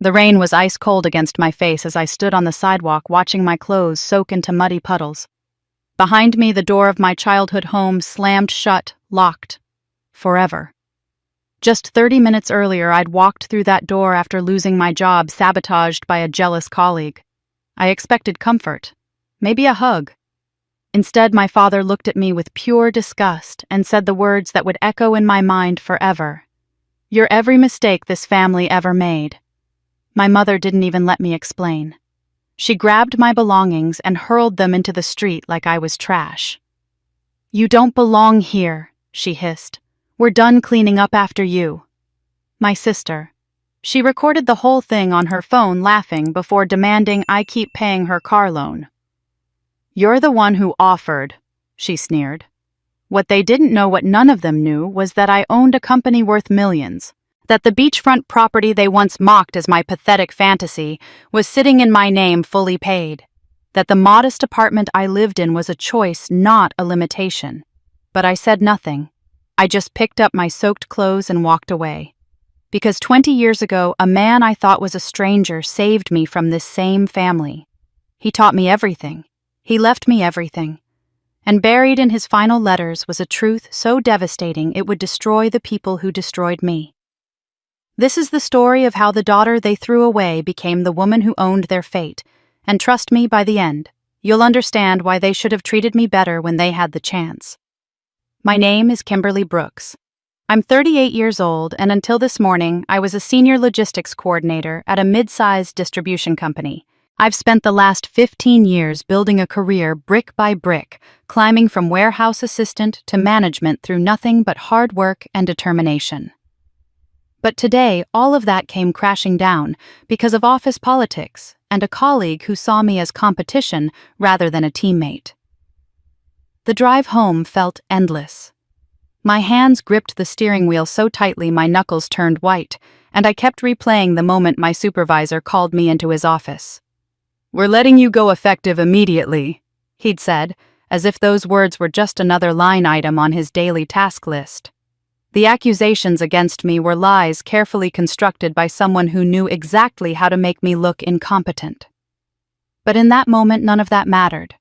The rain was ice cold against my face as I stood on the sidewalk watching my clothes soak into muddy puddles. Behind me, the door of my childhood home slammed shut, locked. Forever. Just 30 minutes earlier, I'd walked through that door after losing my job sabotaged by a jealous colleague. I expected comfort. Maybe a hug. Instead, my father looked at me with pure disgust and said the words that would echo in my mind forever. "You're every mistake this family ever made." My mother didn't even let me explain. She grabbed my belongings and hurled them into the street like I was trash. "You don't belong here," she hissed. "We're done cleaning up after you." My sister. She recorded the whole thing on her phone laughing before demanding I keep paying her car loan. "You're the one who offered," she sneered. What they didn't know, what none of them knew, was that I owned a company worth millions. That the beachfront property they once mocked as my pathetic fantasy was sitting in my name fully paid. That the modest apartment I lived in was a choice, not a limitation. But I said nothing. I just picked up my soaked clothes and walked away. Because 20 years ago, a man I thought was a stranger saved me from this same family. He taught me everything. He left me everything. And buried in his final letters was a truth so devastating it would destroy the people who destroyed me. This is the story of how the daughter they threw away became the woman who owned their fate, and trust me, by the end, you'll understand why they should have treated me better when they had the chance. My name is Kimberly Brooks. I'm 38 years old, and until this morning, I was a senior logistics coordinator at a mid-sized distribution company. I've spent the last 15 years building a career brick by brick, climbing from warehouse assistant to management through nothing but hard work and determination. But today, all of that came crashing down because of office politics and a colleague who saw me as competition rather than a teammate. The drive home felt endless. My hands gripped the steering wheel so tightly my knuckles turned white, and I kept replaying the moment my supervisor called me into his office. "We're letting you go effective immediately," he'd said, as if those words were just another line item on his daily task list. The accusations against me were lies carefully constructed by someone who knew exactly how to make me look incompetent. But in that moment, none of that mattered.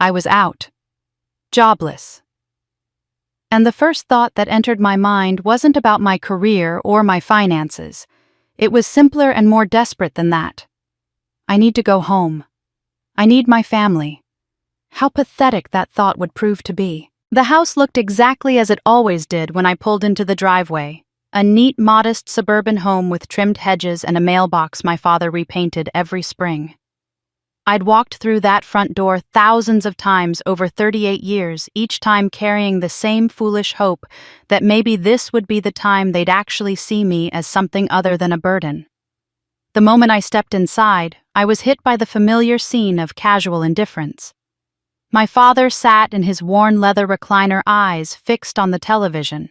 I was out. Jobless. And the first thought that entered my mind wasn't about my career or my finances. It was simpler and more desperate than that. I need to go home. I need my family. How pathetic that thought would prove to be. The house looked exactly as it always did when I pulled into the driveway. A neat, modest suburban home with trimmed hedges and a mailbox my father repainted every spring. I'd walked through that front door thousands of times over 38 years, each time carrying the same foolish hope that maybe this would be the time they'd actually see me as something other than a burden. The moment I stepped inside, I was hit by the familiar scene of casual indifference. My father sat in his worn leather recliner, eyes fixed on the television.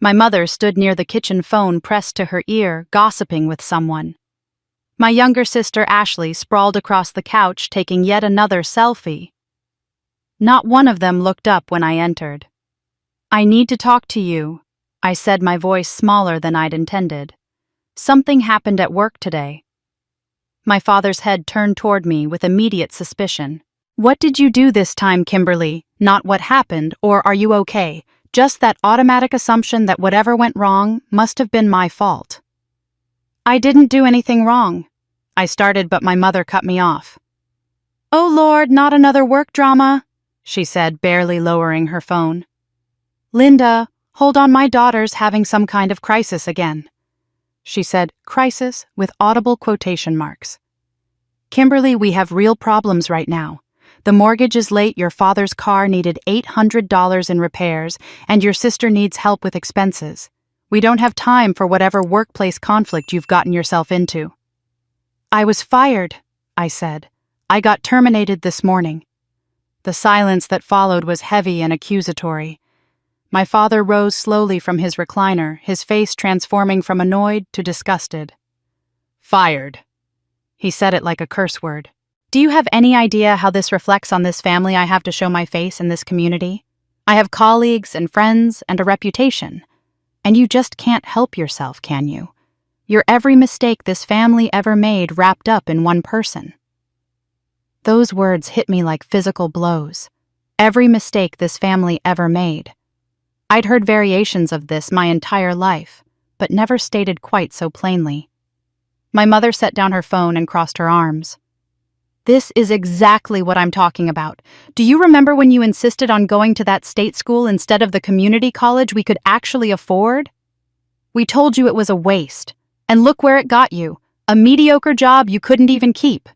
My mother stood near the kitchen phone pressed to her ear, gossiping with someone. My younger sister Ashley sprawled across the couch taking yet another selfie. Not one of them looked up when I entered. "I need to talk to you," I said, my voice smaller than I'd intended. "Something happened at work today." My father's head turned toward me with immediate suspicion. "What did you do this time, Kimberly? Not what happened, or are you okay? Just that automatic assumption that whatever went wrong must have been my fault." "I didn't do anything wrong," I started, but my mother cut me off. "Oh Lord, not another work drama," she said, barely lowering her phone. "Linda, hold on, my daughter's having some kind of crisis again." She said crisis with audible quotation marks. "Kimberly, we have real problems right now. The mortgage is late, your father's car needed $800 in repairs, and your sister needs help with expenses. We don't have time for whatever workplace conflict you've gotten yourself into." "I was fired," I said. "I got terminated this morning." The silence that followed was heavy and accusatory. My father rose slowly from his recliner, his face transforming from annoyed to disgusted. "Fired." He said it like a curse word. "Do you have any idea how this reflects on this family I have to show my face in this community? I have colleagues and friends and a reputation. And you just can't help yourself, can you? Your every mistake this family ever made wrapped up in one person. Those words hit me like physical blows. Every mistake this family ever made. I'd heard variations of this my entire life, but never stated quite so plainly. My mother set down her phone and crossed her arms. This is exactly what I'm talking about. Do you remember when you insisted on going to that state school instead of the community college we could actually afford? We told you it was a waste, and look where it got you, a mediocre job you couldn't even keep.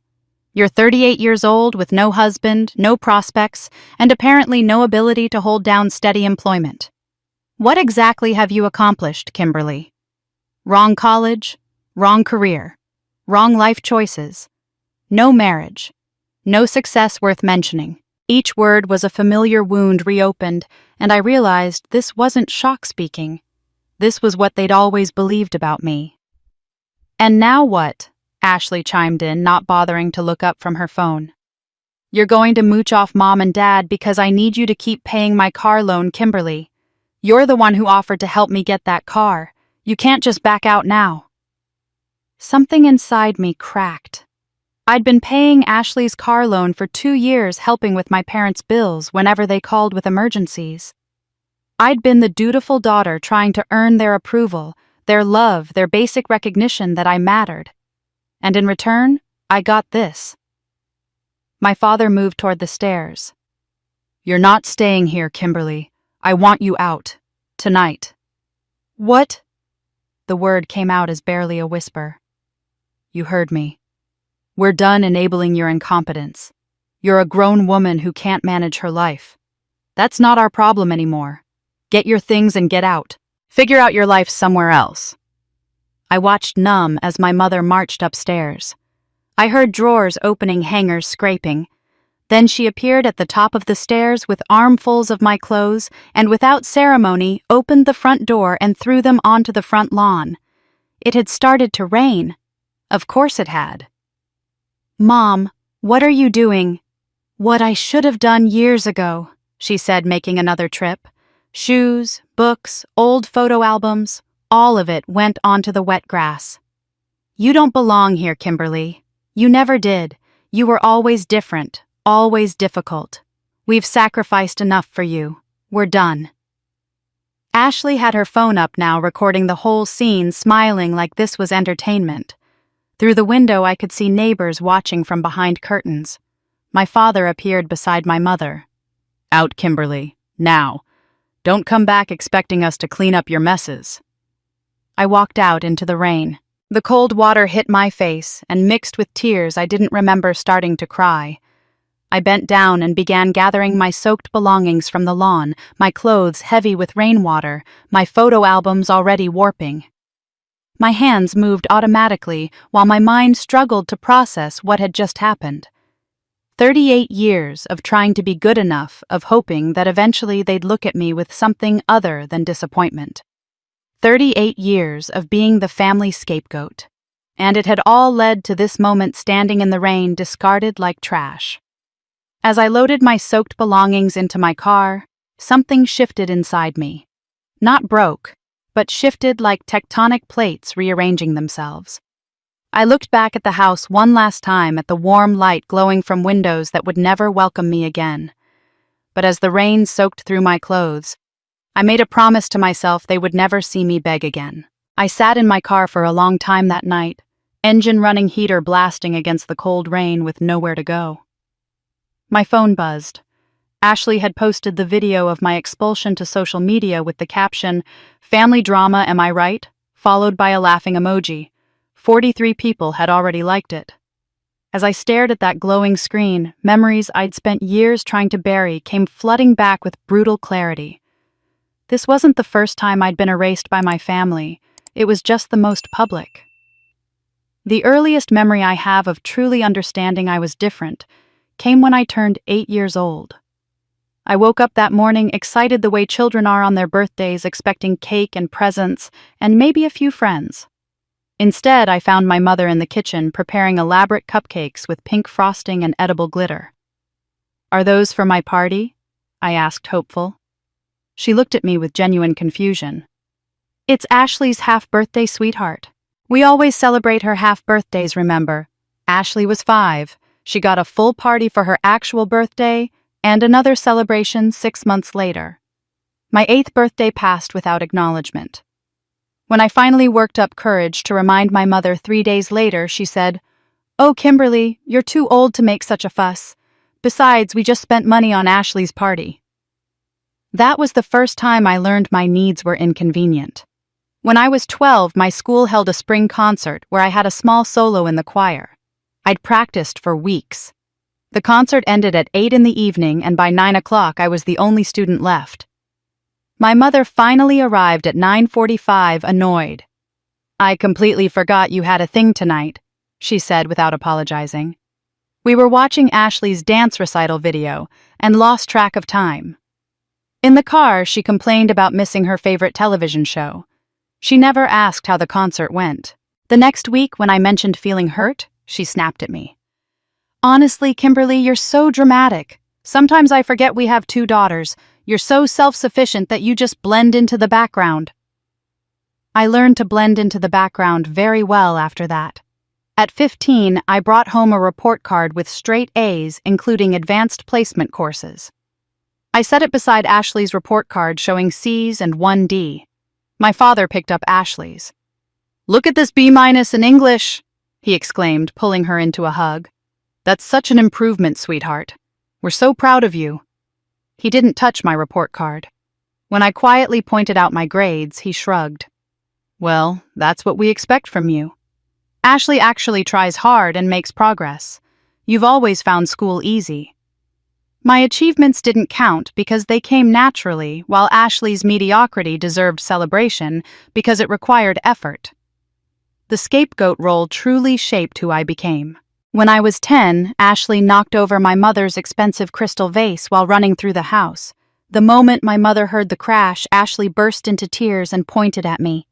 You're 38 years old with no husband, no prospects, and apparently no ability to hold down steady employment. What exactly have you accomplished, Kimberly? Wrong college, wrong career, wrong life choices. No marriage. No success worth mentioning. Each word was a familiar wound reopened, and I realized this wasn't shock speaking. This was what they'd always believed about me. And now what? Ashley chimed in, not bothering to look up from her phone. You're going to mooch off Mom and Dad because I need you to keep paying my car loan, Kimberly. You're the one who offered to help me get that car. You can't just back out now. Something inside me cracked. I'd been paying Ashley's car loan for 2 years, helping with my parents' bills whenever they called with emergencies. I'd been the dutiful daughter trying to earn their approval, their love, their basic recognition that I mattered. And in return, I got this. My father moved toward the stairs. You're not staying here, Kimberly. I want you out. Tonight. What? The word came out as barely a whisper. You heard me. We're done enabling your incompetence. You're a grown woman who can't manage her life. That's not our problem anymore. Get your things and get out. Figure out your life somewhere else. I watched numb as my mother marched upstairs. I heard drawers opening, hangers scraping. Then she appeared at the top of the stairs with armfuls of my clothes and without ceremony opened the front door and threw them onto the front lawn. It had started to rain. Of course it had. Mom, what are you doing? What I should have done years ago, she said, making another trip. Shoes, books, old photo albums, all of it went onto the wet grass. You don't belong here, Kimberly. You never did. You were always different, always difficult. We've sacrificed enough for you. We're done. Ashley had her phone up now, recording the whole scene, smiling like this was entertainment. Through the window, I could see neighbors watching from behind curtains. My father appeared beside my mother. Out, Kimberly. Now. Don't come back expecting us to clean up your messes. I walked out into the rain. The cold water hit my face, and mixed with tears, I didn't remember starting to cry. I bent down and began gathering my soaked belongings from the lawn, my clothes heavy with rainwater, my photo albums already warping. My hands moved automatically while my mind struggled to process what had just happened. 38 years of trying to be good enough, of hoping that eventually they'd look at me with something other than disappointment. 38 years of being the family scapegoat. And it had all led to this moment standing in the rain, discarded like trash. As I loaded my soaked belongings into my car, something shifted inside me. Not broke, but shifted like tectonic plates rearranging themselves. I looked back at the house one last time at the warm light glowing from windows that would never welcome me again. But as the rain soaked through my clothes, I made a promise to myself they would never see me beg again. I sat in my car for a long time that night, engine running, heater blasting against the cold rain with nowhere to go. My phone buzzed. Ashley had posted the video of my expulsion to social media with the caption, "Family drama, am I right?" followed by a laughing emoji. 43 people had already liked it. As I stared at that glowing screen, memories I'd spent years trying to bury came flooding back with brutal clarity. This wasn't the first time I'd been erased by my family. It was just the most public. The earliest memory I have of truly understanding I was different came when I turned 8 years old. I woke up that morning excited the way children are on their birthdays, expecting cake and presents, and maybe a few friends. Instead, I found my mother in the kitchen preparing elaborate cupcakes with pink frosting and edible glitter. "Are those for my party?" I asked, hopeful. She looked at me with genuine confusion. "It's Ashley's half-birthday, sweetheart. We always celebrate her half-birthdays, remember? Ashley was 5. She got a full party for her actual birthday and another celebration 6 months later. My 8th birthday passed without acknowledgement. When I finally worked up courage to remind my mother 3 days later, she said, "Oh, Kimberly, you're too old to make such a fuss. Besides, we just spent money on Ashley's party." That was the first time I learned my needs were inconvenient. When I was 12, my school held a spring concert where I had a small solo in the choir. I'd practiced for weeks. The concert ended at 8 in the evening, and by 9 o'clock I was the only student left. My mother finally arrived at 9:45, annoyed. "I completely forgot you had a thing tonight," she said without apologizing. We were watching Ashley's dance recital video and lost track of time. In the car, she complained about missing her favorite television show. She never asked how the concert went. The next week, when I mentioned feeling hurt, she snapped at me. "Honestly, Kimberly, you're so dramatic. Sometimes I forget we have 2 daughters. You're so self-sufficient that you just blend into the background." I learned to blend into the background very well after that. At 15, I brought home a report card with straight A's, including advanced placement courses. I set it beside Ashley's report card showing C's and 1 D. My father picked up Ashley's. "Look at this B- in English," he exclaimed, pulling her into a hug. "That's such an improvement, sweetheart. We're so proud of you." He didn't touch my report card. When I quietly pointed out my grades, he shrugged. "Well, that's what we expect from you. Ashley actually tries hard and makes progress. You've always found school easy." My achievements didn't count because they came naturally, while Ashley's mediocrity deserved celebration because it required effort. The scapegoat role truly shaped who I became. When I was 10, Ashley knocked over my mother's expensive crystal vase while running through the house. The moment my mother heard the crash, Ashley burst into tears and pointed at me.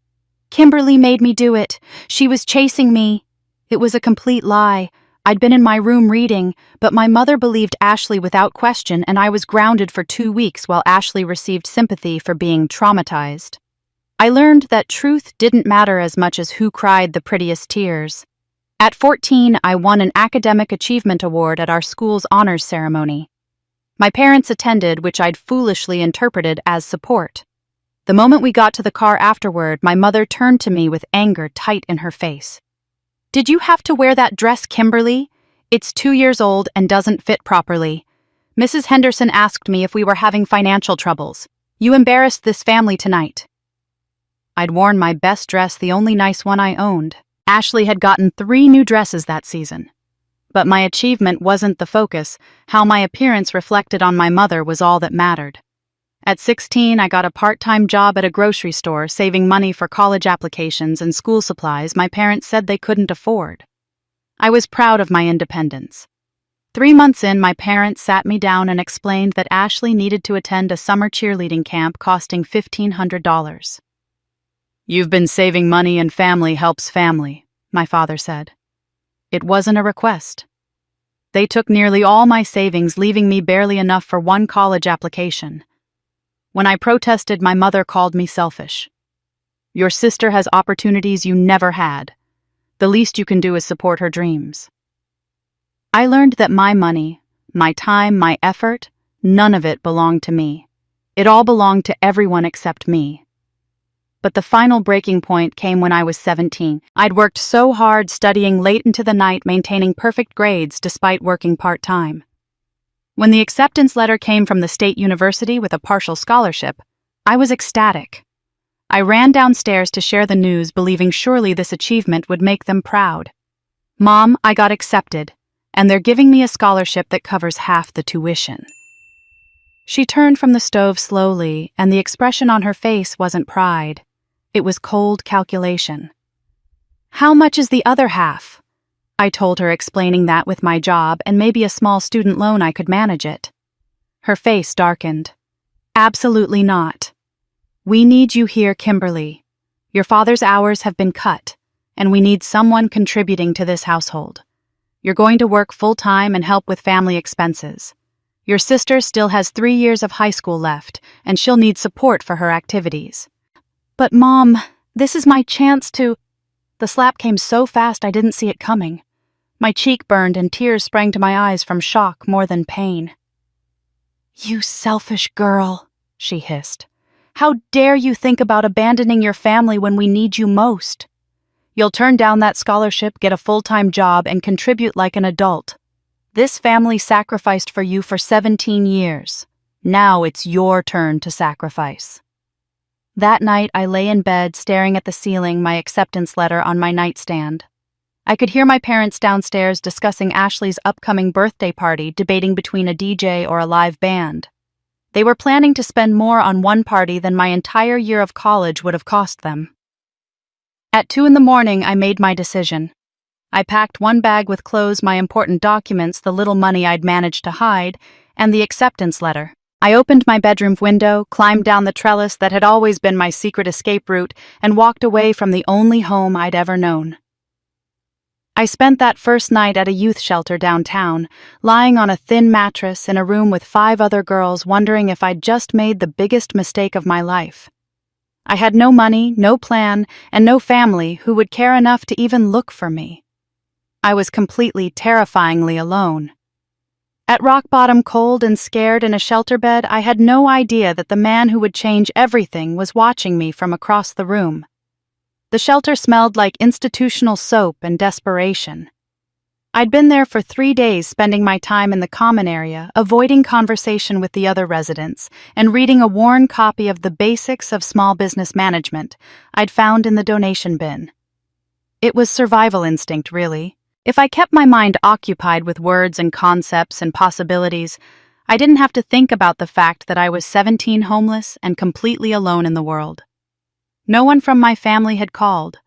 "Kimberly made me do it. She was chasing me." It was a complete lie. I'd been in my room reading, but my mother believed Ashley without question, and I was grounded for 2 weeks while Ashley received sympathy for being traumatized. I learned that truth didn't matter as much as who cried the prettiest tears. At 14, I won an academic achievement award at our school's honors ceremony. My parents attended, which I'd foolishly interpreted as support. The moment we got to the car afterward, my mother turned to me with anger tight in her face. "Did you have to wear that dress, Kimberly? It's 2 years old and doesn't fit properly. Mrs. Henderson asked me if we were having financial troubles. You embarrassed this family tonight." I'd worn my best dress, the only nice one I owned. Ashley had gotten 3 new dresses that season. But my achievement wasn't the focus. How my appearance reflected on my mother was all that mattered. At 16, I got a part-time job at a grocery store, saving money for college applications and school supplies my parents said they couldn't afford. I was proud of my independence. 3 months in, my parents sat me down and explained that Ashley needed to attend a summer cheerleading camp costing $1,500. "You've been saving money and family helps family," my father said. It wasn't a request. They took nearly all my savings, leaving me barely enough for 1 college application. When I protested, my mother called me selfish. "Your sister has opportunities you never had. The least you can do is support her dreams." I learned that my money, my time, my effort, none of it belonged to me. It all belonged to everyone except me. But the final breaking point came when I was 17. I'd worked so hard, studying late into the night, maintaining perfect grades despite working part-time. When the acceptance letter came from the state university with a partial scholarship, I was ecstatic. I ran downstairs to share the news, believing surely this achievement would make them proud. "Mom, I got accepted, and they're giving me a scholarship that covers half the tuition." She turned from the stove slowly, and the expression on her face wasn't pride. It was cold calculation. "How much is the other half?" I told her, explaining that with my job and maybe a small student loan I could manage it. Her face darkened. "Absolutely not. We need you here, Kimberly. Your father's hours have been cut, and we need someone contributing to this household. You're going to work full-time and help with family expenses. Your sister still has 3 years of high school left, and she'll need support for her activities." "But Mom, this is my chance to..." The slap came so fast I didn't see it coming. My cheek burned and tears sprang to my eyes from shock more than pain. "You selfish girl," she hissed. "How dare you think about abandoning your family when we need you most? You'll turn down that scholarship, get a full-time job, and contribute like an adult. This family sacrificed for you for 17 years. Now it's your turn to sacrifice." That night, I lay in bed staring at the ceiling, my acceptance letter on my nightstand. I could hear my parents downstairs discussing Ashley's upcoming birthday party, debating between a DJ or a live band. They were planning to spend more on one party than my entire year of college would have cost them. At 2 a.m, I made my decision. I packed one bag with clothes, my important documents, the little money I'd managed to hide, and the acceptance letter. I opened my bedroom window, climbed down the trellis that had always been my secret escape route, and walked away from the only home I'd ever known. I spent that first night at a youth shelter downtown, lying on a thin mattress in a room with 5 other girls, wondering if I'd just made the biggest mistake of my life. I had no money, no plan, and no family who would care enough to even look for me. I was completely, terrifyingly alone. At rock bottom, cold and scared in a shelter bed, I had no idea that the man who would change everything was watching me from across the room. The shelter smelled like institutional soap and desperation. I'd been there for 3 days, spending my time in the common area, avoiding conversation with the other residents, and reading a worn copy of The Basics of Small Business Management I'd found in the donation bin. It was survival instinct, really. If I kept my mind occupied with words and concepts and possibilities, I didn't have to think about the fact that I was 17, homeless, and completely alone in the world. No one from my family had called.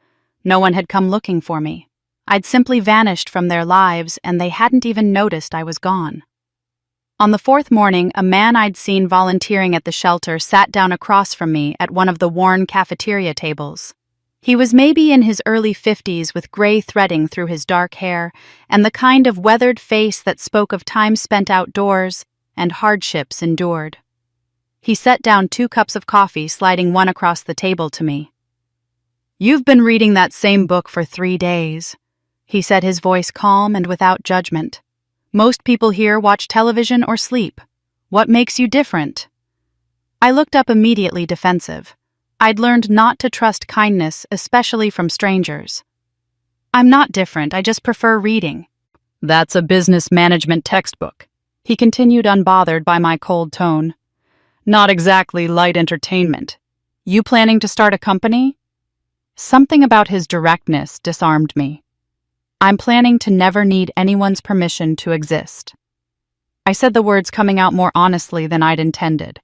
No one had come looking for me. I'd simply vanished from their lives, and they hadn't even noticed I was gone. On the 4th morning, a man I'd seen volunteering at the shelter sat down across from me at one of the worn cafeteria tables. He was maybe in his early 50s, with gray threading through his dark hair and the kind of weathered face that spoke of time spent outdoors and hardships endured. He set down 2 cups of coffee, sliding one across the table to me. "You've been reading that same book for 3 days," he said, his voice calm and without judgment. "Most people here watch television or sleep. What makes you different?" I looked up, immediately defensive. I'd learned not to trust kindness, especially from strangers. "I'm not different, I just prefer reading." "That's a business management textbook," he continued, unbothered by my cold tone. "Not exactly light entertainment. You planning to start a company?" Something about his directness disarmed me. "I'm planning to never need anyone's permission to exist." I said the words coming out more honestly than I'd intended.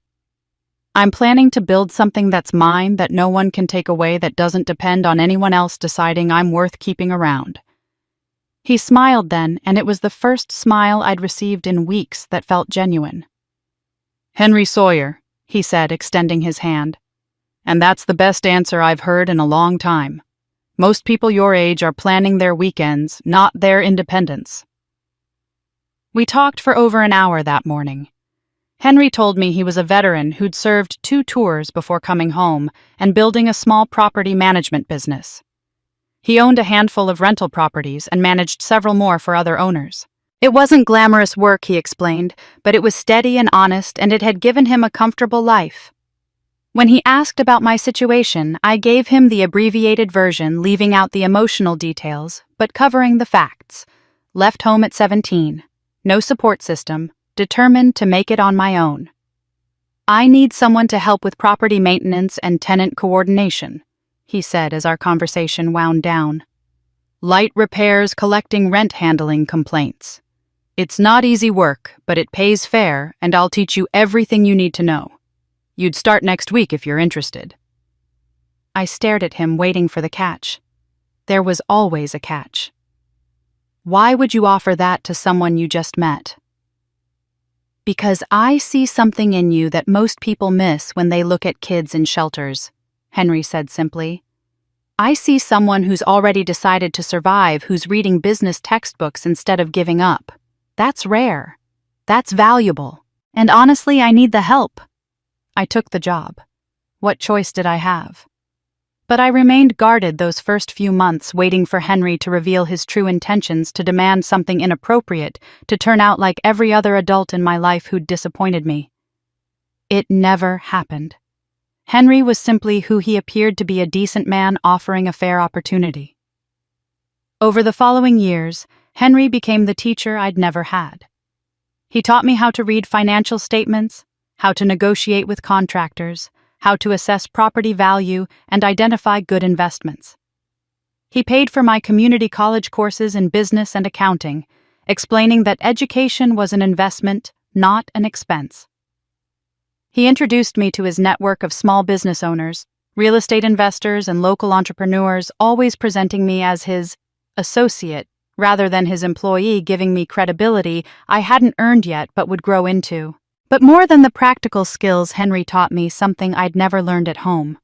"I'm planning to build something that's mine, that no one can take away, that doesn't depend on anyone else deciding I'm worth keeping around." He smiled then, and it was the first smile I'd received in weeks that felt genuine. "Henry Sawyer," he said, extending his hand. "And that's the best answer I've heard in a long time. Most people your age are planning their weekends, not their independence." We talked for over an hour that morning. Henry told me he was a veteran who'd served 2 tours before coming home and building a small property management business. He owned a handful of rental properties and managed several more for other owners. It wasn't glamorous work, he explained, but it was steady and honest, and it had given him a comfortable life. When he asked about my situation, I gave him the abbreviated version, leaving out the emotional details, but covering the facts. Left home at 17. No support system. Determined to make it on my own. "I need someone to help with property maintenance and tenant coordination," he said as our conversation wound down. "Light repairs, collecting rent, handling complaints. It's not easy work, but it pays fair, and I'll teach you everything you need to know. You'd start next week if you're interested." I stared at him, waiting for the catch. There was always a catch. "Why would you offer that to someone you just met?" "Because I see something in you that most people miss when they look at kids in shelters," Henry said simply. "I see someone who's already decided to survive, who's reading business textbooks instead of giving up. That's rare. That's valuable. And honestly, I need the help." I took the job. What choice did I have? But I remained guarded those first few months, waiting for Henry to reveal his true intentions, to demand something inappropriate, to turn out like every other adult in my life who'd disappointed me. It never happened. Henry was simply who he appeared to be, a decent man offering a fair opportunity. Over the following years, Henry became the teacher I'd never had. He taught me how to read financial statements, how to negotiate with contractors, how to assess property value and identify good investments. He paid for my community college courses in business and accounting, explaining that education was an investment, not an expense. He introduced me to his network of small business owners, real estate investors, and local entrepreneurs, always presenting me as his associate rather than his employee, giving me credibility I hadn't earned yet but would grow into. But more than the practical skills, Henry taught me something I'd never learned at home.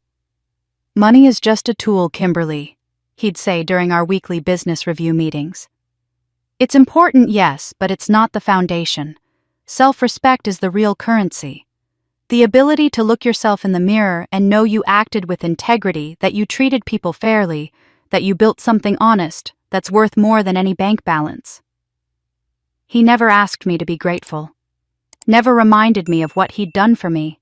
"Money is just a tool, Kimberly," he'd say during our weekly business review meetings. "It's important, yes, but it's not the foundation. Self-respect is the real currency. The ability to look yourself in the mirror and know you acted with integrity, that you treated people fairly, that you built something honest that's worth more than any bank balance." He never asked me to be grateful. Never reminded me of what he'd done for me.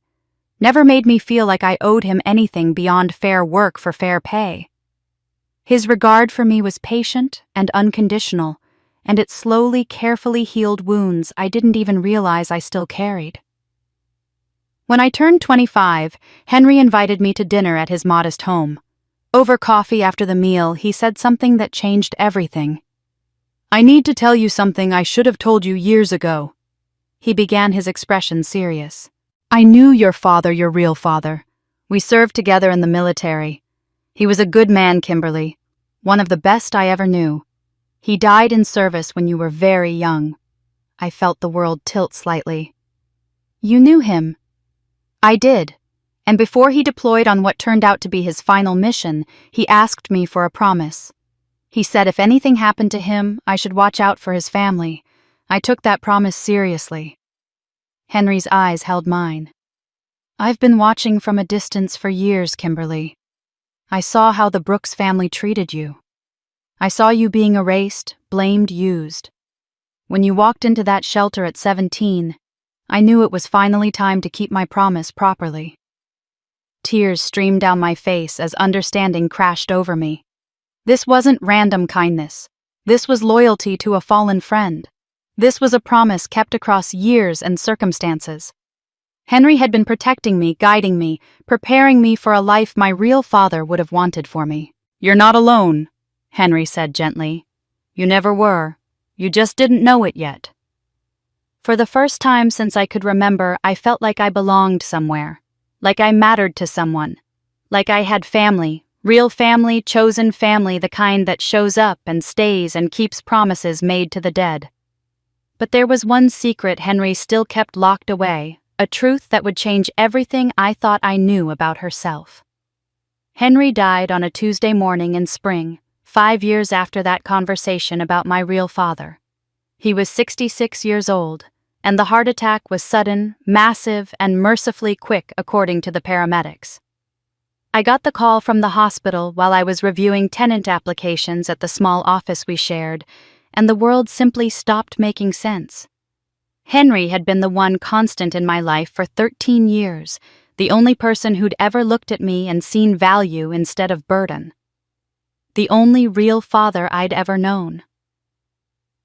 Never made me feel like I owed him anything beyond fair work for fair pay. His regard for me was patient and unconditional, and it slowly, carefully healed wounds I didn't even realize I still carried. When I turned 25, Henry invited me to dinner at his modest home. Over coffee after the meal, he said something that changed everything. "I need to tell you something I should have told you years ago." He began, his expression serious. "I knew your father, your real father. We served together in the military. He was a good man, Kimberly. One of the best I ever knew. He died in service when you were very young." I felt the world tilt slightly. "You knew him?" "I did. And before he deployed on what turned out to be his final mission, he asked me for a promise. He said if anything happened to him, I should watch out for his family. I took that promise seriously." Henry's eyes held mine. "I've been watching from a distance for years, Kimberly. I saw how the Brooks family treated you. I saw you being erased, blamed, used. When you walked into that shelter at 17, I knew it was finally time to keep my promise properly." Tears streamed down my face as understanding crashed over me. This wasn't random kindness. This was loyalty to a fallen friend. This was a promise kept across years and circumstances. Henry had been protecting me, guiding me, preparing me for a life my real father would have wanted for me. "You're not alone," Henry said gently. "You never were. You just didn't know it yet." For the first time since I could remember, I felt like I belonged somewhere, like I mattered to someone, like I had family, real family, chosen family, the kind that shows up and stays and keeps promises made to the dead. But there was one secret Henry still kept locked away, a truth that would change everything I thought I knew about herself. Henry died on a Tuesday morning in spring, 5 years after that conversation about my real father. He was 66 years old, and the heart attack was sudden, massive, and mercifully quick, according to the paramedics. I got the call from the hospital while I was reviewing tenant applications at the small office we shared, and the world simply stopped making sense. Henry had been the one constant in my life for 13 years, the only person who'd ever looked at me and seen value instead of burden. The only real father I'd ever known.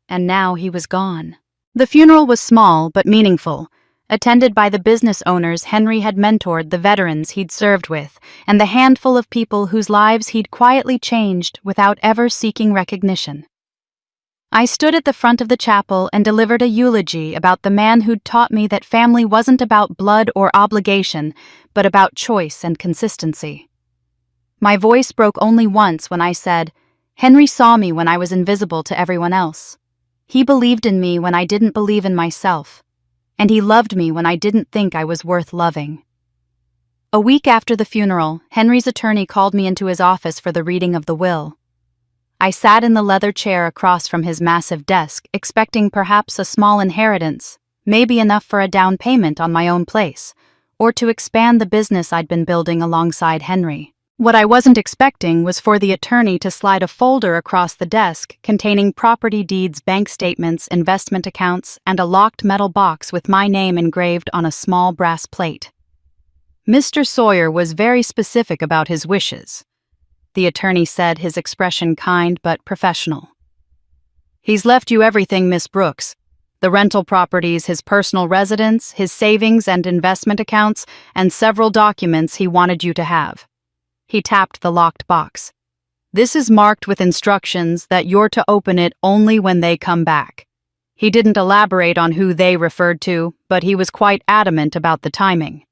And now he was gone. The funeral was small but meaningful, attended by the business owners Henry had mentored, the veterans he'd served with, and the handful of people whose lives he'd quietly changed without ever seeking recognition. I stood at the front of the chapel and delivered a eulogy about the man who'd taught me that family wasn't about blood or obligation, but about choice and consistency. My voice broke only once when I said, "Henry saw me when I was invisible to everyone else. He believed in me when I didn't believe in myself, and he loved me when I didn't think I was worth loving." A week after the funeral, Henry's attorney called me into his office for the reading of the will. I sat in the leather chair across from his massive desk, expecting perhaps a small inheritance, maybe enough for a down payment on my own place, or to expand the business I'd been building alongside Henry. What I wasn't expecting was for the attorney to slide a folder across the desk containing property deeds, bank statements, investment accounts, and a locked metal box with my name engraved on a small brass plate. Mr. Sawyer was very specific about his wishes. The attorney said, his expression kind but professional. He's left you everything, Miss Brooks. The rental properties, his personal residence, his savings and investment accounts, and several documents he wanted you to have. He tapped the locked box. This is marked with instructions that you're to open it only when they come back. He didn't elaborate on who they referred to, but he was quite adamant about the timing.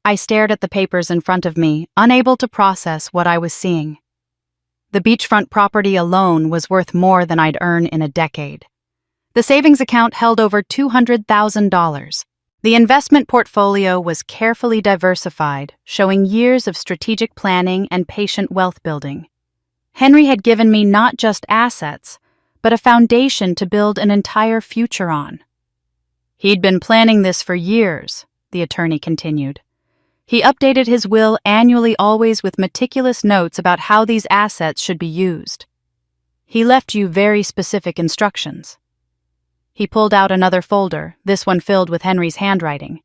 I stared at the papers in front of me, unable to process what I was seeing. The beachfront property alone was worth more than I'd earn in a decade. The savings account held over $200,000. The investment portfolio was carefully diversified, showing years of strategic planning and patient wealth building. Henry had given me not just assets, but a foundation to build an entire future on. He'd been planning this for years, the attorney continued. He updated his will annually, always with meticulous notes about how these assets should be used. He left you very specific instructions. He pulled out another folder, this one filled with Henry's handwriting.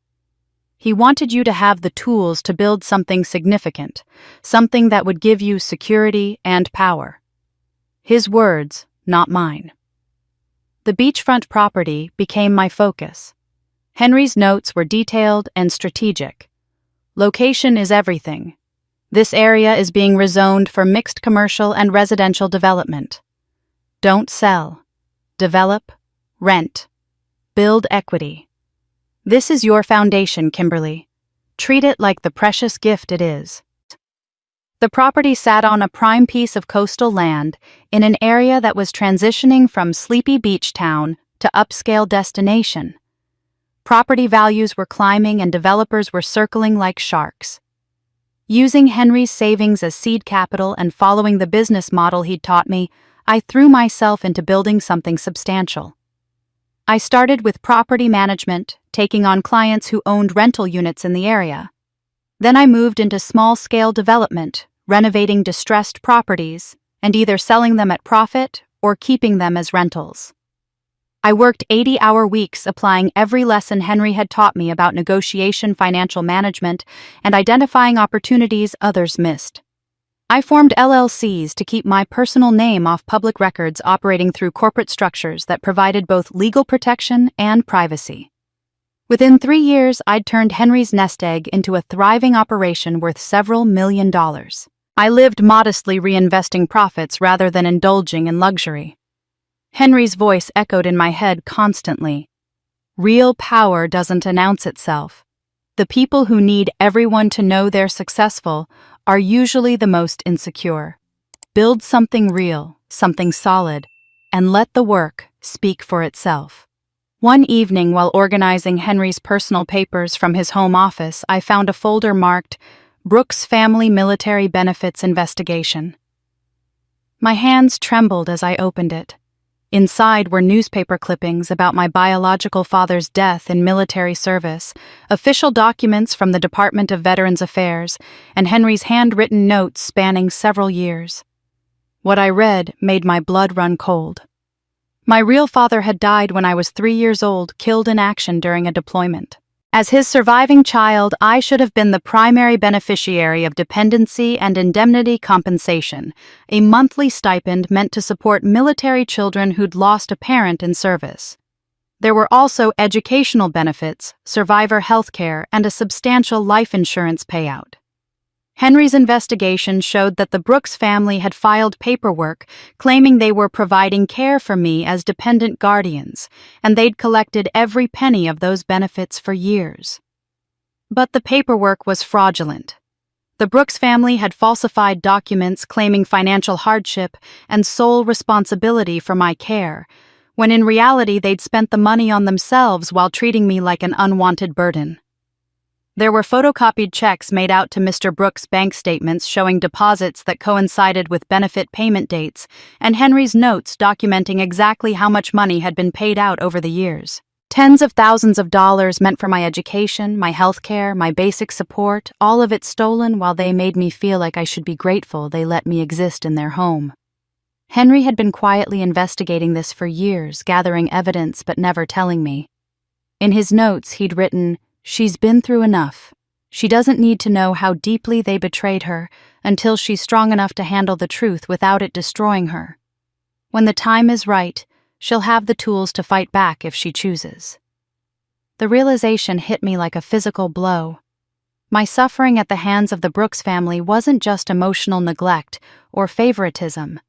He wanted you to have the tools to build something significant, something that would give you security and power. His words, not mine. The beachfront property became my focus. Henry's notes were detailed and strategic. Location is everything. This area is being rezoned for mixed commercial and residential development. Don't sell. Develop. Rent. Build equity. This is your foundation, Kimberly. Treat it like the precious gift it is. The property sat on a prime piece of coastal land in an area that was transitioning from sleepy beach town to upscale destination. Property values were climbing and developers were circling like sharks. Using Henry's savings as seed capital and following the business model he'd taught me, I threw myself into building something substantial. I started with property management, taking on clients who owned rental units in the area. Then I moved into small-scale development, renovating distressed properties, and either selling them at profit or keeping them as rentals. I worked 80-hour weeks applying every lesson Henry had taught me about negotiation, financial management, and identifying opportunities others missed. I formed LLCs to keep my personal name off public records, operating through corporate structures that provided both legal protection and privacy. Within 3 years, I'd turned Henry's nest egg into a thriving operation worth several $1 million. I lived modestly, reinvesting profits rather than indulging in luxury. Henry's voice echoed in my head constantly. Real power doesn't announce itself. The people who need everyone to know they're successful are usually the most insecure. Build something real, something solid, and let the work speak for itself. One evening, while organizing Henry's personal papers from his home office, I found a folder marked Brooks Family Military Benefits Investigation. My hands trembled as I opened it. Inside were newspaper clippings about my biological father's death in military service, official documents from the Department of Veterans Affairs, and Henry's handwritten notes spanning several years. What I read made my blood run cold. My real father had died when I was 3 years old, killed in action during a deployment. As his surviving child, I should have been the primary beneficiary of dependency and indemnity compensation, a monthly stipend meant to support military children who'd lost a parent in service. There were also educational benefits, survivor health care, and a substantial life insurance payout. Henry's investigation showed that the Brooks family had filed paperwork claiming they were providing care for me as dependent guardians, and they'd collected every penny of those benefits for years. But the paperwork was fraudulent. The Brooks family had falsified documents claiming financial hardship and sole responsibility for my care, when in reality they'd spent the money on themselves while treating me like an unwanted burden. There were photocopied checks made out to Mr. Brooks' bank statements showing deposits that coincided with benefit payment dates, and Henry's notes documenting exactly how much money had been paid out over the years. Tens of thousands of dollars meant for my education, my health care, my basic support, all of it stolen while they made me feel like I should be grateful they let me exist in their home. Henry had been quietly investigating this for years, gathering evidence but never telling me. In his notes, he'd written, "She's been through enough. She doesn't need to know how deeply they betrayed her until she's strong enough to handle the truth without it destroying her. When the time is right, she'll have the tools to fight back if she chooses." The realization hit me like a physical blow. My suffering at the hands of the Brooks family wasn't just emotional neglect or favoritism.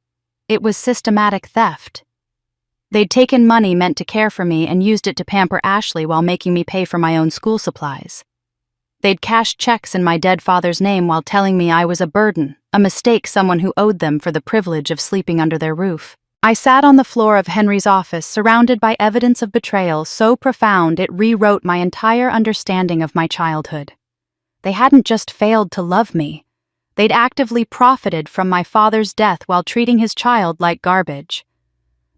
It was systematic theft. They'd taken money meant to care for me and used it to pamper Ashley while making me pay for my own school supplies. They'd cashed checks in my dead father's name while telling me I was a burden, a mistake someone who owed them for the privilege of sleeping under their roof. I sat on the floor of Henry's office, surrounded by evidence of betrayal so profound it rewrote my entire understanding of my childhood. They hadn't just failed to love me. They'd actively profited from my father's death while treating his child like garbage.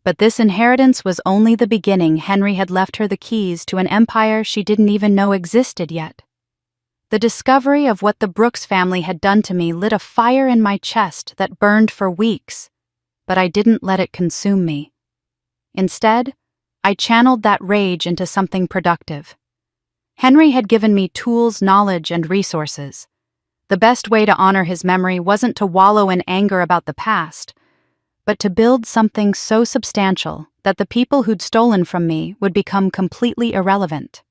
But this inheritance was only the beginning. Henry had left her the keys to an empire she didn't even know existed yet. The discovery of what the Brooks family had done to me lit a fire in my chest that burned for weeks. But I didn't let it consume me. Instead, I channeled that rage into something productive. Henry had given me tools, knowledge, and resources. The best way to honor his memory wasn't to wallow in anger about the past, but to build something so substantial that the people who'd stolen from me would become completely irrelevant.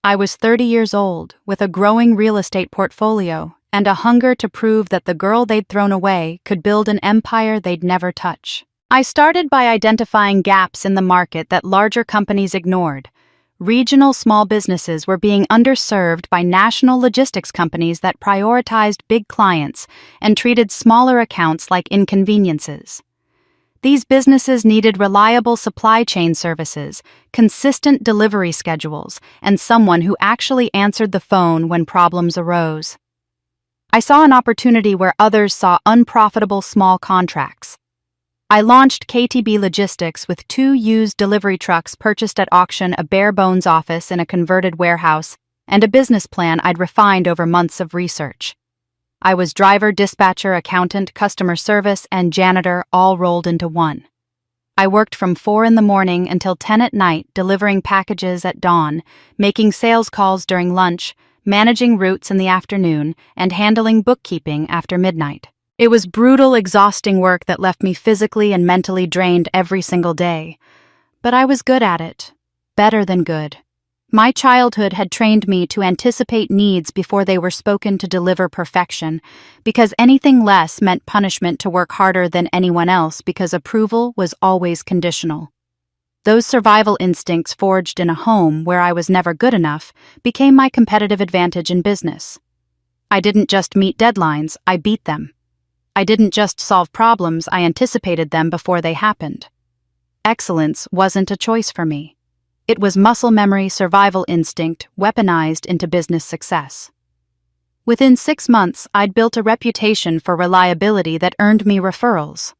I was 30 years old, with a growing real estate portfolio, and a hunger to prove that the girl they'd thrown away could build an empire they'd never touch. I started by identifying gaps in the market that larger companies ignored. Regional small businesses were being underserved by national logistics companies that prioritized big clients and treated smaller accounts like inconveniences. These businesses needed reliable supply chain services, consistent delivery schedules, and someone who actually answered the phone when problems arose. I saw an opportunity where others saw unprofitable small contracts. I launched KTB Logistics with 2 used delivery trucks purchased at auction, a bare-bones office in a converted warehouse, and a business plan I'd refined over months of research. I was driver, dispatcher, accountant, customer service, and janitor all rolled into one. I worked from 4 in the morning until 10 at night, delivering packages at dawn, making sales calls during lunch, managing routes in the afternoon, and handling bookkeeping after midnight. It was brutal, exhausting work that left me physically and mentally drained every single day. But I was good at it. Better than good. My childhood had trained me to anticipate needs before they were spoken to deliver perfection, because anything less meant punishment, to work harder than anyone else because approval was always conditional. Those survival instincts forged in a home where I was never good enough became my competitive advantage in business. I didn't just meet deadlines, I beat them. I didn't just solve problems, I anticipated them before they happened. Excellence wasn't a choice for me. It was muscle memory, survival instinct, weaponized into business success. Within 6 months, I'd built a reputation for reliability that earned me referrals.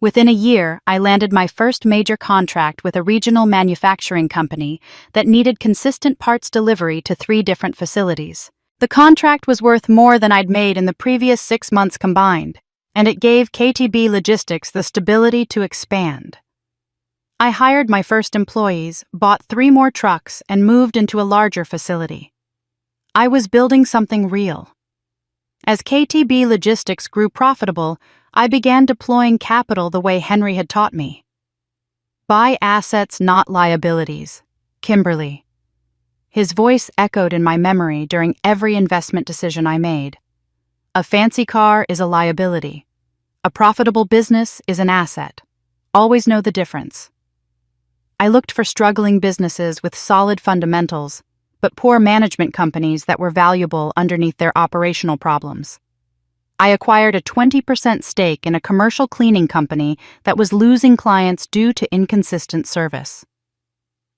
Within a year, I landed my first major contract with a regional manufacturing company that needed consistent parts delivery to 3 different facilities. The contract was worth more than I'd made in the previous 6 months combined, and it gave KTB Logistics the stability to expand. I hired my first employees, bought 3 more trucks, and moved into a larger facility. I was building something real. As KTB Logistics grew profitable, I began deploying capital the way Henry had taught me. Buy assets, not liabilities. Kimberly. His voice echoed in my memory during every investment decision I made. A fancy car is a liability. A profitable business is an asset. Always know the difference. I looked for struggling businesses with solid fundamentals, but poor management companies that were valuable underneath their operational problems. I acquired a 20% stake in a commercial cleaning company that was losing clients due to inconsistent service.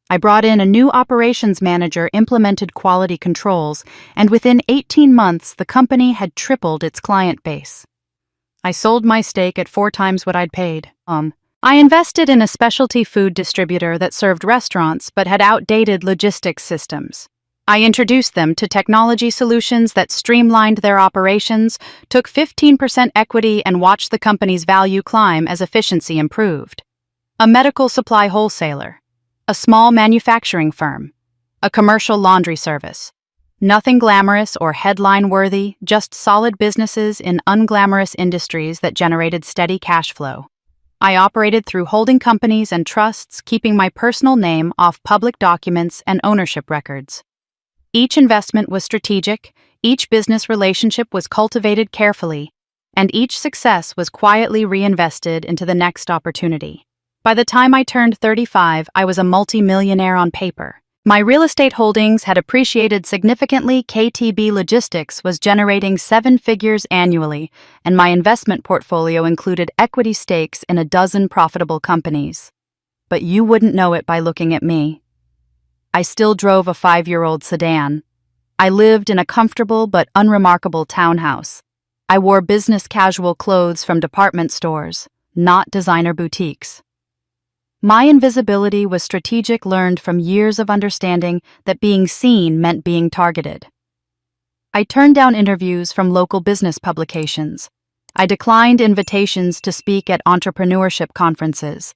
I brought in a new operations manager, implemented quality controls, and within 18 months the company had tripled its client base. I sold my stake at 4 times what I'd paid. I invested in a specialty food distributor that served restaurants but had outdated logistics systems. I introduced them to technology solutions that streamlined their operations, took 15% equity, and watched the company's value climb as efficiency improved. A medical supply wholesaler, a small manufacturing firm, a commercial laundry service. Nothing glamorous or headline-worthy, just solid businesses in unglamorous industries that generated steady cash flow. I operated through holding companies and trusts, keeping my personal name off public documents and ownership records. Each investment was strategic, each business relationship was cultivated carefully, and each success was quietly reinvested into the next opportunity. By the time I turned 35, I was a multi-millionaire on paper. My real estate holdings had appreciated significantly, KTB Logistics was generating 7 figures annually, and my investment portfolio included equity stakes in a dozen profitable companies. But you wouldn't know it by looking at me. I still drove a 5-year-old sedan. I lived in a comfortable but unremarkable townhouse. I wore business casual clothes from department stores, not designer boutiques. My invisibility was strategic, learned from years of understanding that being seen meant being targeted. I turned down interviews from local business publications. I declined invitations to speak at entrepreneurship conferences.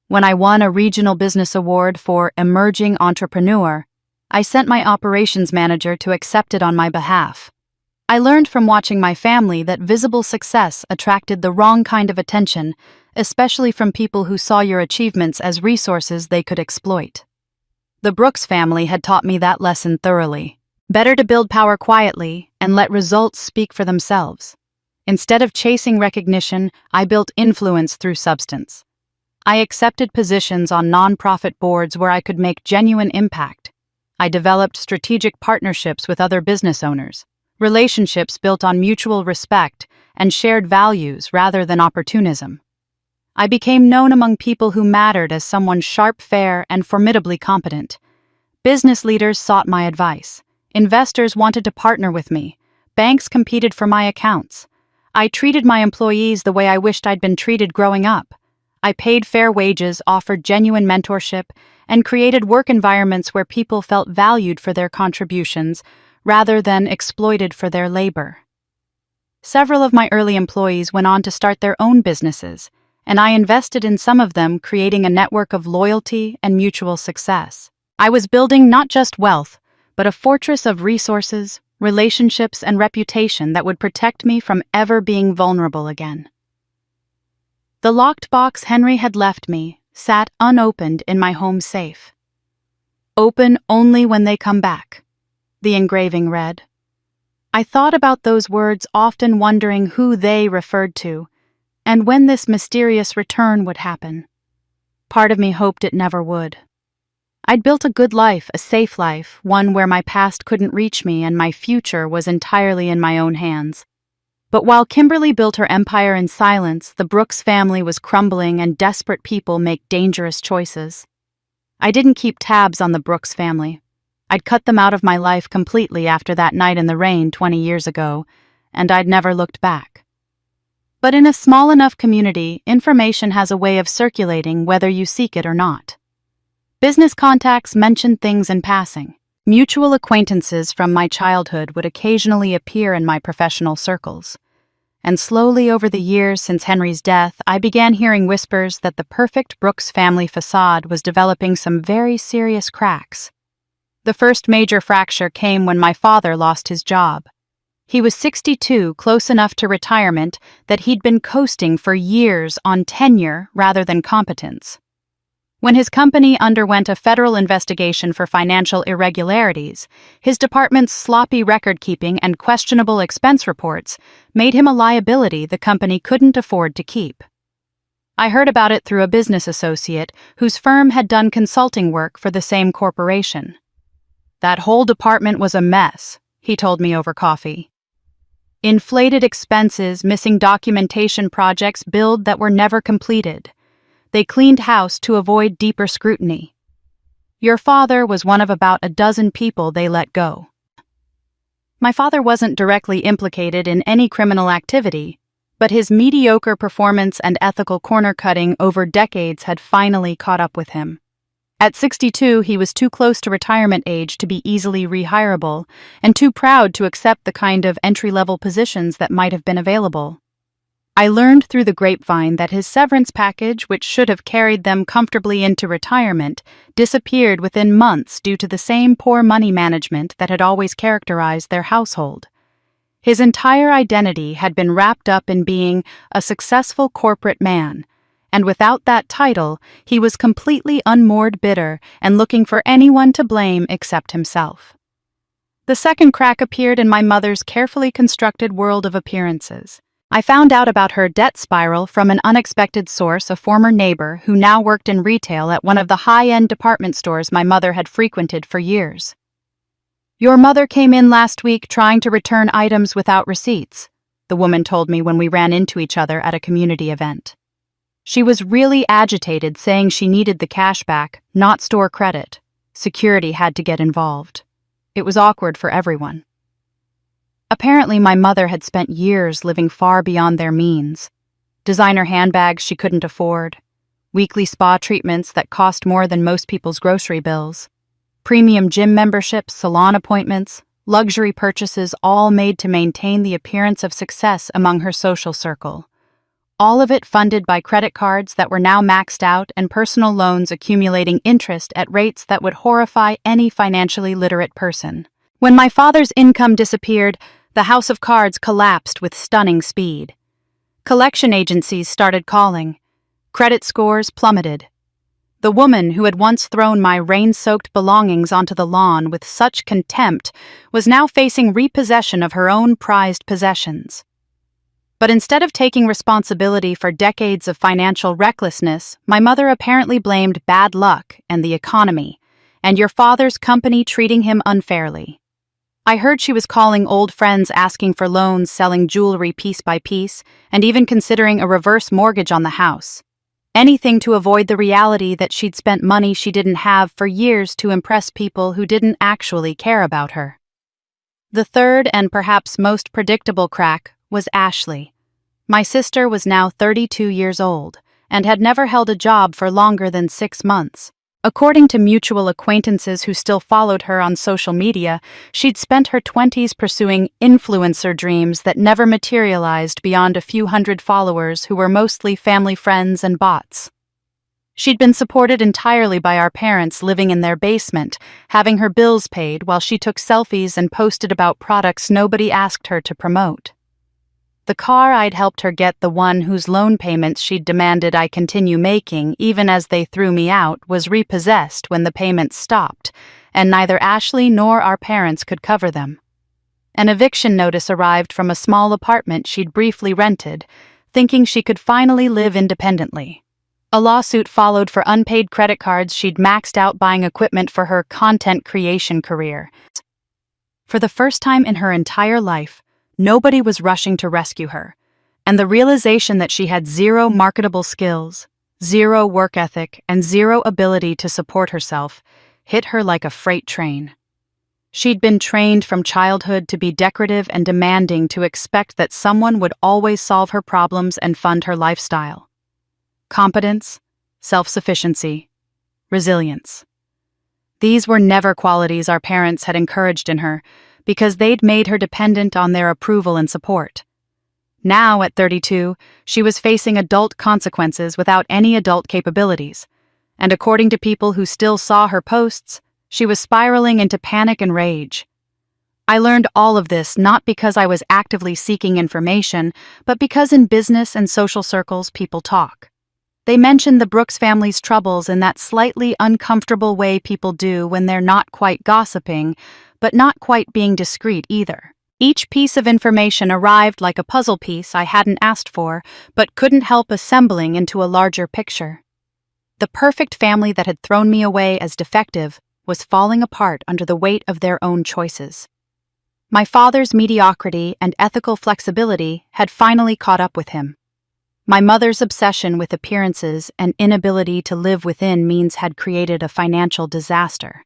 When I won a regional business award for Emerging Entrepreneur, I sent my operations manager to accept it on my behalf. I learned from watching my family that visible success attracted the wrong kind of attention, especially from people who saw your achievements as resources they could exploit. The Brooks family had taught me that lesson thoroughly. Better to build power quietly and let results speak for themselves. Instead of chasing recognition, I built influence through substance. I accepted positions on nonprofit boards where I could make genuine impact. I developed strategic partnerships with other business owners, relationships built on mutual respect and shared values rather than opportunism. I became known among people who mattered as someone sharp, fair, and formidably competent. Business leaders sought my advice. Investors wanted to partner with me. Banks competed for my accounts. I treated my employees the way I wished I'd been treated growing up. I paid fair wages, offered genuine mentorship, and created work environments where people felt valued for their contributions rather than exploited for their labor. Several of my early employees went on to start their own businesses, and I invested in some of them, creating a network of loyalty and mutual success. I was building not just wealth, but a fortress of resources, relationships, and reputation that would protect me from ever being vulnerable again. The locked box Henry had left me sat unopened in my home safe. "Open only when they come back," the engraving read. I thought about those words, often wondering who they referred to, and when this mysterious return would happen. Part of me hoped it never would. I'd built a good life, a safe life, one where my past couldn't reach me and my future was entirely in my own hands. But while Kimberly built her empire in silence, the Brooks family was crumbling and desperate people make dangerous choices. I didn't keep tabs on the Brooks family. I'd cut them out of my life completely after that night in the rain 20 years ago, and I'd never looked back. But in a small enough community, information has a way of circulating whether you seek it or not. Business contacts mentioned things in passing. Mutual acquaintances from my childhood would occasionally appear in my professional circles. And slowly over the years since Henry's death, I began hearing whispers that the perfect Brooks family facade was developing some very serious cracks. The first major fracture came when my father lost his job. He was 62, close enough to retirement that he'd been coasting for years on tenure rather than competence. When his company underwent a federal investigation for financial irregularities, his department's sloppy record-keeping and questionable expense reports made him a liability the company couldn't afford to keep. I heard about it through a business associate whose firm had done consulting work for the same corporation. "That whole department was a mess," he told me over coffee. "Inflated expenses, missing documentation, projects billed that were never completed. They cleaned house to avoid deeper scrutiny. Your father was one of about a dozen people they let go." My father wasn't directly implicated in any criminal activity, but his mediocre performance and ethical corner-cutting over decades had finally caught up with him. At 62, he was too close to retirement age to be easily rehireable, and too proud to accept the kind of entry-level positions that might have been available. I learned through the grapevine that his severance package, which should have carried them comfortably into retirement, disappeared within months due to the same poor money management that had always characterized their household. His entire identity had been wrapped up in being a successful corporate man, and without that title, he was completely unmoored, bitter, and looking for anyone to blame except himself. The second crack appeared in my mother's carefully constructed world of appearances. I found out about her debt spiral from an unexpected source, a former neighbor who now worked in retail at one of the high-end department stores my mother had frequented for years. "Your mother came in last week trying to return items without receipts," the woman told me when we ran into each other at a community event. She was really agitated, saying she needed the cash back, not store credit. Security had to get involved. It was awkward for everyone. Apparently, my mother had spent years living far beyond their means. Designer handbags she couldn't afford, weekly spa treatments that cost more than most people's grocery bills, premium gym memberships, salon appointments, luxury purchases, all made to maintain the appearance of success among her social circle. All of it funded by credit cards that were now maxed out and personal loans accumulating interest at rates that would horrify any financially literate person. When my father's income disappeared, the house of cards collapsed with stunning speed. Collection agencies started calling. Credit scores plummeted. The woman who had once thrown my rain-soaked belongings onto the lawn with such contempt was now facing repossession of her own prized possessions. But instead of taking responsibility for decades of financial recklessness, my mother apparently blamed bad luck and the economy, and your father's company treating him unfairly. I heard she was calling old friends asking for loans, selling jewelry piece by piece, and even considering a reverse mortgage on the house. Anything to avoid the reality that she'd spent money she didn't have for years to impress people who didn't actually care about her. The third and perhaps most predictable crack was Ashley. My sister was now 32 years old and had never held a job for longer than 6 months. According to mutual acquaintances who still followed her on social media, she'd spent her 20s pursuing influencer dreams that never materialized beyond a few hundred followers who were mostly family friends and bots. She'd been supported entirely by our parents living in their basement, having her bills paid while she took selfies and posted about products nobody asked her to promote. The car I'd helped her get, the one whose loan payments she'd demanded I continue making even as they threw me out, was repossessed when the payments stopped, and neither Ashley nor our parents could cover them. An eviction notice arrived from a small apartment she'd briefly rented, thinking she could finally live independently. A lawsuit followed for unpaid credit cards she'd maxed out buying equipment for her content creation career. For the first time in her entire life, nobody was rushing to rescue her, and the realization that she had zero marketable skills, zero work ethic, and zero ability to support herself hit her like a freight train. She'd been trained from childhood to be decorative and demanding, to expect that someone would always solve her problems and fund her lifestyle. Competence, self-sufficiency, resilience. These were never qualities our parents had encouraged in her, because they'd made her dependent on their approval and support. Now, at 32, she was facing adult consequences without any adult capabilities, and according to people who still saw her posts, she was spiraling into panic and rage. I learned all of this not because I was actively seeking information, but because in business and social circles people talk. They mention the Brooks family's troubles in that slightly uncomfortable way people do when they're not quite gossiping, but not quite being discreet either. Each piece of information arrived like a puzzle piece I hadn't asked for, but couldn't help assembling into a larger picture. The perfect family that had thrown me away as defective was falling apart under the weight of their own choices. My father's mediocrity and ethical flexibility had finally caught up with him. My mother's obsession with appearances and inability to live within means had created a financial disaster.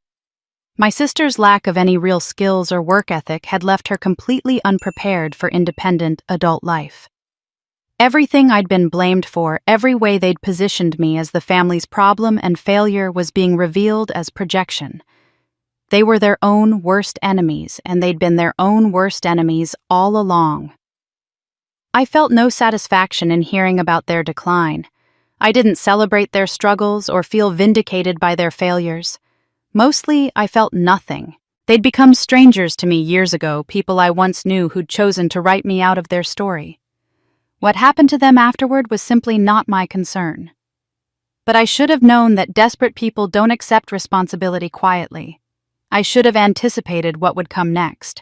My sister's lack of any real skills or work ethic had left her completely unprepared for independent adult life. Everything I'd been blamed for, every way they'd positioned me as the family's problem and failure was being revealed as projection. They were their own worst enemies, and they'd been their own worst enemies all along. I felt no satisfaction in hearing about their decline. I didn't celebrate their struggles or feel vindicated by their failures. Mostly, I felt nothing. They'd become strangers to me years ago, people I once knew who'd chosen to write me out of their story. What happened to them afterward was simply not my concern. But I should have known that desperate people don't accept responsibility quietly. I should have anticipated what would come next.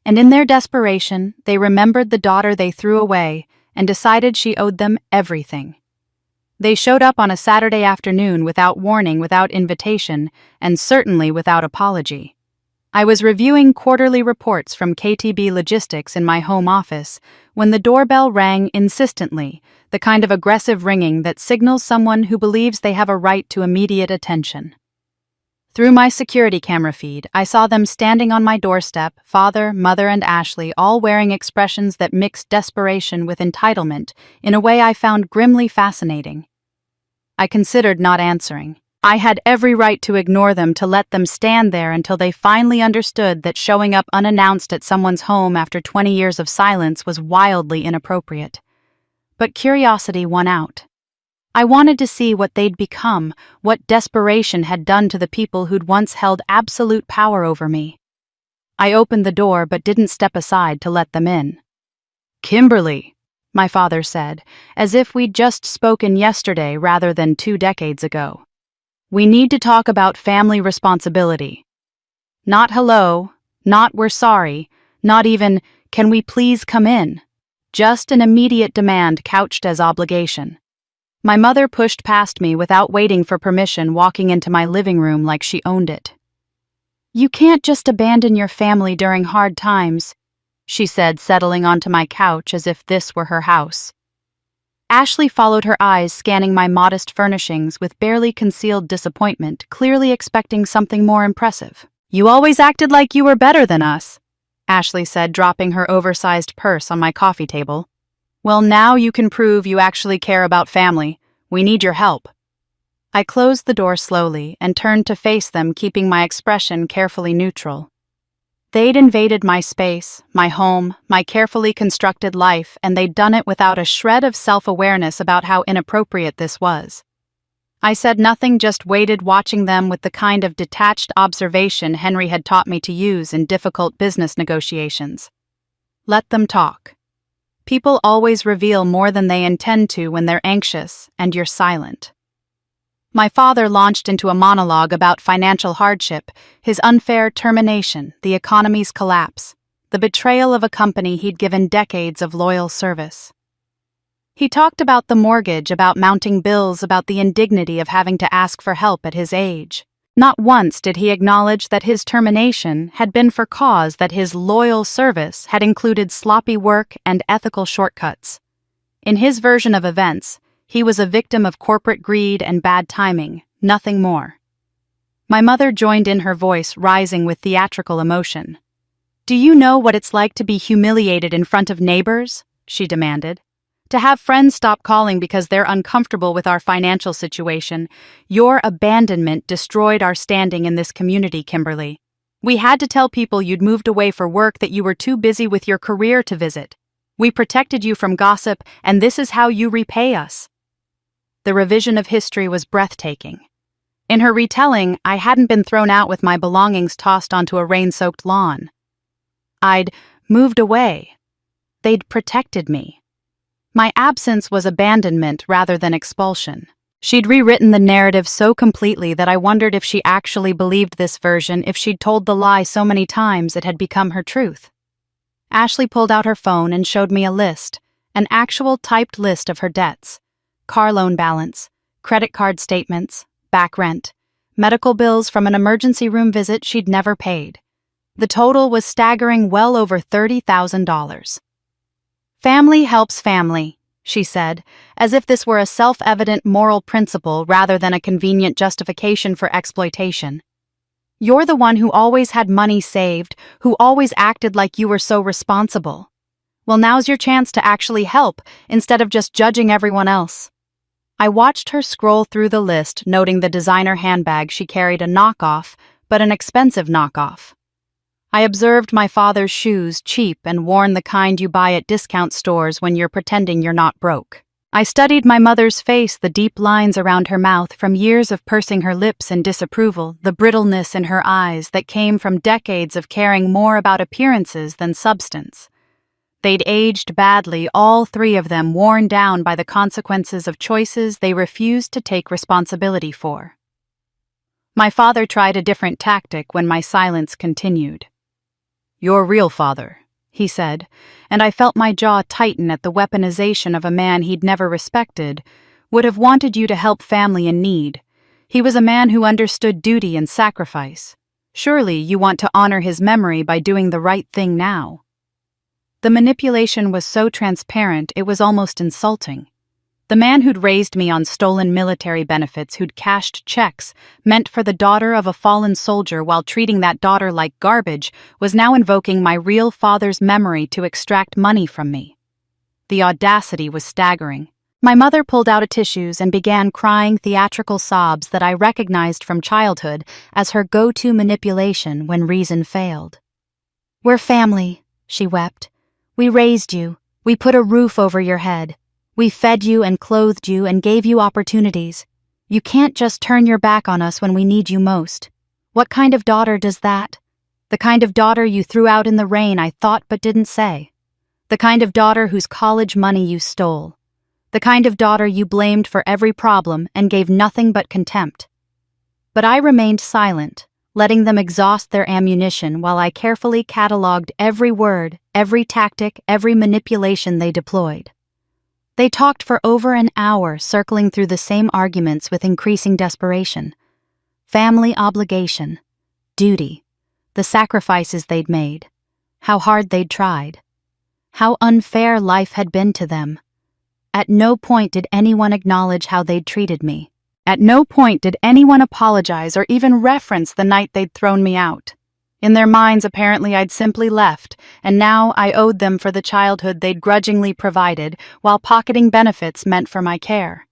And in their desperation, they remembered the daughter they threw away and decided she owed them everything. They showed up on a Saturday afternoon without warning, without invitation, and certainly without apology. I was reviewing quarterly reports from KTB Logistics in my home office when the doorbell rang insistently, the kind of aggressive ringing that signals someone who believes they have a right to immediate attention. Through my security camera feed, I saw them standing on my doorstep, father, mother, and Ashley, all wearing expressions that mixed desperation with entitlement in a way I found grimly fascinating. I considered not answering. I had every right to ignore them, to let them stand there until they finally understood that showing up unannounced at someone's home after 20 years of silence was wildly inappropriate. But curiosity won out. I wanted to see what they'd become, what desperation had done to the people who'd once held absolute power over me. I opened the door but didn't step aside to let them in. "Kimberly," my father said, as if we'd just spoken yesterday rather than 2 decades ago. "We need to talk about family responsibility. Not hello, not we're sorry, not even can we please come in. Just an immediate demand couched as obligation." My mother pushed past me without waiting for permission, walking into my living room like she owned it. "You can't just abandon your family during hard times," she said, settling onto my couch as if this were her house. Ashley followed her eyes, scanning my modest furnishings with barely concealed disappointment, clearly expecting something more impressive. "You always acted like you were better than us," Ashley said, dropping her oversized purse on my coffee table. "Well, now you can prove you actually care about family. We need your help." I closed the door slowly and turned to face them, keeping my expression carefully neutral. They'd invaded my space, my home, my carefully constructed life, and they'd done it without a shred of self-awareness about how inappropriate this was. I said nothing, just waited, watching them with the kind of detached observation Henry had taught me to use in difficult business negotiations. Let them talk. People always reveal more than they intend to when they're anxious, and you're silent. My father launched into a monologue about financial hardship, his unfair termination, the economy's collapse, the betrayal of a company he'd given decades of loyal service. He talked about the mortgage, about mounting bills, about the indignity of having to ask for help at his age. Not once did he acknowledge that his termination had been for cause, that his loyal service had included sloppy work and ethical shortcuts. In his version of events, he was a victim of corporate greed and bad timing, nothing more. My mother joined in, her voice rising with theatrical emotion. "Do you know what it's like to be humiliated in front of neighbors?" she demanded. "To have friends stop calling because they're uncomfortable with our financial situation. Your abandonment destroyed our standing in this community, Kimberly. We had to tell people you'd moved away for work, that you were too busy with your career to visit. We protected you from gossip, and this is how you repay us." The revision of history was breathtaking. In her retelling, I hadn't been thrown out with my belongings tossed onto a rain-soaked lawn. I'd moved away. They'd protected me. My absence was abandonment rather than expulsion. She'd rewritten the narrative so completely that I wondered if she actually believed this version, if she'd told the lie so many times it had become her truth. Ashley pulled out her phone and showed me a list, an actual typed list of her debts. Car loan balance, credit card statements, back rent, medical bills from an emergency room visit she'd never paid. The total was staggering, well over $30,000. "Family helps family," she said, as if this were a self-evident moral principle rather than a convenient justification for exploitation. "You're the one who always had money saved, who always acted like you were so responsible. Well, now's your chance to actually help, instead of just judging everyone else. I watched her scroll through the list, noting the designer handbag she carried a knockoff, but an expensive knockoff. I observed my father's shoes, cheap and worn, the kind you buy at discount stores when you're pretending you're not broke. I studied my mother's face, the deep lines around her mouth from years of pursing her lips in disapproval, the brittleness in her eyes that came from decades of caring more about appearances than substance. They'd aged badly, all three of them, worn down by the consequences of choices they refused to take responsibility for. My father tried a different tactic when my silence continued. "Your real father," he said, and I felt my jaw tighten at the weaponization of a man he'd never respected, would have wanted you to help family in need. He was a man who understood duty and sacrifice. Surely you want to honor his memory by doing the right thing now. The manipulation was so transparent it was almost insulting. The man who'd raised me on stolen military benefits, who'd cashed checks meant for the daughter of a fallen soldier while treating that daughter like garbage, was now invoking my real father's memory to extract money from me. The audacity was staggering. My mother pulled out tissues and began crying theatrical sobs that I recognized from childhood as her go-to manipulation when reason failed. "We're family," she wept. "We raised you. We put a roof over your head. We fed you and clothed you and gave you opportunities. You can't just turn your back on us when we need you most. What kind of daughter does that? The kind of daughter you threw out in the rain, I thought but didn't say. The kind of daughter whose college money you stole. The kind of daughter you blamed for every problem and gave nothing but contempt." But I remained silent, letting them exhaust their ammunition while I carefully cataloged every word, every tactic, every manipulation they deployed. They talked for over an hour, circling through the same arguments with increasing desperation. Family obligation, duty, the sacrifices they'd made, how hard they'd tried, how unfair life had been to them. At no point did anyone acknowledge how they'd treated me. At no point did anyone apologize or even reference the night they'd thrown me out. In their minds, apparently, I'd simply left, and now I owed them for the childhood they'd grudgingly provided while pocketing benefits meant for my care.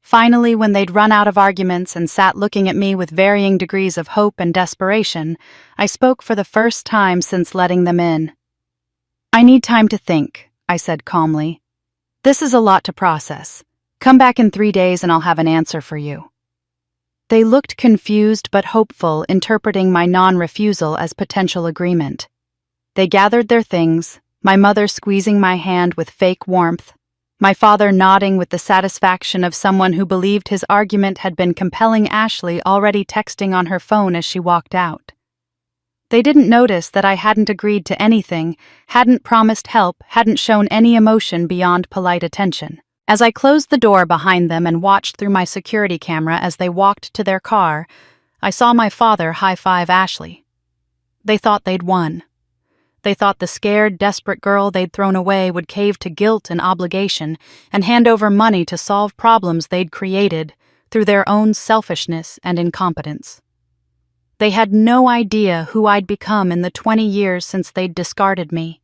Finally, when they'd run out of arguments and sat looking at me with varying degrees of hope and desperation, I spoke for the first time since letting them in. "I need time to think," I said calmly. "This is a lot to process. Come back in 3 days and I'll have an answer for you." They looked confused but hopeful, interpreting my non-refusal as potential agreement. They gathered their things, my mother squeezing my hand with fake warmth, my father nodding with the satisfaction of someone who believed his argument had been compelling, Ashley already texting on her phone as she walked out. They didn't notice that I hadn't agreed to anything, hadn't promised help, hadn't shown any emotion beyond polite attention. As I closed the door behind them and watched through my security camera as they walked to their car, I saw my father high-five Ashley. They thought they'd won. They thought the scared, desperate girl they'd thrown away would cave to guilt and obligation and hand over money to solve problems they'd created through their own selfishness and incompetence. They had no idea who I'd become in the 20 years since they'd discarded me.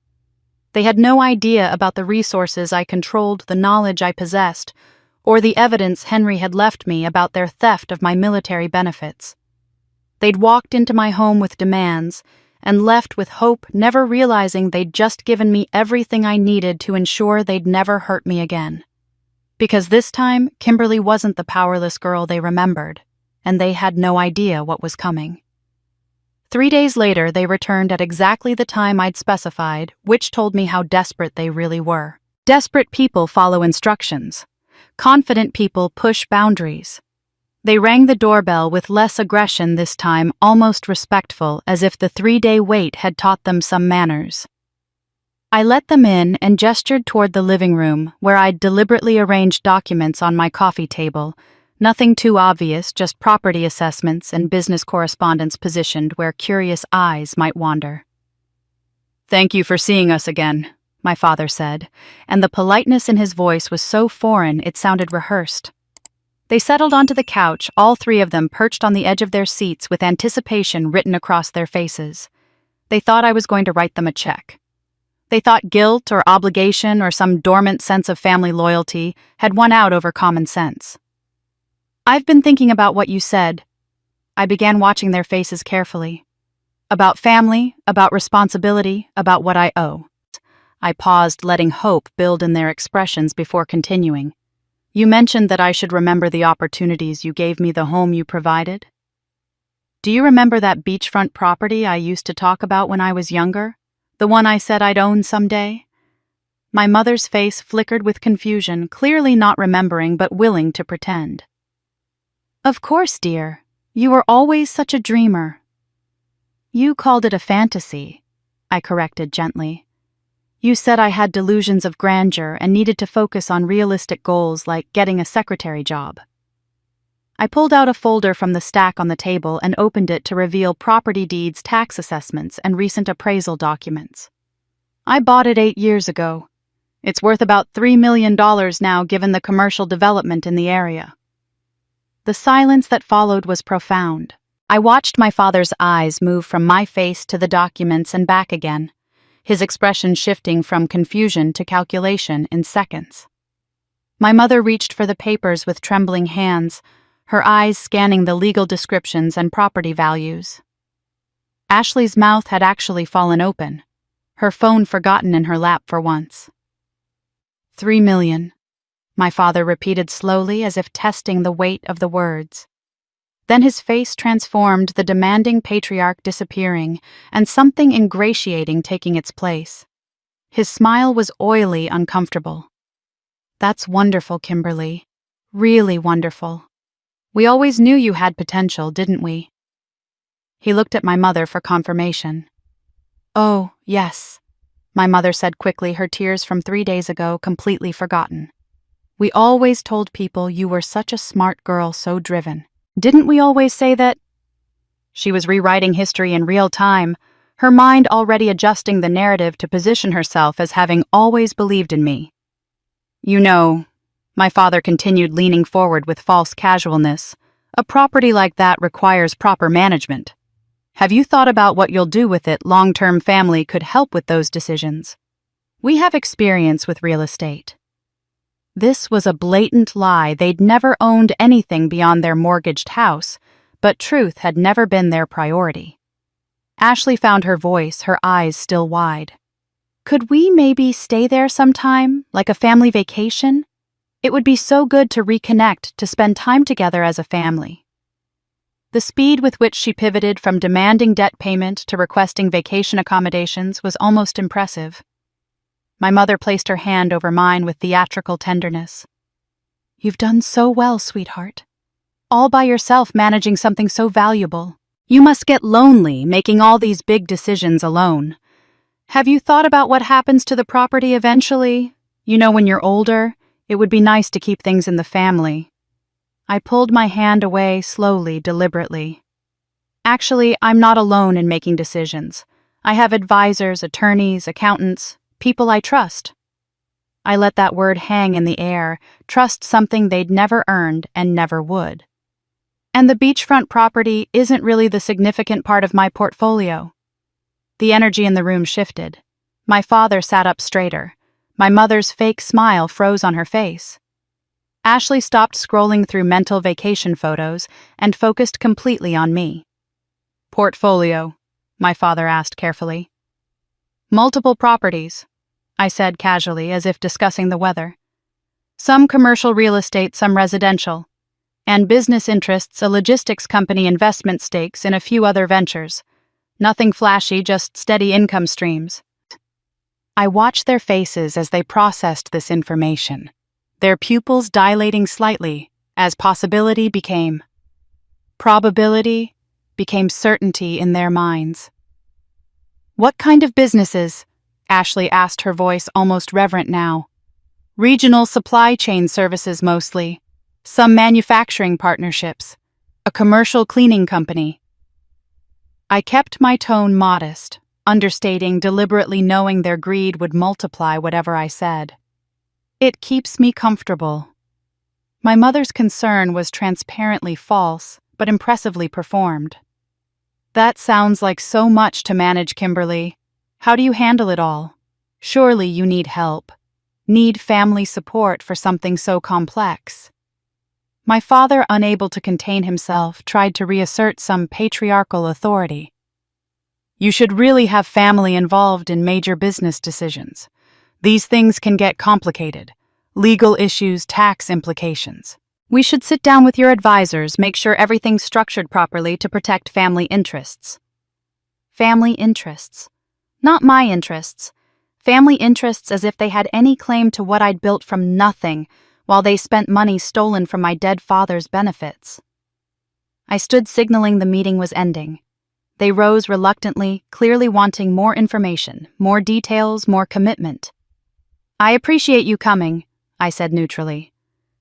They had no idea about the resources I controlled, the knowledge I possessed, or the evidence Henry had left me about their theft of my military benefits. They'd walked into my home with demands and left with hope, never realizing they'd just given me everything I needed to ensure they'd never hurt me again. Because this time, Kimberly wasn't the powerless girl they remembered, and they had no idea what was coming. 3 days later, they returned at exactly the time I'd specified, which told me how desperate they really were. Desperate people follow instructions. Confident people push boundaries. They rang the doorbell with less aggression this time, almost respectful, as if the 3-day wait had taught them some manners. I let them in and gestured toward the living room, where I'd deliberately arranged documents on my coffee table. Nothing too obvious, just property assessments and business correspondence positioned where curious eyes might wander. "Thank you for seeing us again," my father said, and the politeness in his voice was so foreign it sounded rehearsed. They settled onto the couch, all three of them perched on the edge of their seats with anticipation written across their faces. They thought I was going to write them a check. They thought guilt or obligation or some dormant sense of family loyalty had won out over common sense. "I've been thinking about what you said." I began watching their faces carefully. "About family, about responsibility, about what I owe." I paused, letting hope build in their expressions before continuing. "You mentioned that I should remember the opportunities you gave me, the home you provided. Do you remember that beachfront property I used to talk about when I was younger? The one I said I'd own someday?" My mother's face flickered with confusion, clearly not remembering but willing to pretend. "Of course, dear. You were always such a dreamer." "You called it a fantasy," I corrected gently. "You said I had delusions of grandeur and needed to focus on realistic goals like getting a secretary job." I pulled out a folder from the stack on the table and opened it to reveal property deeds, tax assessments, and recent appraisal documents. "I bought it 8 years ago. It's worth about $3 million now given the commercial development in the area." The silence that followed was profound. I watched my father's eyes move from my face to the documents and back again, his expression shifting from confusion to calculation in seconds. My mother reached for the papers with trembling hands, her eyes scanning the legal descriptions and property values. Ashley's mouth had actually fallen open, her phone forgotten in her lap for once. "3 million," my father repeated slowly as if testing the weight of the words. Then his face transformed, the demanding patriarch disappearing, and something ingratiating taking its place. His smile was oily, uncomfortable. "That's wonderful, Kimberly. Really wonderful. We always knew you had potential, didn't we?" He looked at my mother for confirmation. "Oh, yes," my mother said quickly, her tears from 3 days ago completely forgotten. "We always told people you were such a smart girl, so driven. Didn't we always say that?" She was rewriting history in real time, her mind already adjusting the narrative to position herself as having always believed in me. "You know," my father continued, leaning forward with false casualness, "a property like that requires proper management. Have you thought about what you'll do with it? Long-term family could help with those decisions. We have experience with real estate." This was a blatant lie. They'd never owned anything beyond their mortgaged house, but truth had never been their priority. Ashley found her voice, her eyes still wide. "Could we maybe stay there sometime, like a family vacation? It would be so good to reconnect, to spend time together as a family." The speed with which she pivoted from demanding debt payment to requesting vacation accommodations was almost impressive. My mother placed her hand over mine with theatrical tenderness. "You've done so well, sweetheart. All by yourself managing something so valuable. You must get lonely making all these big decisions alone. Have you thought about what happens to the property eventually? You know, when you're older, it would be nice to keep things in the family." I pulled my hand away slowly, deliberately. "Actually, I'm not alone in making decisions. I have advisors, attorneys, accountants, people I trust." I let that word hang in the air, trust something they'd never earned and never would. "And the beachfront property isn't really the significant part of my portfolio." The energy in the room shifted. My father sat up straighter. My mother's fake smile froze on her face. Ashley stopped scrolling through mental vacation photos and focused completely on me. "Portfolio?" my father asked carefully. "Multiple properties," I said casually, as if discussing the weather. "Some commercial real estate, some residential. And business interests, a logistics company, investment stakes in a few other ventures. Nothing flashy, just steady income streams." I watched their faces as they processed this information, their pupils dilating slightly as possibility became probability, became certainty in their minds. "What kind of businesses?" Ashley asked, her voice almost reverent now. "Regional supply chain services mostly, some manufacturing partnerships, a commercial cleaning company." I kept my tone modest, understating, deliberately knowing their greed would multiply whatever I said. "It keeps me comfortable." My mother's concern was transparently false, but impressively performed. "That sounds like so much to manage, Kimberly. How do you handle it all?" Surely you need help. Need family support for something so complex. My father, unable to contain himself, tried to reassert some patriarchal authority. You should really have family involved in major business decisions. These things can get complicated. Legal issues, tax implications. We should sit down with your advisors, make sure everything's structured properly to protect family interests. Family interests. Not my interests. Family interests as if they had any claim to what I'd built from nothing, while they spent money stolen from my dead father's benefits. I stood signaling the meeting was ending. They rose reluctantly, clearly wanting more information, more details, more commitment. I appreciate you coming, I said neutrally.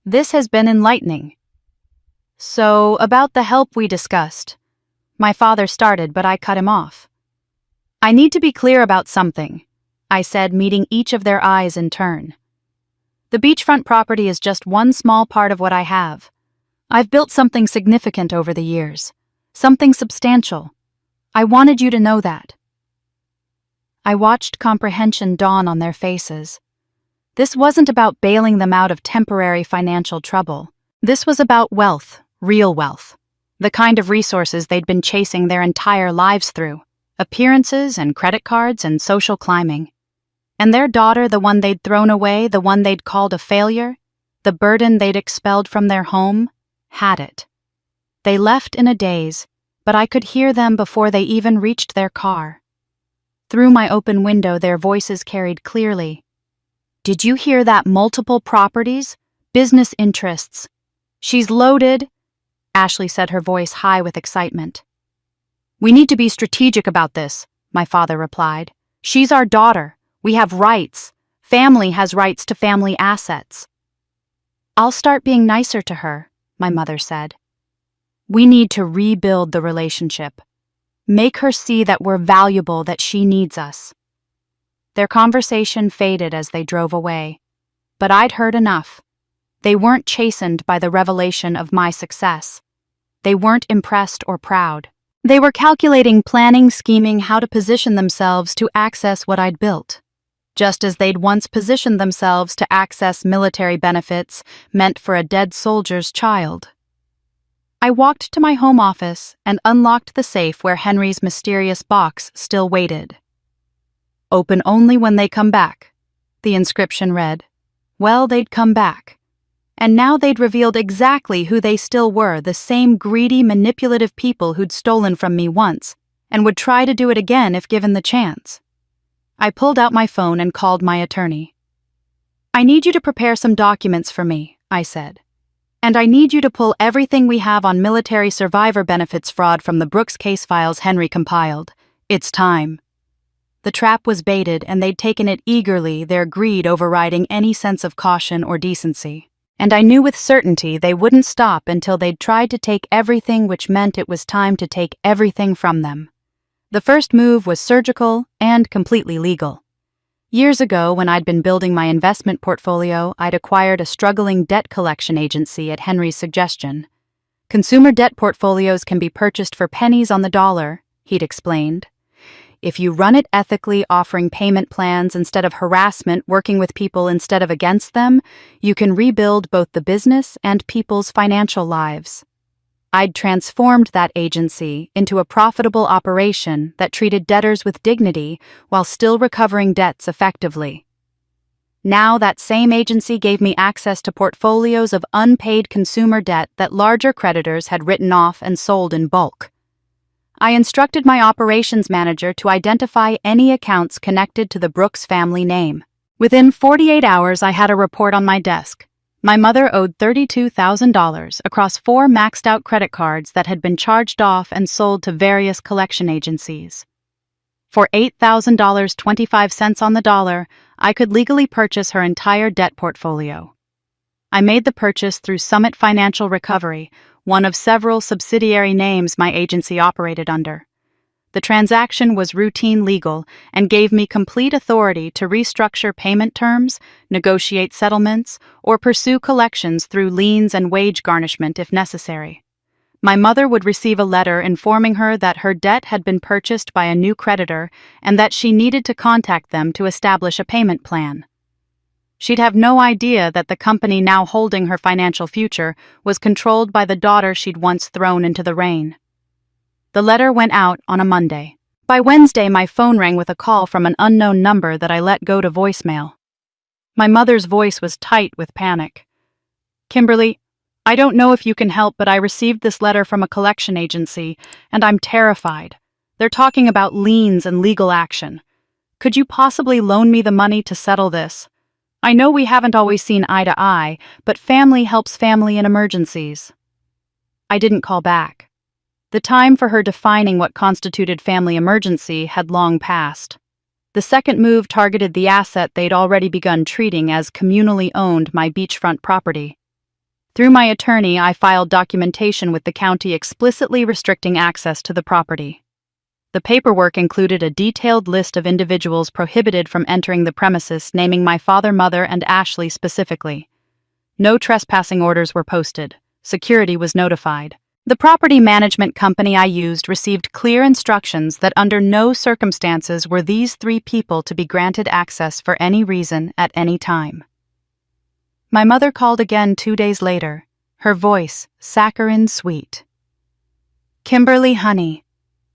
This has been enlightening. So, about the help we discussed. My father started, but I cut him off. I need to be clear about something, I said, meeting each of their eyes in turn. The beachfront property is just one small part of what I have. I've built something significant over the years. Something substantial. I wanted you to know that. I watched comprehension dawn on their faces. This wasn't about bailing them out of temporary financial trouble. This was about wealth, real wealth. The kind of resources they'd been chasing their entire lives through. Appearances and credit cards and social climbing. And their daughter, the one they'd thrown away, the one they'd called a failure, the burden they'd expelled from their home, had it. They left in a daze, but I could hear them before they even reached their car. Through my open window, their voices carried clearly. Did you hear that? Multiple properties? Business interests. She's loaded, Ashley said, her voice high with excitement. We need to be strategic about this, my father replied. She's our daughter. We have rights. Family has rights to family assets. I'll start being nicer to her, my mother said. We need to rebuild the relationship. Make her see that we're valuable, that she needs us. Their conversation faded as they drove away. But I'd heard enough. They weren't chastened by the revelation of my success. They weren't impressed or proud. They were calculating, planning, scheming how to position themselves to access what I'd built. Just as they'd once positioned themselves to access military benefits meant for a dead soldier's child. I walked to my home office and unlocked the safe where Henry's mysterious box still waited. Open only when they come back, the inscription read. Well, they'd come back. And now they'd revealed exactly who they still were, the same greedy, manipulative people who'd stolen from me once, and would try to do it again if given the chance. I pulled out my phone and called my attorney. I need you to prepare some documents for me, I said. And I need you to pull everything we have on military survivor benefits fraud from the Brooks case files Henry compiled. It's time. The trap was baited, and they'd taken it eagerly, their greed overriding any sense of caution or decency. And I knew with certainty they wouldn't stop until they'd tried to take everything, which meant it was time to take everything from them. The first move was surgical and completely legal. Years ago, when I'd been building my investment portfolio, I'd acquired a struggling debt collection agency at Henry's suggestion. Consumer debt portfolios can be purchased for pennies on the dollar, he'd explained. If you run it ethically, offering payment plans instead of harassment, working with people instead of against them, you can rebuild both the business and people's financial lives. I'd transformed that agency into a profitable operation that treated debtors with dignity while still recovering debts effectively. Now that same agency gave me access to portfolios of unpaid consumer debt that larger creditors had written off and sold in bulk. I instructed my operations manager to identify any accounts connected to the Brooks family name. Within 48 hours, I had a report on my desk. My mother owed $32,000 across 4 maxed-out credit cards that had been charged off and sold to various collection agencies. For $8,000.25 on the dollar, I could legally purchase her entire debt portfolio. I made the purchase through Summit Financial Recovery, one of several subsidiary names my agency operated under. The transaction was routine legal and gave me complete authority to restructure payment terms, negotiate settlements, or pursue collections through liens and wage garnishment if necessary. My mother would receive a letter informing her that her debt had been purchased by a new creditor and that she needed to contact them to establish a payment plan. She'd have no idea that the company now holding her financial future was controlled by the daughter she'd once thrown into the rain. The letter went out on a Monday. By Wednesday, my phone rang with a call from an unknown number that I let go to voicemail. My mother's voice was tight with panic. "Kimberly, I don't know if you can help, but I received this letter from a collection agency, and I'm terrified. They're talking about liens and legal action. Could you possibly loan me the money to settle this? I know we haven't always seen eye to eye, but family helps family in emergencies." I didn't call back. The time for her defining what constituted family emergency had long passed. The second move targeted the asset they'd already begun treating as communally owned, my beachfront property. Through my attorney, I filed documentation with the county explicitly restricting access to the property. The paperwork included a detailed list of individuals prohibited from entering the premises, naming my father, mother, and Ashley specifically. No trespassing orders were posted. Security was notified. The property management company I used received clear instructions that under no circumstances were these 3 people to be granted access for any reason at any time. My mother called again 2 days later, her voice saccharine sweet. "Kimberly, honey,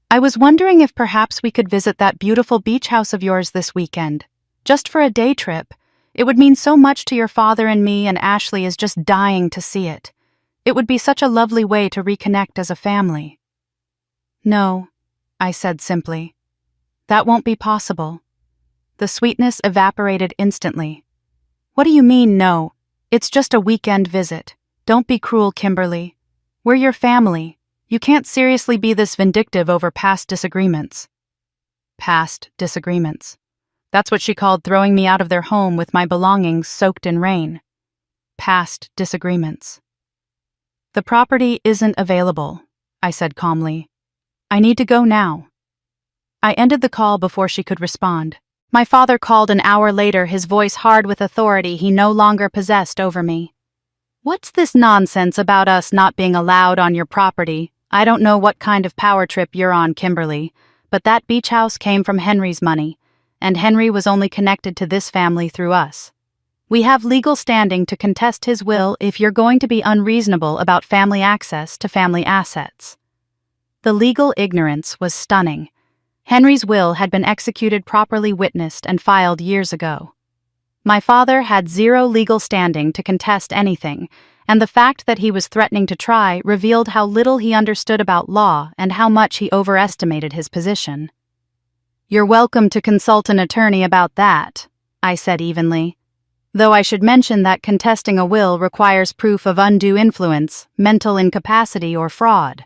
I was wondering if perhaps we could visit that beautiful beach house of yours this weekend, just for a day trip. It would mean so much to your father and me, and Ashley is just dying to see it. It would be such a lovely way to reconnect as a family." "No," I said simply. "That won't be possible." The sweetness evaporated instantly. "What do you mean, no? It's just a weekend visit. Don't be cruel, Kimberly. We're your family. You can't seriously be this vindictive over past disagreements." Past disagreements. That's what she called throwing me out of their home with my belongings soaked in rain. Past disagreements. "The property isn't available," I said calmly. "I need to go now." I ended the call before she could respond. My father called an hour later, his voice hard with authority he no longer possessed over me. "What's this nonsense about us not being allowed on your property? I don't know what kind of power trip you're on, Kimberly, but that beach house came from Henry's money, and Henry was only connected to this family through us. We have legal standing to contest his will if you're going to be unreasonable about family access to family assets." The legal ignorance was stunning. Henry's will had been executed, properly witnessed, and filed years ago. My father had zero legal standing to contest anything, and the fact that he was threatening to try revealed how little he understood about law and how much he overestimated his position. "You're welcome to consult an attorney about that," I said evenly. "Though I should mention that contesting a will requires proof of undue influence, mental incapacity, or fraud.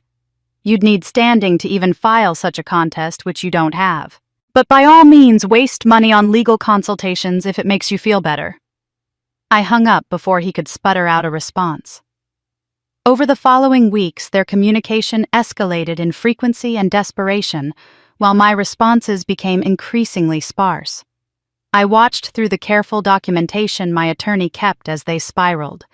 You'd need standing to even file such a contest, which you don't have. But by all means, waste money on legal consultations if it makes you feel better." I hung up before he could sputter out a response. Over the following weeks, their communication escalated in frequency and desperation, while my responses became increasingly sparse. I watched through the careful documentation my attorney kept as they spiraled.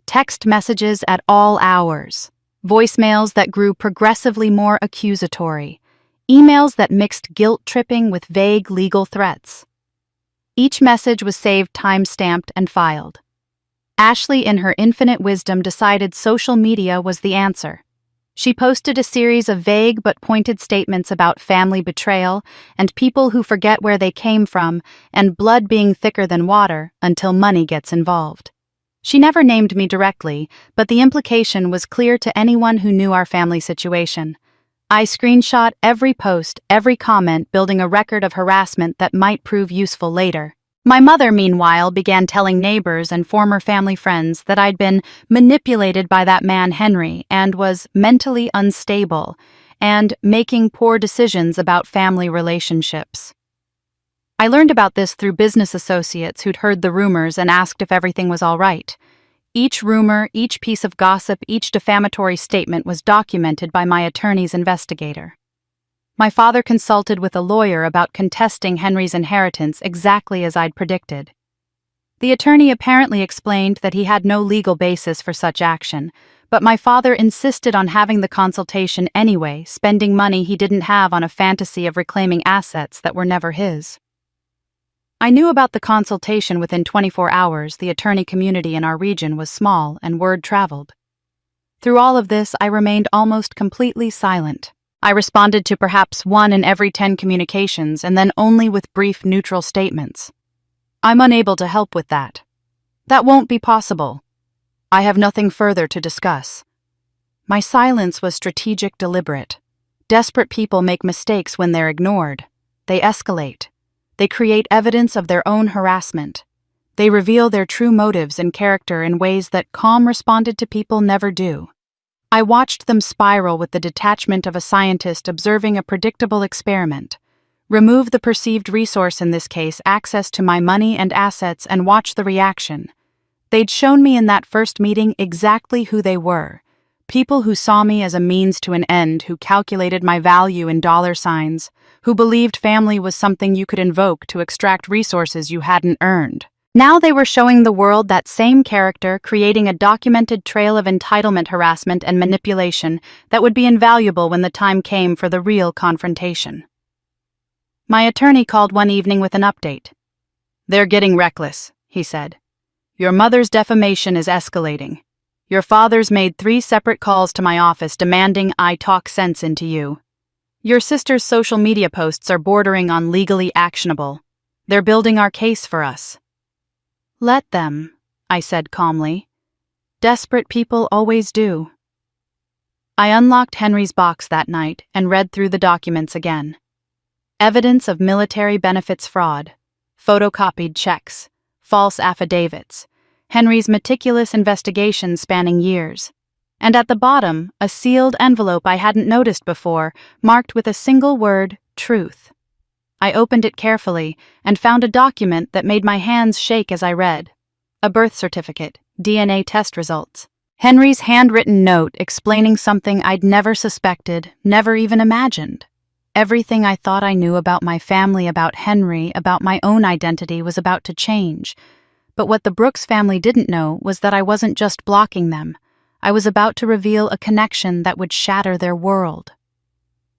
Text messages at all hours, voicemails that grew progressively more accusatory, emails that mixed guilt-tripping with vague legal threats. Each message was saved, time-stamped, and filed. Ashley, in her infinite wisdom, decided social media was the answer. She posted a series of vague but pointed statements about family betrayal and people who forget where they came from and blood being thicker than water until money gets involved. She never named me directly, but the implication was clear to anyone who knew our family situation. I screenshot every post, every comment, building a record of harassment that might prove useful later. My mother, meanwhile, began telling neighbors and former family friends that I'd been manipulated by that man Henry and was mentally unstable and making poor decisions about family relationships. I learned about this through business associates who'd heard the rumors and asked if everything was all right. Each rumor, each piece of gossip, each defamatory statement was documented by my attorney's investigator. My father consulted with a lawyer about contesting Henry's inheritance exactly as I'd predicted. The attorney apparently explained that he had no legal basis for such action, But my father insisted on having the consultation anyway, spending money he didn't have on a fantasy of reclaiming assets that were never his. I knew about the consultation within 24 hours. The attorney community in our region was small and word traveled. Through all of this, I remained almost completely silent. I responded to perhaps 1 in every 10 communications and then only with brief neutral statements. I'm unable to help with that. That won't be possible. I have nothing further to discuss. My silence was strategic, deliberate. Desperate people make mistakes when they're ignored. They escalate. They create evidence of their own harassment. They reveal their true motives and character in ways that calm responded to people never do. I watched them spiral with the detachment of a scientist observing a predictable experiment. Remove the perceived resource, in this case, access to my money and assets, and watch the reaction. They'd shown me in that first meeting exactly who they were. People who saw me as a means to an end, who calculated my value in dollar signs, who believed family was something you could invoke to extract resources you hadn't earned. Now they were showing the world that same character, creating a documented trail of entitlement harassment and manipulation that would be invaluable when the time came for the real confrontation. My attorney called one evening with an update. "They're getting reckless," he said. "Your mother's defamation is escalating. Your father's made 3 separate calls to my office demanding I talk sense into you. Your sister's social media posts are bordering on legally actionable. They're building our case for us." "Let them," I said calmly. "Desperate people always do." I unlocked Henry's box that night and read through the documents again. Evidence of military benefits fraud, photocopied checks, false affidavits, Henry's meticulous investigation spanning years. And at the bottom, a sealed envelope I hadn't noticed before, marked with a single word, truth. I opened it carefully and found a document that made my hands shake as I read. A birth certificate, DNA test results. Henry's handwritten note explaining something I'd never suspected, never even imagined. Everything I thought I knew about my family, about Henry, about my own identity was about to change. But what the Brooks family didn't know was that I wasn't just blocking them. I was about to reveal a connection that would shatter their world.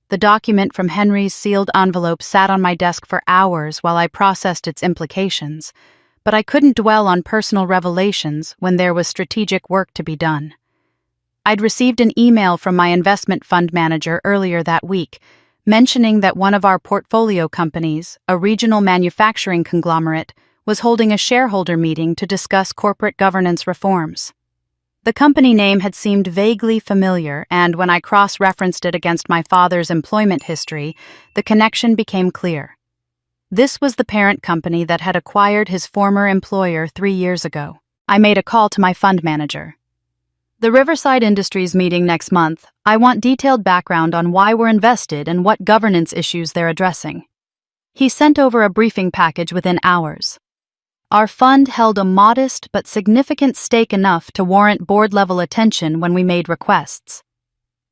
The document from Henry's sealed envelope sat on my desk for hours while I processed its implications, but I couldn't dwell on personal revelations when there was strategic work to be done. I'd received an email from my investment fund manager earlier that week, mentioning that one of our portfolio companies, a regional manufacturing conglomerate, was holding a shareholder meeting to discuss corporate governance reforms. The company name had seemed vaguely familiar, and when I cross-referenced it against my father's employment history, the connection became clear. This was the parent company that had acquired his former employer 3 years ago. I made a call to my fund manager. "The Riverside Industries meeting next month. I want detailed background on why we're invested and what governance issues they're addressing." He sent over a briefing package within hours. Our fund held a modest but significant stake enough to warrant board-level attention when we made requests.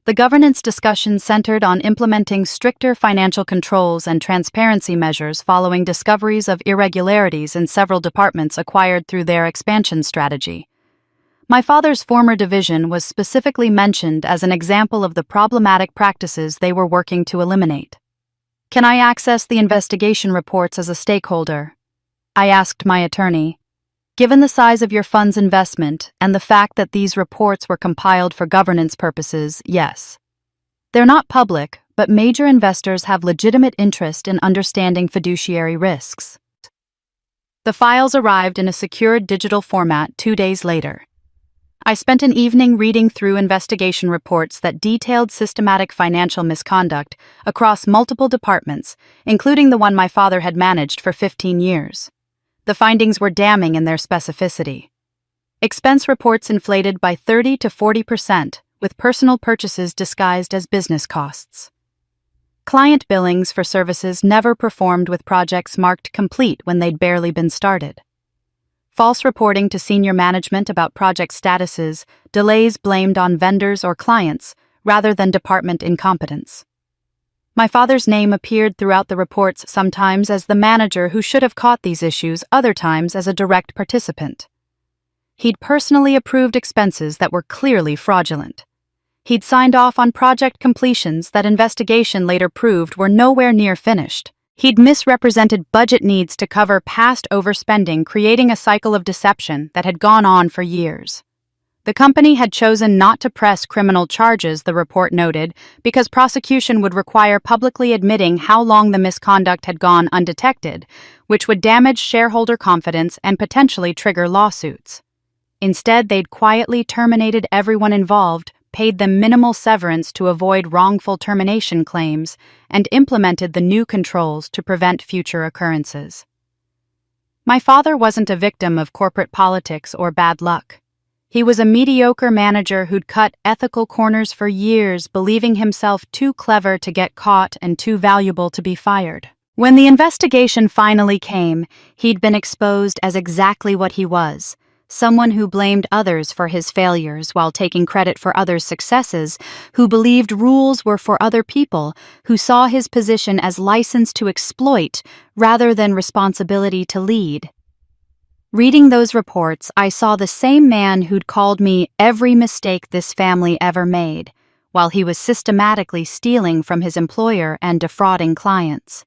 The governance discussion centered on implementing stricter financial controls and transparency measures following discoveries of irregularities in several departments acquired through their expansion strategy. My father's former division was specifically mentioned as an example of the problematic practices they were working to eliminate. "Can I access the investigation reports as a stakeholder?" I asked my attorney. "Given the size of your fund's investment and the fact that these reports were compiled for governance purposes, yes. They're not public, but major investors have legitimate interest in understanding fiduciary risks." The files arrived in a secured digital format 2 days later. I spent an evening reading through investigation reports that detailed systematic financial misconduct across multiple departments, including the one my father had managed for 15 years. The findings were damning in their specificity. Expense reports inflated by 30 to 40%, with personal purchases disguised as business costs. Client billings for services never performed, with projects marked complete when they'd barely been started. False reporting to senior management about project statuses, delays blamed on vendors or clients rather than department incompetence. My father's name appeared throughout the reports, sometimes as the manager who should have caught these issues, other times as a direct participant. He'd personally approved expenses that were clearly fraudulent. He'd signed off on project completions that investigation later proved were nowhere near finished. He'd misrepresented budget needs to cover past overspending, creating a cycle of deception that had gone on for years. The company had chosen not to press criminal charges, the report noted, because prosecution would require publicly admitting how long the misconduct had gone undetected, which would damage shareholder confidence and potentially trigger lawsuits. Instead, they'd quietly terminated everyone involved, paid them minimal severance to avoid wrongful termination claims, and implemented the new controls to prevent future occurrences. My father wasn't a victim of corporate politics or bad luck. He was a mediocre manager who'd cut ethical corners for years, believing himself too clever to get caught and too valuable to be fired. When the investigation finally came, he'd been exposed as exactly what he was: someone who blamed others for his failures while taking credit for others' successes, who believed rules were for other people, who saw his position as license to exploit rather than responsibility to lead. Reading those reports, I saw the same man who'd called me every mistake this family ever made, while he was systematically stealing from his employer and defrauding clients.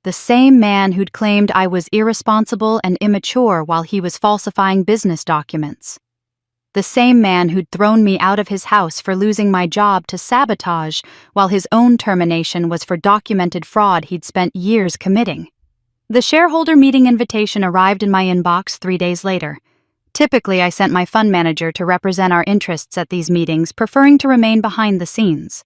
The same man who'd claimed I was irresponsible and immature while he was falsifying business documents. The same man who'd thrown me out of his house for losing my job to sabotage, while his own termination was for documented fraud he'd spent years committing. The shareholder meeting invitation arrived in my inbox 3 days later. Typically, I sent my fund manager to represent our interests at these meetings, preferring to remain behind the scenes.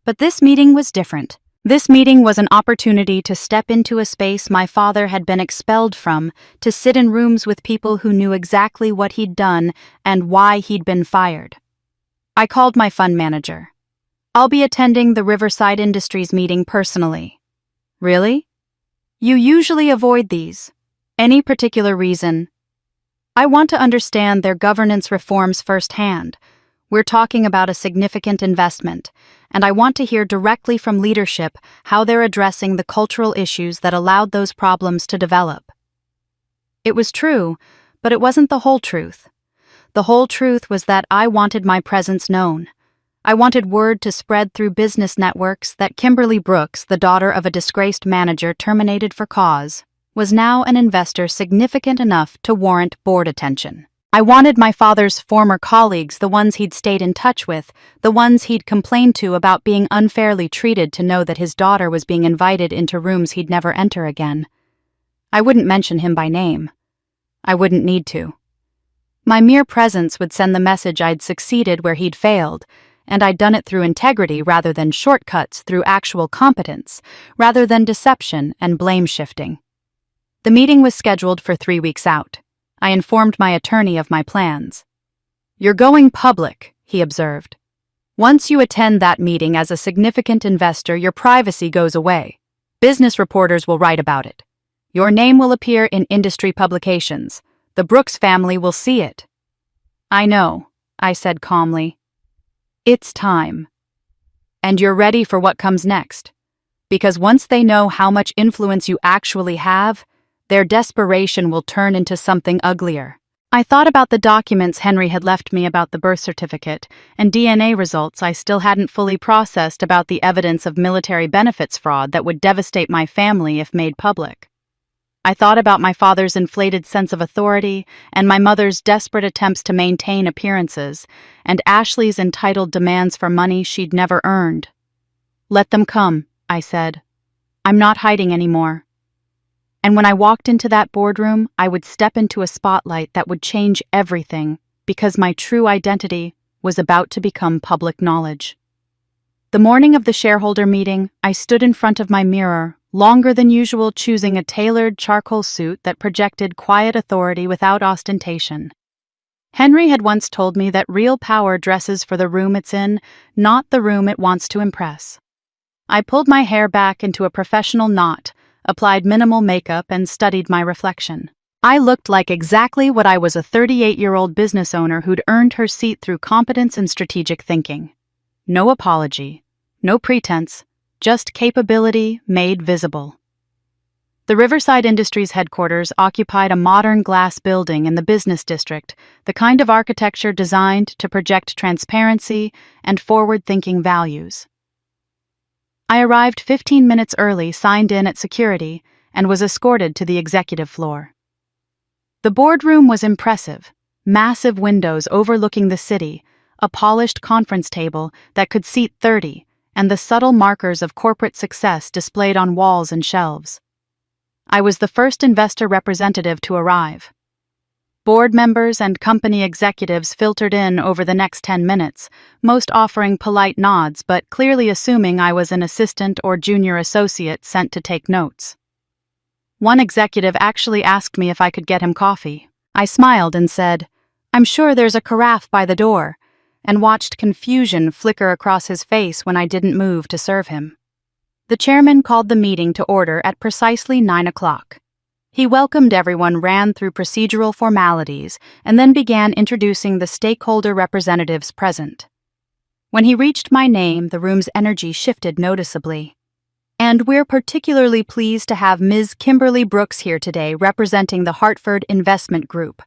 But this meeting was different. This meeting was an opportunity to step into a space my father had been expelled from, to sit in rooms with people who knew exactly what he'd done and why he'd been fired. I called my fund manager. "I'll be attending the Riverside Industries meeting personally." "Really? You usually avoid these. Any particular reason?" "I want to understand their governance reforms firsthand. We're talking about a significant investment, and I want to hear directly from leadership how they're addressing the cultural issues that allowed those problems to develop." It was true, but it wasn't the whole truth. The whole truth was that I wanted my presence known. I wanted word to spread through business networks that Kimberly Brooks, the daughter of a disgraced manager terminated for cause, was now an investor significant enough to warrant board attention. I wanted my father's former colleagues, the ones he'd stayed in touch with, the ones he'd complained to about being unfairly treated, to know that his daughter was being invited into rooms he'd never enter again. I wouldn't mention him by name. I wouldn't need to. My mere presence would send the message I'd succeeded where he'd failed, and I'd done it through integrity rather than shortcuts, through actual competence, rather than deception and blame shifting. The meeting was scheduled for 3 weeks out. I informed my attorney of my plans. "You're going public," he observed. "Once you attend that meeting as a significant investor, your privacy goes away. Business reporters will write about it. Your name will appear in industry publications. The Brooks family will see it." "I know," I said calmly. "It's time. And you're ready for what comes next. Because once they know how much influence you actually have, their desperation will turn into something uglier." I thought about the documents Henry had left me about the birth certificate and DNA results I still hadn't fully processed about the evidence of military benefits fraud that would devastate my family if made public. I thought about my father's inflated sense of authority and my mother's desperate attempts to maintain appearances, and Ashley's entitled demands for money she'd never earned. "Let them come," I said. "I'm not hiding anymore." And when I walked into that boardroom, I would step into a spotlight that would change everything, because my true identity was about to become public knowledge. The morning of the shareholder meeting, I stood in front of my mirror, longer than usual, choosing a tailored charcoal suit that projected quiet authority without ostentation. Henry had once told me that real power dresses for the room it's in, not the room it wants to impress. I pulled my hair back into a professional knot, applied minimal makeup, and studied my reflection. I looked like exactly what I was, a 38-year-old business owner who'd earned her seat through competence and strategic thinking. No apology, no pretense, just capability made visible. The Riverside Industries headquarters occupied a modern glass building in the business district, the kind of architecture designed to project transparency and forward-thinking values. I arrived 15 minutes early, signed in at security, and was escorted to the executive floor. The boardroom was impressive, massive windows overlooking the city, a polished conference table that could seat 30, and the subtle markers of corporate success displayed on walls and shelves. I was the first investor representative to arrive. Board members and company executives filtered in over the next 10 minutes, most offering polite nods but clearly assuming I was an assistant or junior associate sent to take notes. One executive actually asked me if I could get him coffee. I smiled and said, "I'm sure there's a carafe by the door," and watched confusion flicker across his face when I didn't move to serve him. The chairman called the meeting to order at precisely 9 o'clock. He welcomed everyone, ran through procedural formalities, and then began introducing the stakeholder representatives present. When he reached my name, the room's energy shifted noticeably. "And we're particularly pleased to have Ms. Kimberly Brooks here today representing the Hartford Investment Group.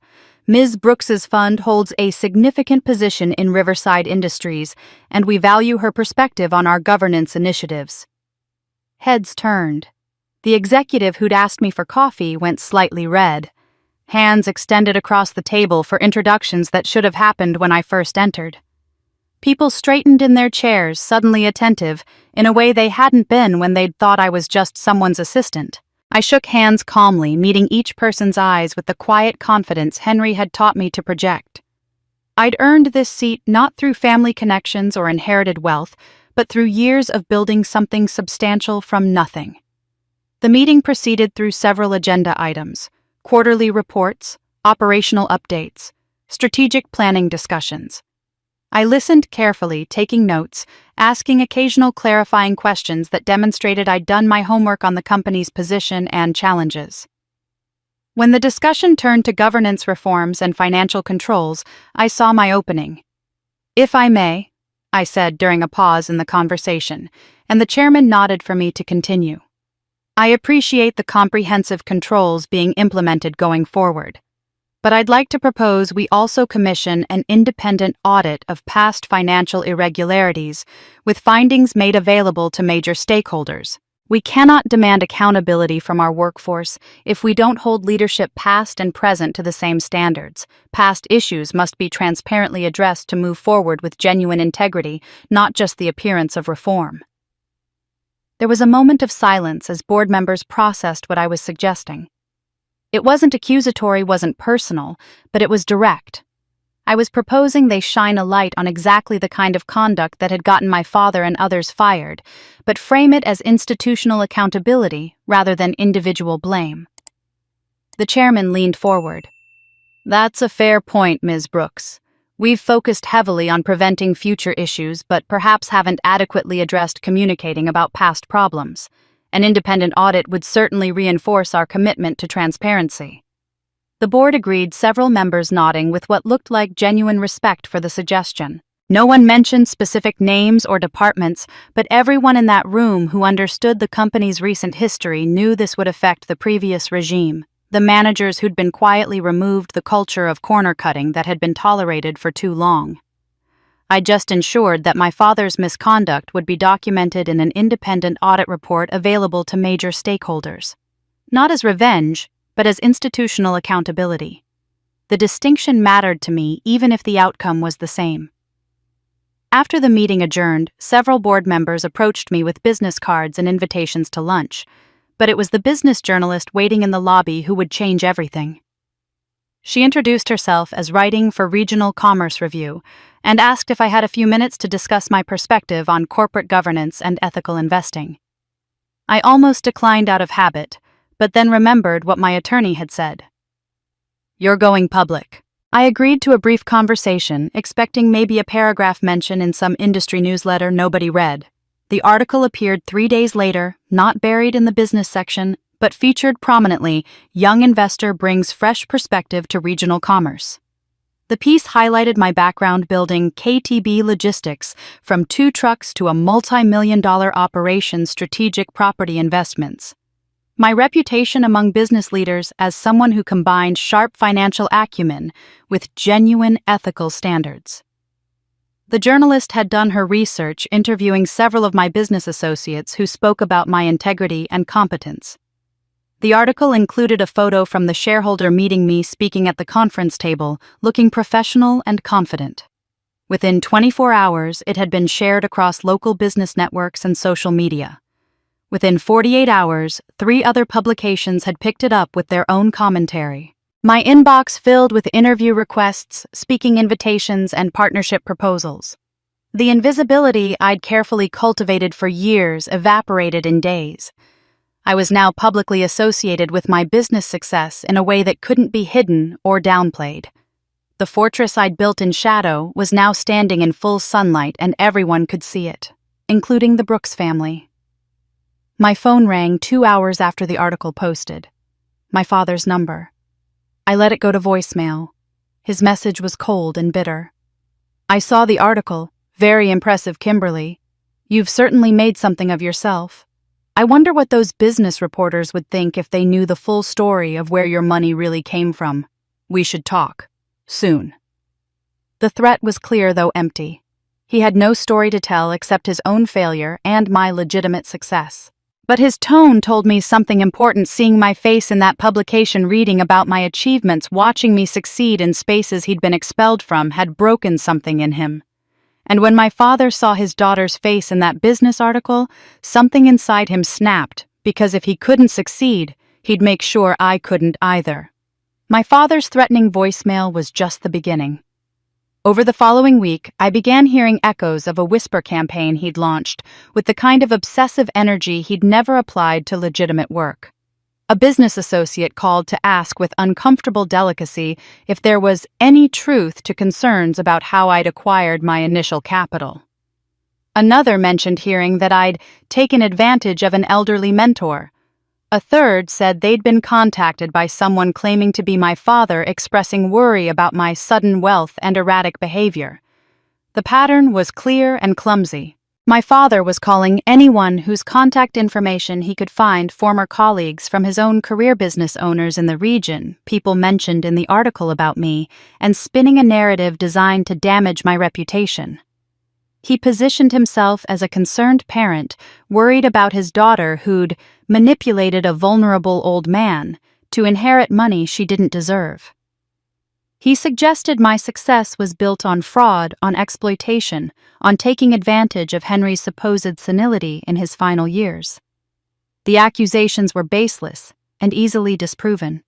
Ms. Brooks's fund holds a significant position in Riverside Industries, and we value her perspective on our governance initiatives." Heads turned. The executive who'd asked me for coffee went slightly red. Hands extended across the table for introductions that should have happened when I first entered. People straightened in their chairs, suddenly attentive, in a way they hadn't been when they'd thought I was just someone's assistant. I shook hands calmly, meeting each person's eyes with the quiet confidence Henry had taught me to project. I'd earned this seat not through family connections or inherited wealth, but through years of building something substantial from nothing. The meeting proceeded through several agenda items: quarterly reports, operational updates, strategic planning discussions. I listened carefully, taking notes, asking occasional clarifying questions that demonstrated I'd done my homework on the company's position and challenges. When the discussion turned to governance reforms and financial controls, I saw my opening. "If I may," I said during a pause in the conversation, and the chairman nodded for me to continue. "I appreciate the comprehensive controls being implemented going forward, but I'd like to propose we also commission an independent audit of past financial irregularities, with findings made available to major stakeholders. We cannot demand accountability from our workforce if we don't hold leadership past and present to the same standards. Past issues must be transparently addressed to move forward with genuine integrity, not just the appearance of reform." There was a moment of silence as board members processed what I was suggesting. It wasn't accusatory, wasn't personal, but it was direct. I was proposing they shine a light on exactly the kind of conduct that had gotten my father and others fired, but frame it as institutional accountability rather than individual blame. The chairman leaned forward. "That's a fair point, Ms. Brooks. We've focused heavily on preventing future issues, but perhaps haven't adequately addressed communicating about past problems. An independent audit would certainly reinforce our commitment to transparency." The board agreed, several members nodding with what looked like genuine respect for the suggestion. No one mentioned specific names or departments, but everyone in that room who understood the company's recent history knew this would affect the previous regime, the managers who'd been quietly removed, the culture of corner-cutting that had been tolerated for too long. I just ensured that my father's misconduct would be documented in an independent audit report available to major stakeholders. Not as revenge, but as institutional accountability. The distinction mattered to me even if the outcome was the same. After the meeting adjourned, several board members approached me with business cards and invitations to lunch, but it was the business journalist waiting in the lobby who would change everything. She introduced herself as writing for Regional Commerce Review and asked if I had a few minutes to discuss my perspective on corporate governance and ethical investing. I almost declined out of habit, but then remembered what my attorney had said. "You're going public." I agreed to a brief conversation, expecting maybe a paragraph mention in some industry newsletter nobody read. The article appeared 3 days later, not buried in the business section, but featured prominently, "Young Investor Brings Fresh Perspective to Regional Commerce." The piece highlighted my background building KTB Logistics from 2 trucks to a multi-million-dollar operation, strategic property investments. My reputation among business leaders as someone who combined sharp financial acumen with genuine ethical standards. The journalist had done her research interviewing several of my business associates who spoke about my integrity and competence. The article included a photo from the shareholder meeting me speaking at the conference table, looking professional and confident. Within 24 hours, it had been shared across local business networks and social media. Within 48 hours, 3 other publications had picked it up with their own commentary. My inbox filled with interview requests, speaking invitations, and partnership proposals. The invisibility I'd carefully cultivated for years evaporated in days. I was now publicly associated with my business success in a way that couldn't be hidden or downplayed. The fortress I'd built in shadow was now standing in full sunlight and everyone could see it, including the Brooks family. My phone rang 2 hours after the article posted. My father's number. I let it go to voicemail. His message was cold and bitter. I saw the article. Very impressive, Kimberly. You've certainly made something of yourself. I wonder what those business reporters would think if they knew the full story of where your money really came from. We should talk. Soon. The threat was clear, though empty. He had no story to tell except his own failure and my legitimate success. But his tone told me something important, seeing my face in that publication reading about my achievements, watching me succeed in spaces he'd been expelled from, had broken something in him. And when my father saw his daughter's face in that business article, something inside him snapped, because if he couldn't succeed, he'd make sure I couldn't either. My father's threatening voicemail was just the beginning. Over the following week, I began hearing echoes of a whisper campaign he'd launched, with the kind of obsessive energy he'd never applied to legitimate work. A business associate called to ask with uncomfortable delicacy if there was any truth to concerns about how I'd acquired my initial capital. Another mentioned hearing that I'd taken advantage of an elderly mentor. A third said they'd been contacted by someone claiming to be my father, expressing worry about my sudden wealth and erratic behavior. The pattern was clear and clumsy. My father was calling anyone whose contact information he could find, former colleagues from his own career, business owners in the region, people mentioned in the article about me, and spinning a narrative designed to damage my reputation. He positioned himself as a concerned parent, worried about his daughter who'd manipulated a vulnerable old man to inherit money she didn't deserve. He suggested my success was built on fraud, on exploitation, on taking advantage of Henry's supposed senility in his final years. The accusations were baseless and easily disproven.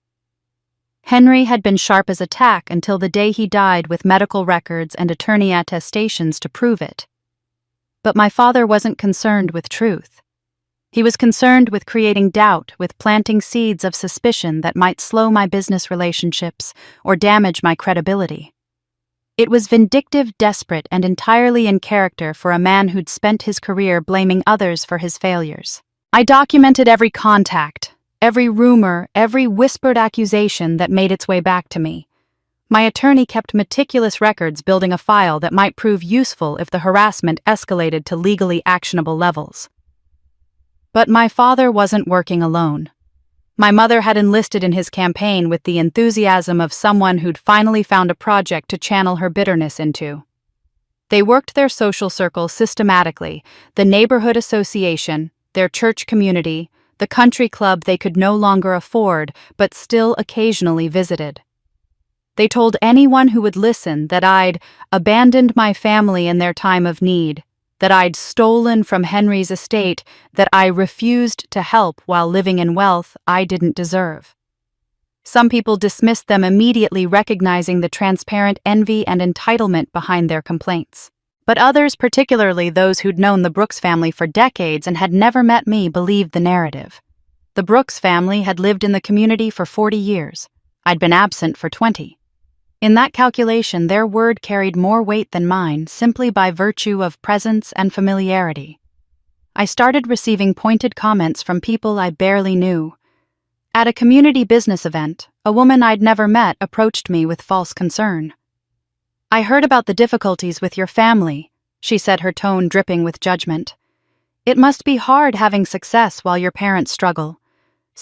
Henry had been sharp as a tack until the day he died, with medical records and attorney attestations to prove it. But my father wasn't concerned with truth. He was concerned with creating doubt, with planting seeds of suspicion that might slow my business relationships or damage my credibility. It was vindictive, desperate, and entirely in character for a man who'd spent his career blaming others for his failures. I documented every contact, every rumor, every whispered accusation that made its way back to me. My attorney kept meticulous records, building a file that might prove useful if the harassment escalated to legally actionable levels. But my father wasn't working alone. My mother had enlisted in his campaign with the enthusiasm of someone who'd finally found a project to channel her bitterness into. They worked their social circle systematically, the neighborhood association, their church community, the country club they could no longer afford but still occasionally visited. They told anyone who would listen that I'd abandoned my family in their time of need, that I'd stolen from Henry's estate, that I refused to help while living in wealth I didn't deserve. Some people dismissed them immediately, recognizing the transparent envy and entitlement behind their complaints. But others, particularly those who'd known the Brooks family for decades and had never met me, believed the narrative. The Brooks family had lived in the community for 40 years. I'd been absent for 20. In that calculation, their word carried more weight than mine, simply by virtue of presence and familiarity. I started receiving pointed comments from people I barely knew. At a community business event, a woman I'd never met approached me with false concern. "I heard about the difficulties with your family," she said, her tone dripping with judgment. "It must be hard having success while your parents struggle.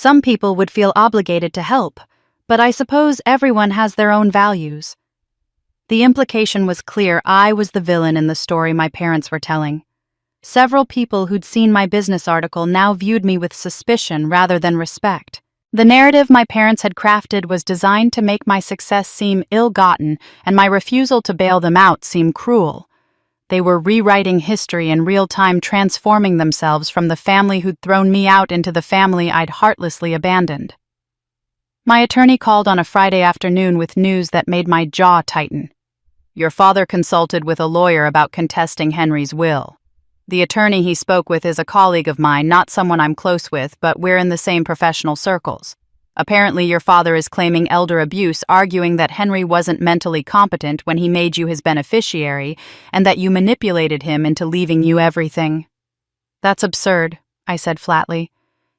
Some people would feel obligated to help, but I suppose everyone has their own values. The implication was clear. I was the villain in the story my parents were telling. Several people who'd seen my business article now viewed me with suspicion rather than respect. The narrative my parents had crafted was designed to make my success seem ill-gotten and my refusal to bail them out seem cruel. They were rewriting history in real time, transforming themselves from the family who'd thrown me out into the family I'd heartlessly abandoned. My attorney called on a Friday afternoon with news that made my jaw tighten. "Your father consulted with a lawyer about contesting Henry's will. The attorney he spoke with is a colleague of mine, not someone I'm close with, but we're in the same professional circles. Apparently your father is claiming elder abuse, arguing that Henry wasn't mentally competent when he made you his beneficiary, and that you manipulated him into leaving you everything." "That's absurd," I said flatly.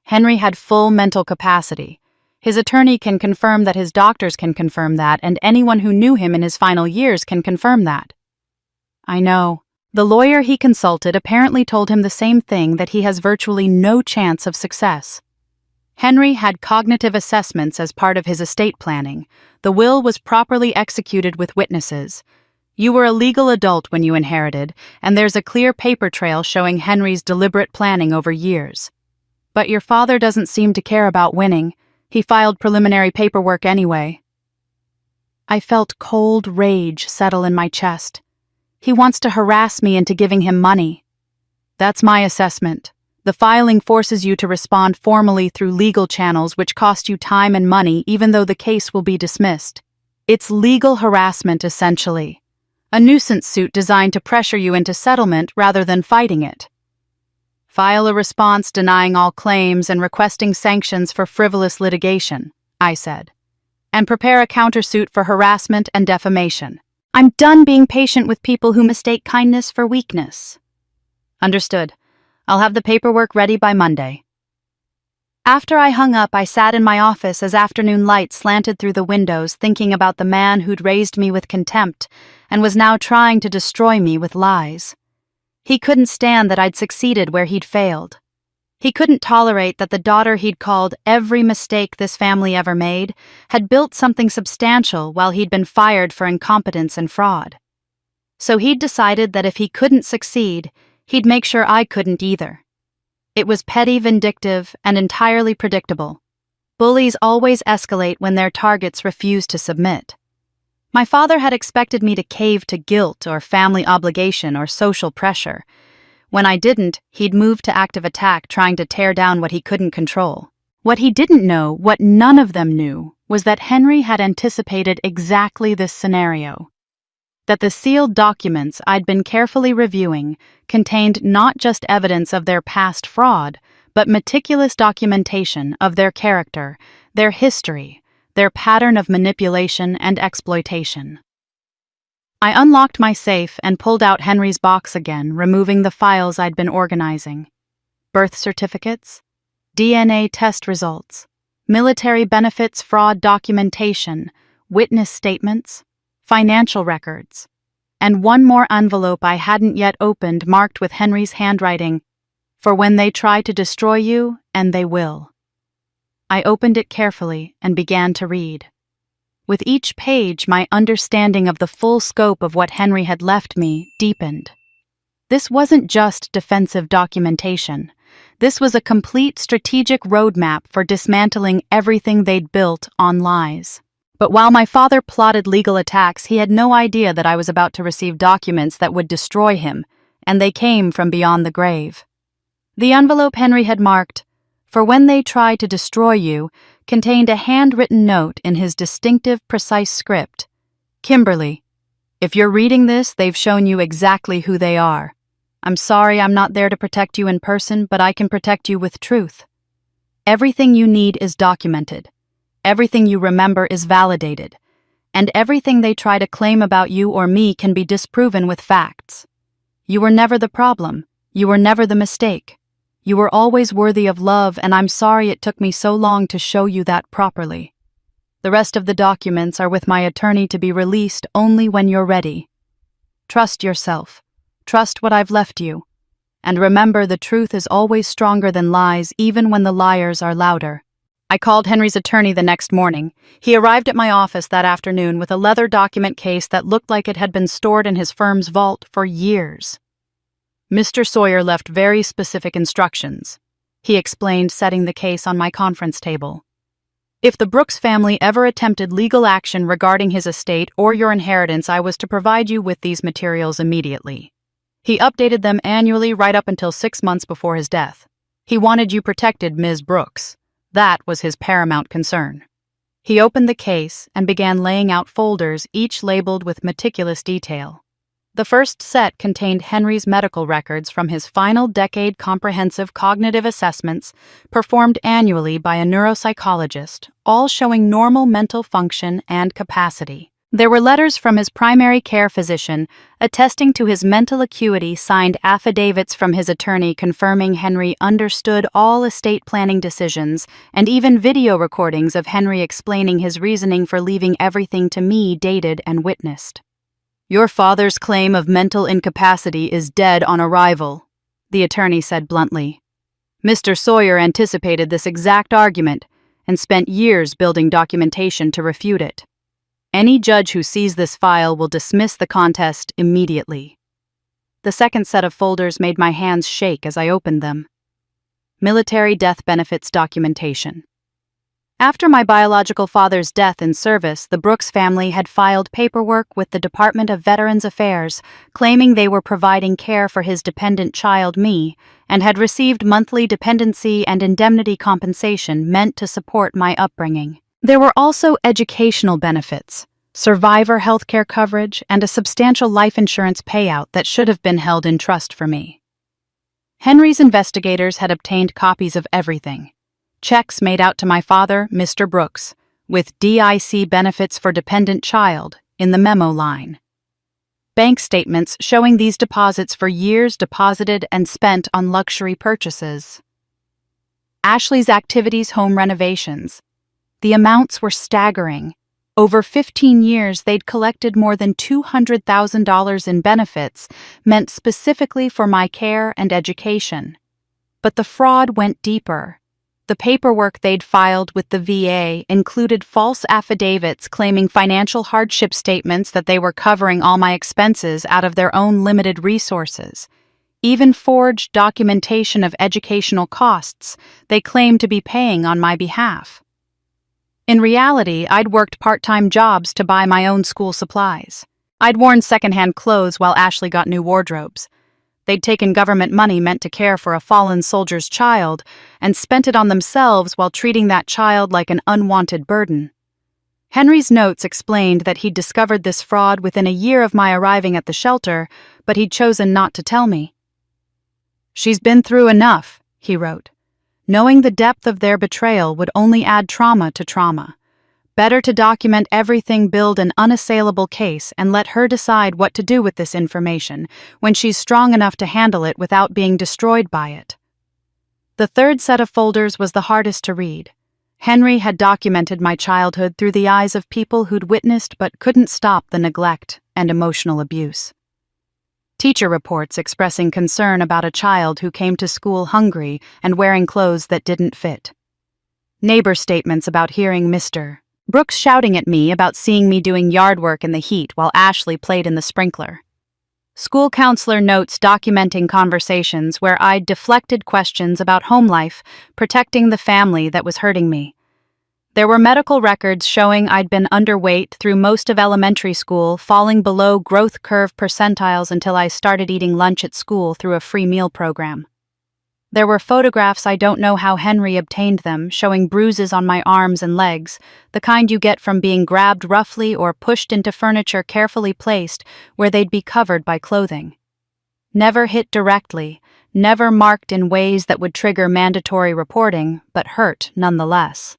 "Henry had full mental capacity. His attorney can confirm that, his doctors can confirm that, and anyone who knew him in his final years can confirm that." "I know. The lawyer he consulted apparently told him the same thing, that he has virtually no chance of success. Henry had cognitive assessments as part of his estate planning. The will was properly executed with witnesses. You were a legal adult when you inherited, and there's a clear paper trail showing Henry's deliberate planning over years. But your father doesn't seem to care about winning. He filed preliminary paperwork anyway." I felt cold rage settle in my chest. He wants to harass me into giving him money. That's my assessment. The filing forces you to respond formally through legal channels, which cost you time and money, even though the case will be dismissed. It's legal harassment, essentially. A nuisance suit designed to pressure you into settlement rather than fighting it. File a response denying all claims and requesting sanctions for frivolous litigation, I said. And prepare a countersuit for harassment and defamation. I'm done being patient with people who mistake kindness for weakness. Understood. I'll have the paperwork ready by Monday. After I hung up, I sat in my office as afternoon light slanted through the windows, thinking about the man who'd raised me with contempt and was now trying to destroy me with lies. He couldn't stand that I'd succeeded where he'd failed. He couldn't tolerate that the daughter he'd called every mistake this family ever made had built something substantial while he'd been fired for incompetence and fraud. So he'd decided that if he couldn't succeed, he'd make sure I couldn't either. It was petty, vindictive, and entirely predictable. Bullies always escalate when their targets refuse to submit. My father had expected me to cave to guilt or family obligation or social pressure. When I didn't, he'd move to active attack, trying to tear down what he couldn't control. What he didn't know, what none of them knew, was that Henry had anticipated exactly this scenario. That the sealed documents I'd been carefully reviewing contained not just evidence of their past fraud, but meticulous documentation of their character, their history, their pattern of manipulation and exploitation. I unlocked my safe and pulled out Henry's box again, removing the files I'd been organizing. Birth certificates, DNA test results, military benefits fraud documentation, witness statements, financial records, and one more envelope I hadn't yet opened marked with Henry's handwriting, "For when they try to destroy you, and they will." I opened it carefully and began to read. With each page, my understanding of the full scope of what Henry had left me deepened. This wasn't just defensive documentation. This was a complete strategic roadmap for dismantling everything they'd built on lies. But while my father plotted legal attacks, he had no idea that I was about to receive documents that would destroy him, and they came from beyond the grave. The envelope Henry had marked, "For when they try to destroy you," contained a handwritten note in his distinctive, precise script. "Kimberly, if you're reading this, they've shown you exactly who they are. I'm sorry I'm not there to protect you in person, but I can protect you with truth. Everything you need is documented. Everything you remember is validated. And everything they try to claim about you or me can be disproven with facts. You were never the problem. You were never the mistake. You were always worthy of love, and I'm sorry it took me so long to show you that properly. The rest of the documents are with my attorney to be released only when you're ready. Trust yourself. Trust what I've left you. And remember, the truth is always stronger than lies, even when the liars are louder." I called Henry's attorney the next morning. He arrived at my office that afternoon with a leather document case that looked like it had been stored in his firm's vault for years. Mr. Sawyer left very specific instructions, he explained, setting the case on my conference table. If the Brooks family ever attempted legal action regarding his estate or your inheritance, I was to provide you with these materials immediately. He updated them annually right up until 6 months before his death. He wanted you protected, Ms. Brooks. That was his paramount concern. He opened the case and began laying out folders, each labeled with meticulous detail. The first set contained Henry's medical records from his final decade comprehensive cognitive assessments performed annually by a neuropsychologist, all showing normal mental function and capacity. There were letters from his primary care physician attesting to his mental acuity, signed affidavits from his attorney confirming Henry understood all estate planning decisions, and even video recordings of Henry explaining his reasoning for leaving everything to me, dated and witnessed. Your father's claim of mental incapacity is dead on arrival, the attorney said bluntly. Mr. Sawyer anticipated this exact argument and spent years building documentation to refute it. Any judge who sees this file will dismiss the contest immediately. The second set of folders made my hands shake as I opened them. Military death benefits documentation. After my biological father's death in service, the Brooks family had filed paperwork with the Department of Veterans Affairs claiming they were providing care for his dependent child, me, and had received monthly dependency and indemnity compensation meant to support my upbringing. There were also educational benefits, survivor health care coverage, and a substantial life insurance payout that should have been held in trust for me. Henry's investigators had obtained copies of everything. Checks made out to my father, Mr. Brooks, with DIC benefits for dependent child in the memo line. Bank statements showing these deposits for years deposited and spent on luxury purchases. Ashley's activities, home renovations. The amounts were staggering. Over 15 years, they'd collected more than $200,000 in benefits meant specifically for my care and education. But the fraud went deeper. The paperwork they'd filed with the VA included false affidavits claiming financial hardship statements that they were covering all my expenses out of their own limited resources. Even forged documentation of educational costs they claimed to be paying on my behalf. In reality, I'd worked part-time jobs to buy my own school supplies. I'd worn secondhand clothes while Ashley got new wardrobes. They'd taken government money meant to care for a fallen soldier's child and spent it on themselves while treating that child like an unwanted burden. Henry's notes explained that he'd discovered this fraud within a year of my arriving at the shelter, but he'd chosen not to tell me. "She's been through enough," he wrote. Knowing the depth of their betrayal would only add trauma to trauma. Better to document everything, build an unassailable case, and let her decide what to do with this information when she's strong enough to handle it without being destroyed by it. The third set of folders was the hardest to read. Henry had documented my childhood through the eyes of people who'd witnessed but couldn't stop the neglect and emotional abuse. Teacher reports expressing concern about a child who came to school hungry and wearing clothes that didn't fit. Neighbor statements about hearing Mr. Brooks shouting at me about seeing me doing yard work in the heat while Ashley played in the sprinkler. School counselor notes documenting conversations where I'd deflected questions about home life, protecting the family that was hurting me. There were medical records showing I'd been underweight through most of elementary school, falling below growth curve percentiles until I started eating lunch at school through a free meal program. There were photographs, I don't know how Henry obtained them, showing bruises on my arms and legs, the kind you get from being grabbed roughly or pushed into furniture carefully placed where they'd be covered by clothing. Never hit directly, never marked in ways that would trigger mandatory reporting, but hurt nonetheless.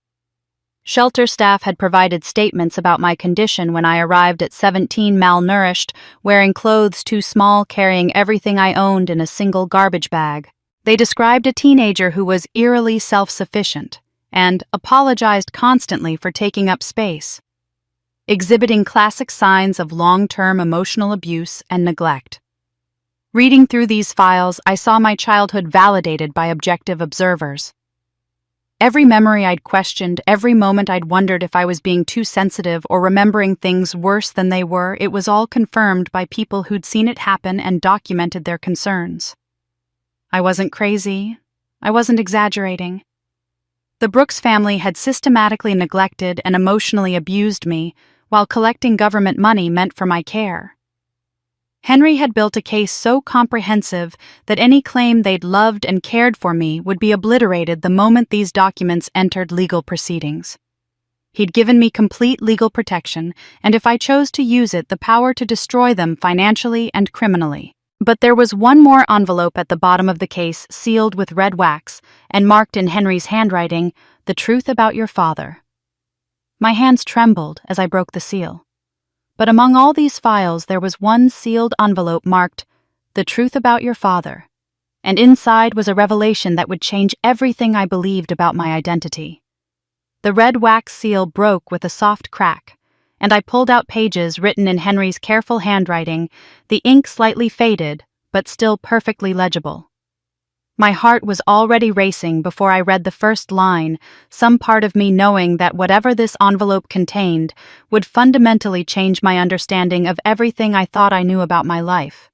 Shelter staff had provided statements about my condition when I arrived at 17, malnourished, wearing clothes too small, carrying everything I owned in a single garbage bag. They described a teenager who was eerily self-sufficient and apologized constantly for taking up space, exhibiting classic signs of long-term emotional abuse and neglect. Reading through these files, I saw my childhood validated by objective observers. Every memory I'd questioned, every moment I'd wondered if I was being too sensitive or remembering things worse than they were, it was all confirmed by people who'd seen it happen and documented their concerns. I wasn't crazy. I wasn't exaggerating. The Brooks family had systematically neglected and emotionally abused me, while collecting government money meant for my care. Henry had built a case so comprehensive that any claim they'd loved and cared for me would be obliterated the moment these documents entered legal proceedings. He'd given me complete legal protection, and if I chose to use it, the power to destroy them financially and criminally. But there was one more envelope at the bottom of the case, sealed with red wax, and marked in Henry's handwriting, "The truth about your father." My hands trembled as I broke the seal. But among all these files there was one sealed envelope marked, "The truth about your father," and inside was a revelation that would change everything I believed about my identity. The red wax seal broke with a soft crack, and I pulled out pages written in Henry's careful handwriting, the ink slightly faded, but still perfectly legible. My heart was already racing before I read the first line, some part of me knowing that whatever this envelope contained would fundamentally change my understanding of everything I thought I knew about my life.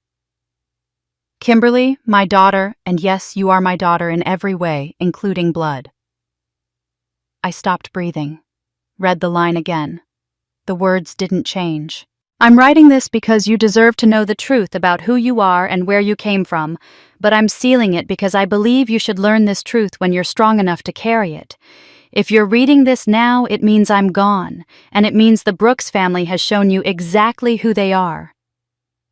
"Kimberly, my daughter, and yes, you are my daughter in every way, including blood." I stopped breathing, read the line again. The words didn't change. "I'm writing this because you deserve to know the truth about who you are and where you came from, but I'm sealing it because I believe you should learn this truth when you're strong enough to carry it. If you're reading this now, it means I'm gone, and it means the Brooks family has shown you exactly who they are.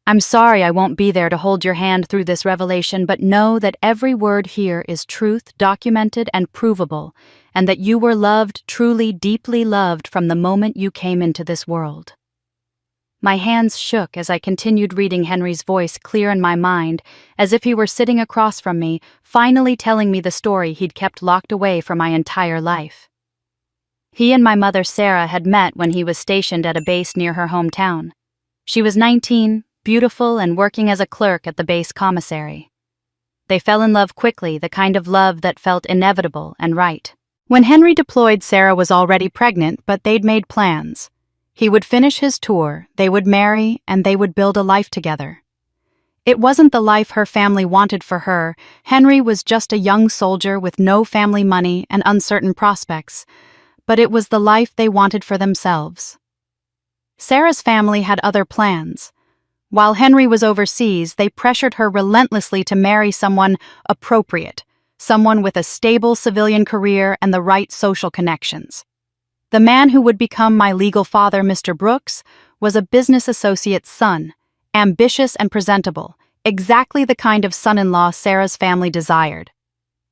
I'm sorry I won't be there to hold your hand through this revelation, but know that every word here is truth, documented and provable, and that you were loved, truly, deeply loved from the moment you came into this world." My hands shook as I continued reading, Henry's voice clear in my mind, as if he were sitting across from me, finally telling me the story he'd kept locked away for my entire life. He and my mother Sarah had met when he was stationed at a base near her hometown. She was 19, beautiful, and working as a clerk at the base commissary. They fell in love quickly, the kind of love that felt inevitable and right. When Henry deployed, Sarah was already pregnant, but they'd made plans. He would finish his tour, they would marry, and they would build a life together. It wasn't the life her family wanted for her. Henry was just a young soldier with no family money and uncertain prospects, but it was the life they wanted for themselves. Sarah's family had other plans. While Henry was overseas, they pressured her relentlessly to marry someone appropriate, someone with a stable civilian career and the right social connections. The man who would become my legal father, Mr. Brooks, was a business associate's son, ambitious and presentable, exactly the kind of son-in-law Sarah's family desired.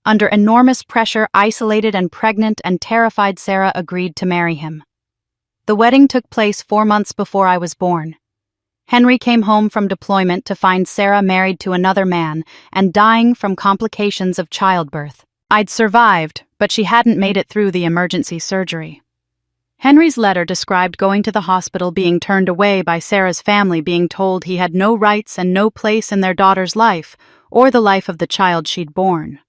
Under enormous pressure, isolated and pregnant and terrified, Sarah agreed to marry him. The wedding took place 4 months before I was born. Henry came home from deployment to find Sarah married to another man and dying from complications of childbirth. I'd survived, but she hadn't made it through the emergency surgery. Henry's letter described going to the hospital, being turned away by Sarah's family, being told he had no rights and no place in their daughter's life, or the life of the child she'd born.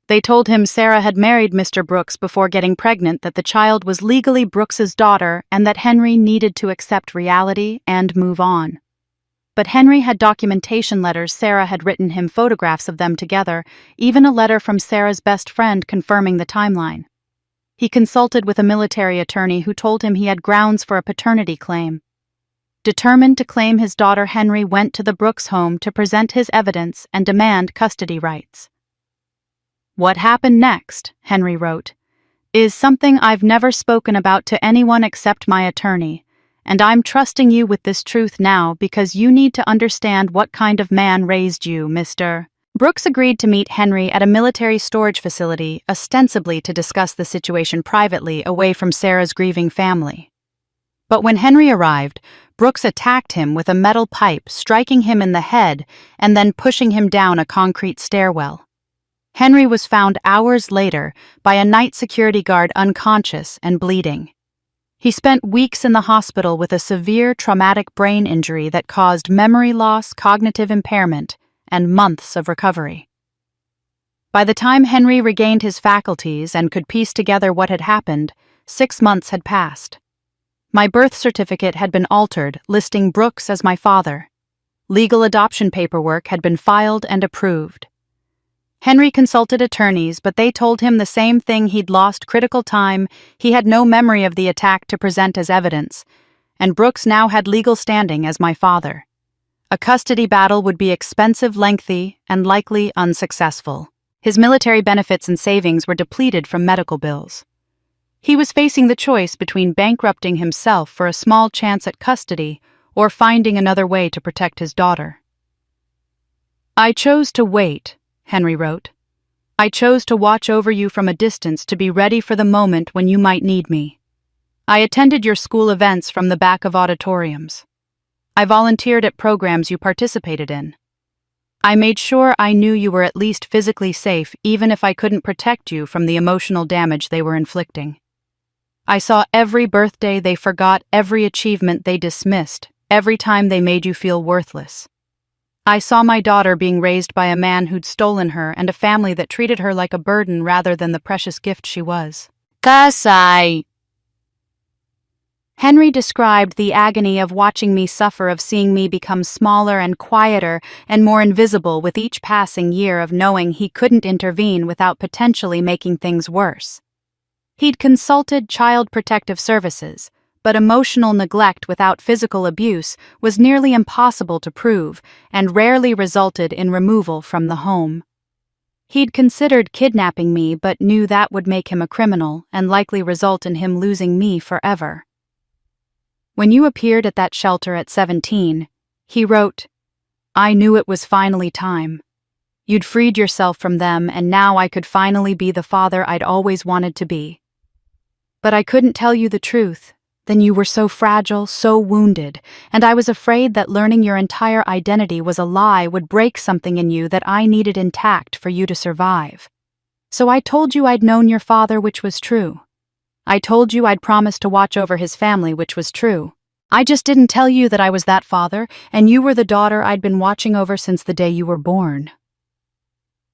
They told him Sarah had married Mr. Brooks before getting pregnant, that the child was legally Brooks's daughter, and that Henry needed to accept reality and move on. But Henry had documentation letters Sarah had written him, photographs of them together, even a letter from Sarah's best friend confirming the timeline. He consulted with a military attorney who told him he had grounds for a paternity claim. Determined to claim his daughter, Henry went to the Brooks home to present his evidence and demand custody rights. "What happened next," Henry wrote, "is something I've never spoken about to anyone except my attorney, and I'm trusting you with this truth now because you need to understand what kind of man raised you, Mr. Brooks agreed to meet Henry at a military storage facility, ostensibly to discuss the situation privately, away from Sarah's grieving family. But when Henry arrived, Brooks attacked him with a metal pipe, striking him in the head and then pushing him down a concrete stairwell. Henry was found hours later by a night security guard, unconscious and bleeding. He spent weeks in the hospital with a severe traumatic brain injury that caused memory loss, cognitive impairment, and months of recovery. By the time Henry regained his faculties and could piece together what had happened, 6 months had passed. My birth certificate had been altered, listing Brooks as my father. Legal adoption paperwork had been filed and approved. Henry consulted attorneys, but they told him the same thing: he'd lost critical time, he had no memory of the attack to present as evidence, and Brooks now had legal standing as my father. A custody battle would be expensive, lengthy, and likely unsuccessful. His military benefits and savings were depleted from medical bills. He was facing the choice between bankrupting himself for a small chance at custody or finding another way to protect his daughter. "I chose to wait," Henry wrote. "I chose to watch over you from a distance to be ready for the moment when you might need me. I attended your school events from the back of auditoriums. I volunteered at programs you participated in. I made sure I knew you were at least physically safe, even if I couldn't protect you from the emotional damage they were inflicting. I saw every birthday they forgot, every achievement they dismissed, every time they made you feel worthless. I saw my daughter being raised by a man who'd stolen her and a family that treated her like a burden rather than the precious gift she was." Kasai. Henry described the agony of watching me suffer, of seeing me become smaller and quieter and more invisible with each passing year, of knowing he couldn't intervene without potentially making things worse. He'd consulted Child Protective Services, but emotional neglect without physical abuse was nearly impossible to prove and rarely resulted in removal from the home. He'd considered kidnapping me, but knew that would make him a criminal and likely result in him losing me forever. When you appeared at that shelter at 17, he wrote, "I knew it was finally time. You'd freed yourself from them, and now I could finally be the father I'd always wanted to be. But I couldn't tell you the truth. Then you were so fragile, so wounded, and I was afraid that learning your entire identity was a lie would break something in you that I needed intact for you to survive. So I told you I'd known your father, which was true. I told you I'd promised to watch over his family, which was true. I just didn't tell you that I was that father, and you were the daughter I'd been watching over since the day you were born."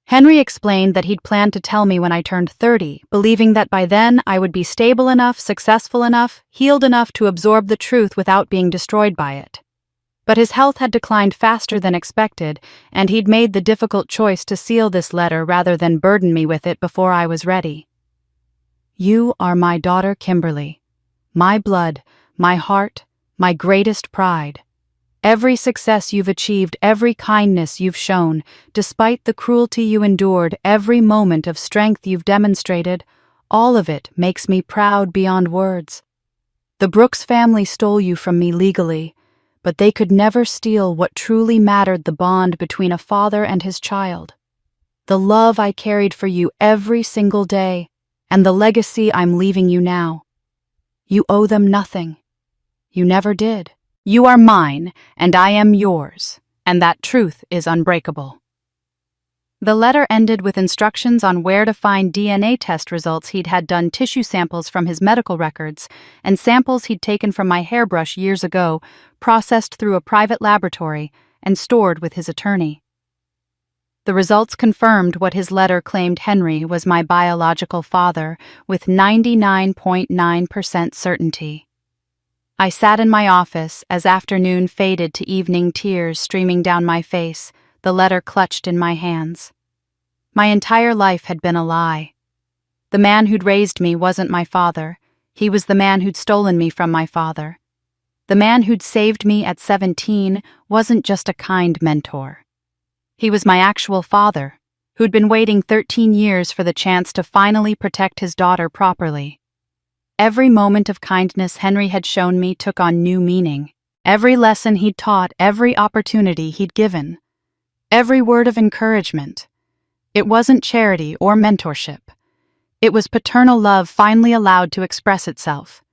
Henry explained that he'd planned to tell me when I turned 30, believing that by then I would be stable enough, successful enough, healed enough to absorb the truth without being destroyed by it. But his health had declined faster than expected, and he'd made the difficult choice to seal this letter rather than burden me with it before I was ready. "You are my daughter Kimberly, my blood, my heart, my greatest pride. Every success you've achieved, every kindness you've shown, despite the cruelty you endured, every moment of strength you've demonstrated, all of it makes me proud beyond words. The Brooks family stole you from me legally, but they could never steal what truly mattered: the bond between a father and his child. The love I carried for you every single day, and the legacy I'm leaving you now. You owe them nothing. You never did. You are mine, and I am yours, and that truth is unbreakable." The letter ended with instructions on where to find DNA test results he'd had done, tissue samples from his medical records, and samples he'd taken from my hairbrush years ago, processed through a private laboratory and stored with his attorney. The results confirmed what his letter claimed: Henry was my biological father with 99.9% certainty. I sat in my office as afternoon faded to evening, tears streaming down my face, the letter clutched in my hands. My entire life had been a lie. The man who'd raised me wasn't my father. He was the man who'd stolen me from my father. The man who'd saved me at 17 wasn't just a kind mentor. He was my actual father, who'd been waiting 13 years for the chance to finally protect his daughter properly. Every moment of kindness Henry had shown me took on new meaning. Every lesson he'd taught, every opportunity he'd given, every word of encouragement. It wasn't charity or mentorship. It was paternal love finally allowed to express itself.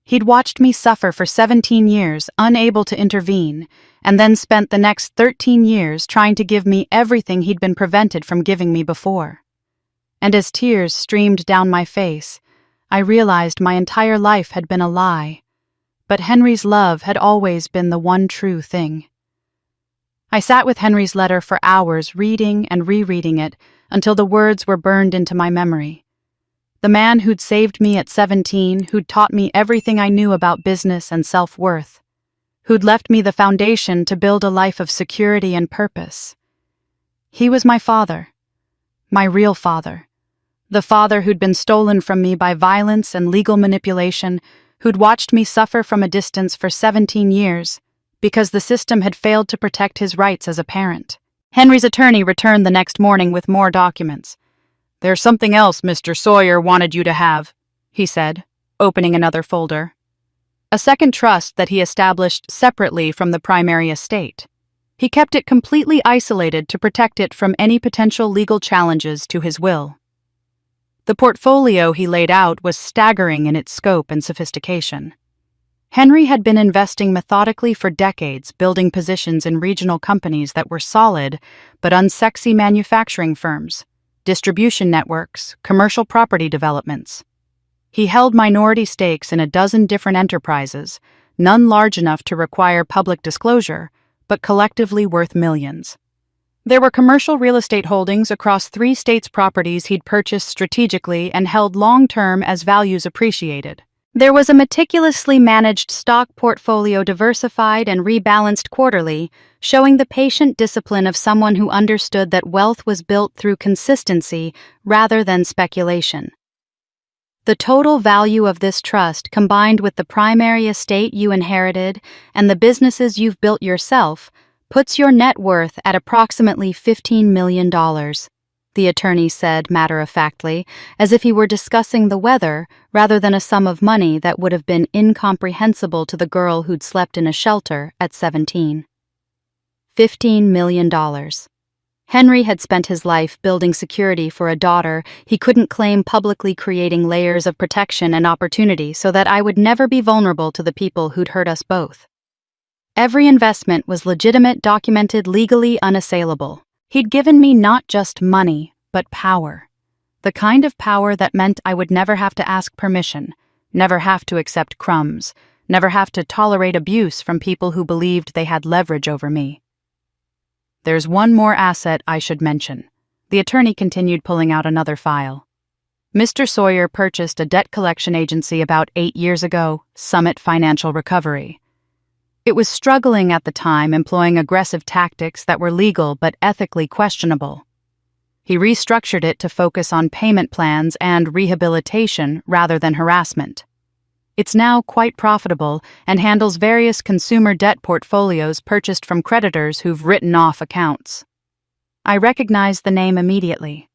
He'd watched me suffer for 17 years, unable to intervene, and then spent the next 13 years trying to give me everything he'd been prevented from giving me before. And as tears streamed down my face, I realized my entire life had been a lie, but Henry's love had always been the one true thing. I sat with Henry's letter for hours, reading and rereading it, until the words were burned into my memory. The man who'd saved me at 17, who'd taught me everything I knew about business and self-worth, who'd left me the foundation to build a life of security and purpose. He was my father, my real father, the father who'd been stolen from me by violence and legal manipulation, who'd watched me suffer from a distance for 17 years because the system had failed to protect his rights as a parent. Henry's attorney returned the next morning with more documents. "There's something else Mr. Sawyer wanted you to have," he said, opening another folder. A second trust that he established separately from the primary estate. He kept it completely isolated to protect it from any potential legal challenges to his will. The portfolio he laid out was staggering in its scope and sophistication. Henry had been investing methodically for decades, building positions in regional companies that were solid but unsexy manufacturing firms, distribution networks, commercial property developments. He held minority stakes in a dozen different enterprises, none large enough to require public disclosure, but collectively worth millions. There were commercial real estate holdings across 3 states' properties he'd purchased strategically and held long-term as values appreciated. There was a meticulously managed stock portfolio diversified and rebalanced quarterly, showing the patient discipline of someone who understood that wealth was built through consistency rather than speculation. The total value of this trust, combined with the primary estate you inherited and the businesses you've built yourself, puts your net worth at approximately $15 million, the attorney said matter-of-factly, as if he were discussing the weather rather than a sum of money that would have been incomprehensible to the girl who'd slept in a shelter at 17. $15 million. Henry had spent his life building security for a daughter he couldn't claim, publicly creating layers of protection and opportunity so that I would never be vulnerable to the people who'd hurt us both. Every investment was legitimate, documented, legally unassailable. He'd given me not just money, but power. The kind of power that meant I would never have to ask permission, never have to accept crumbs, never have to tolerate abuse from people who believed they had leverage over me. "There's one more asset I should mention." The attorney continued, pulling out another file. "Mr. Sawyer purchased a debt collection agency about 8 years ago, Summit Financial Recovery. It was struggling at the time, employing aggressive tactics that were legal but ethically questionable. He restructured it to focus on payment plans and rehabilitation rather than harassment. It's now quite profitable and handles various consumer debt portfolios purchased from creditors who've written off accounts." I recognized the name immediately.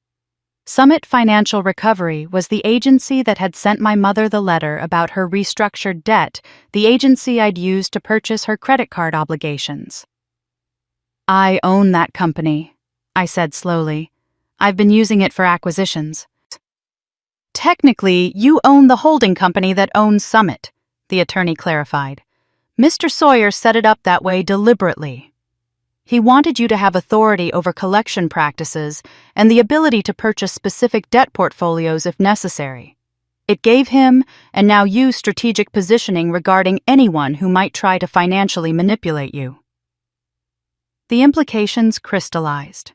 Summit Financial Recovery was the agency that had sent my mother the letter about her restructured debt, the agency I'd used to purchase her credit card obligations. "I own that company," I said slowly. "I've been using it for acquisitions." "Technically, you own the holding company that owns Summit," the attorney clarified. "Mr. Sawyer set it up that way deliberately. He wanted you to have authority over collection practices and the ability to purchase specific debt portfolios if necessary. It gave him, and now you, strategic positioning regarding anyone who might try to financially manipulate you." The implications crystallized.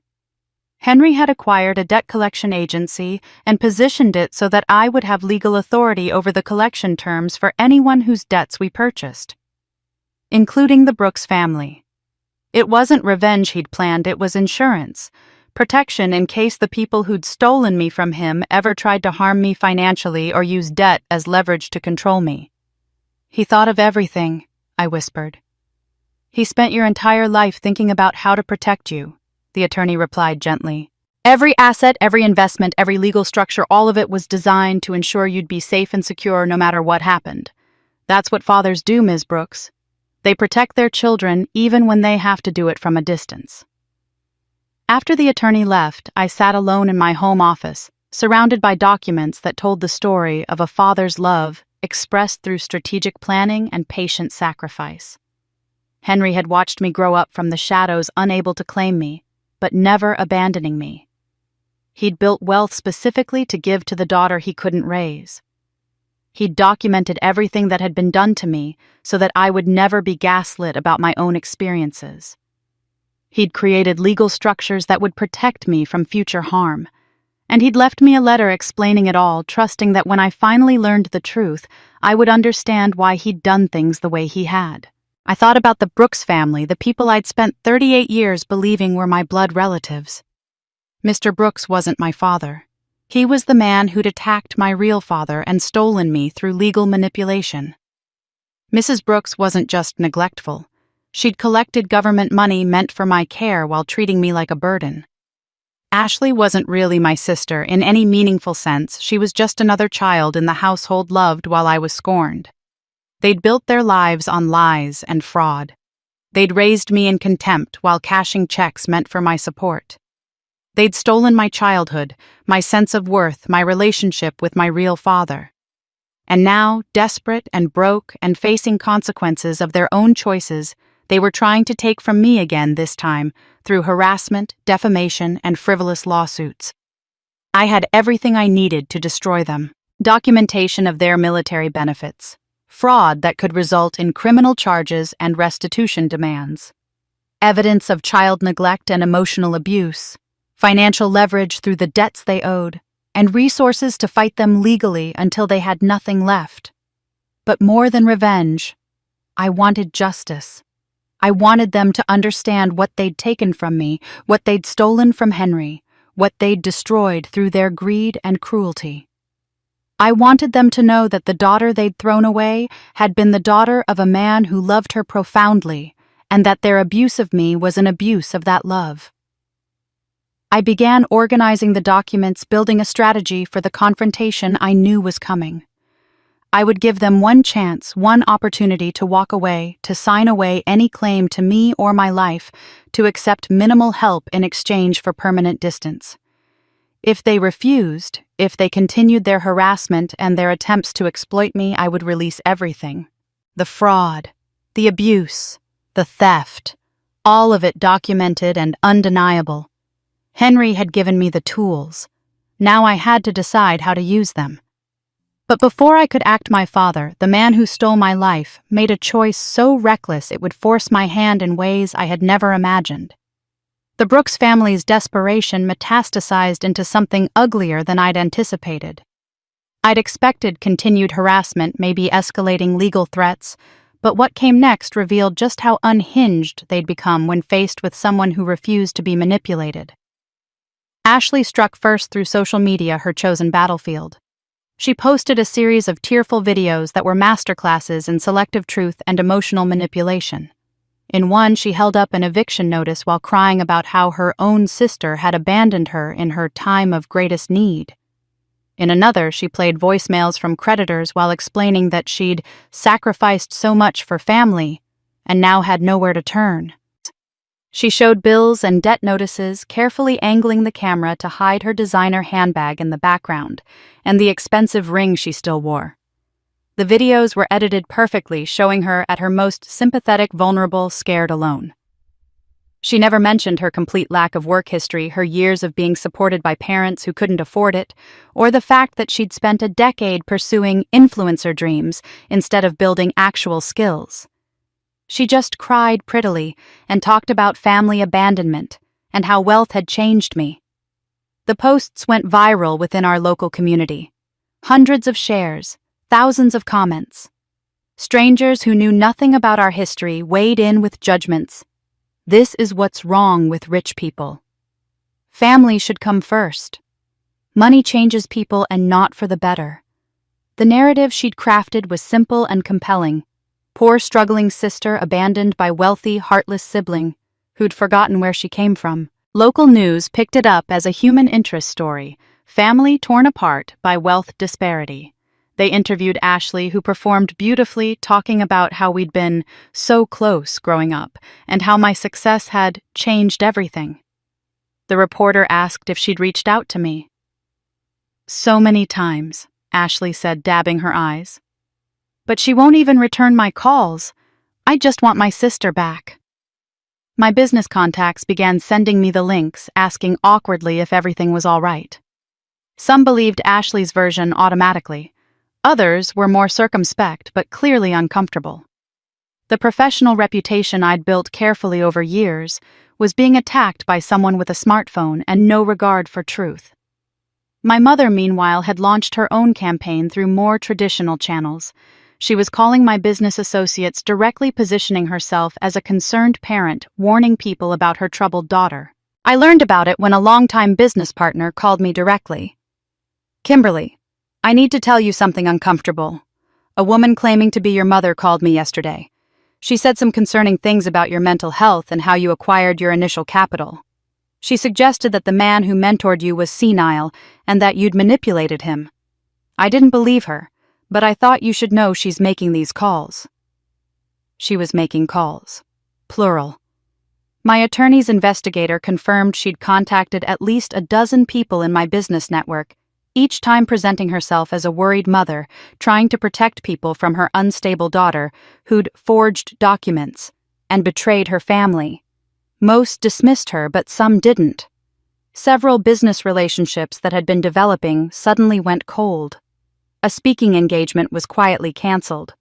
Henry had acquired a debt collection agency and positioned it so that I would have legal authority over the collection terms for anyone whose debts we purchased, including the Brooks family. It wasn't revenge he'd planned, it was insurance, protection in case the people who'd stolen me from him ever tried to harm me financially or use debt as leverage to control me. "He thought of everything," I whispered. "He spent your entire life thinking about how to protect you," the attorney replied gently. "Every asset, every investment, every legal structure, all of it was designed to ensure you'd be safe and secure no matter what happened. That's what fathers do, Ms. Brooks. They protect their children even when they have to do it from a distance." After the attorney left, I sat alone in my home office, surrounded by documents that told the story of a father's love expressed through strategic planning and patient sacrifice. Henry had watched me grow up from the shadows, unable to claim me, but never abandoning me. He'd built wealth specifically to give to the daughter he couldn't raise. He'd documented everything that had been done to me so that I would never be gaslit about my own experiences. He'd created legal structures that would protect me from future harm, And he'd left me a letter explaining it all, trusting that when I finally learned the truth, I would understand why he'd done things the way he had. I thought about the Brooks family, the people I'd spent 38 years believing were my blood relatives. Mr. Brooks wasn't my father. He was the man who'd attacked my real father and stolen me through legal manipulation. Mrs. Brooks wasn't just neglectful. She'd collected government money meant for my care while treating me like a burden. Ashley wasn't really my sister in any meaningful sense. She was just another child in the household loved while I was scorned. They'd built their lives on lies and fraud. They'd raised me in contempt while cashing checks meant for my support. They'd stolen my childhood, my sense of worth, my relationship with my real father. And now, desperate and broke and facing consequences of their own choices, they were trying to take from me again this time, through harassment, defamation, and frivolous lawsuits. I had everything I needed to destroy them. Documentation of their military benefits. Fraud that could result in criminal charges and restitution demands. Evidence of child neglect and emotional abuse. Financial leverage through the debts they owed, and resources to fight them legally until they had nothing left. But more than revenge, I wanted justice. I wanted them to understand what they'd taken from me, what they'd stolen from Henry, what they'd destroyed through their greed and cruelty. I wanted them to know that the daughter they'd thrown away had been the daughter of a man who loved her profoundly, and that their abuse of me was an abuse of that love. I began organizing the documents, building a strategy for the confrontation I knew was coming. I would give them one chance, one opportunity to walk away, to sign away any claim to me or my life, to accept minimal help in exchange for permanent distance. If they refused, if they continued their harassment and their attempts to exploit me, I would release everything. The fraud, the abuse, the theft, all of it documented and undeniable. Henry had given me the tools. Now I had to decide how to use them. But before I could act my father, the man who stole my life made a choice so reckless it would force my hand in ways I had never imagined. The Brooks family's desperation metastasized into something uglier than I'd anticipated. I'd expected continued harassment, maybe escalating legal threats, but what came next revealed just how unhinged they'd become when faced with someone who refused to be manipulated. Ashley struck first through social media, her chosen battlefield. She posted a series of tearful videos that were masterclasses in selective truth and emotional manipulation. In one, she held up an eviction notice while crying about how her own sister had abandoned her in her time of greatest need. In another, she played voicemails from creditors while explaining that she'd sacrificed so much for family and now had nowhere to turn. She showed bills and debt notices, carefully angling the camera to hide her designer handbag in the background and the expensive ring she still wore. The videos were edited perfectly, showing her at her most sympathetic, vulnerable, scared, alone. She never mentioned her complete lack of work history, her years of being supported by parents who couldn't afford it, or the fact that she'd spent a decade pursuing influencer dreams instead of building actual skills. She just cried prettily and talked about family abandonment and how wealth had changed me. The posts went viral within our local community. Hundreds of shares, thousands of comments. Strangers who knew nothing about our history weighed in with judgments. This is what's wrong with rich people. Family should come first. Money changes people and not for the better. The narrative she'd crafted was simple and compelling. Poor struggling sister abandoned by wealthy, heartless sibling who'd forgotten where she came from. Local news picked it up as a human interest story, family torn apart by wealth disparity. They interviewed Ashley, who performed beautifully, talking about how we'd been so close growing up and how my success had changed everything. The reporter asked if she'd reached out to me. "So many times," Ashley said, dabbing her eyes. "But she won't even return my calls. I just want my sister back." My business contacts began sending me the links, asking awkwardly if everything was all right. Some believed Ashley's version automatically. Others were more circumspect but clearly uncomfortable. The professional reputation I'd built carefully over years was being attacked by someone with a smartphone and no regard for truth. My mother, meanwhile, had launched her own campaign through more traditional channels. She was calling my business associates, directly positioning herself as a concerned parent, warning people about her troubled daughter. I learned about it when a longtime business partner called me directly. "Kimberly, I need to tell you something uncomfortable. A woman claiming to be your mother called me yesterday. She said some concerning things about your mental health and how you acquired your initial capital. She suggested that the man who mentored you was senile and that you'd manipulated him. I didn't believe her, but I thought you should know she's making these calls." She was making calls. Plural. My attorney's investigator confirmed she'd contacted at least a dozen people in my business network, each time presenting herself as a worried mother, trying to protect people from her unstable daughter, who'd forged documents and betrayed her family. Most dismissed her, but some didn't. Several business relationships that had been developing suddenly went cold. A speaking engagement was quietly canceled.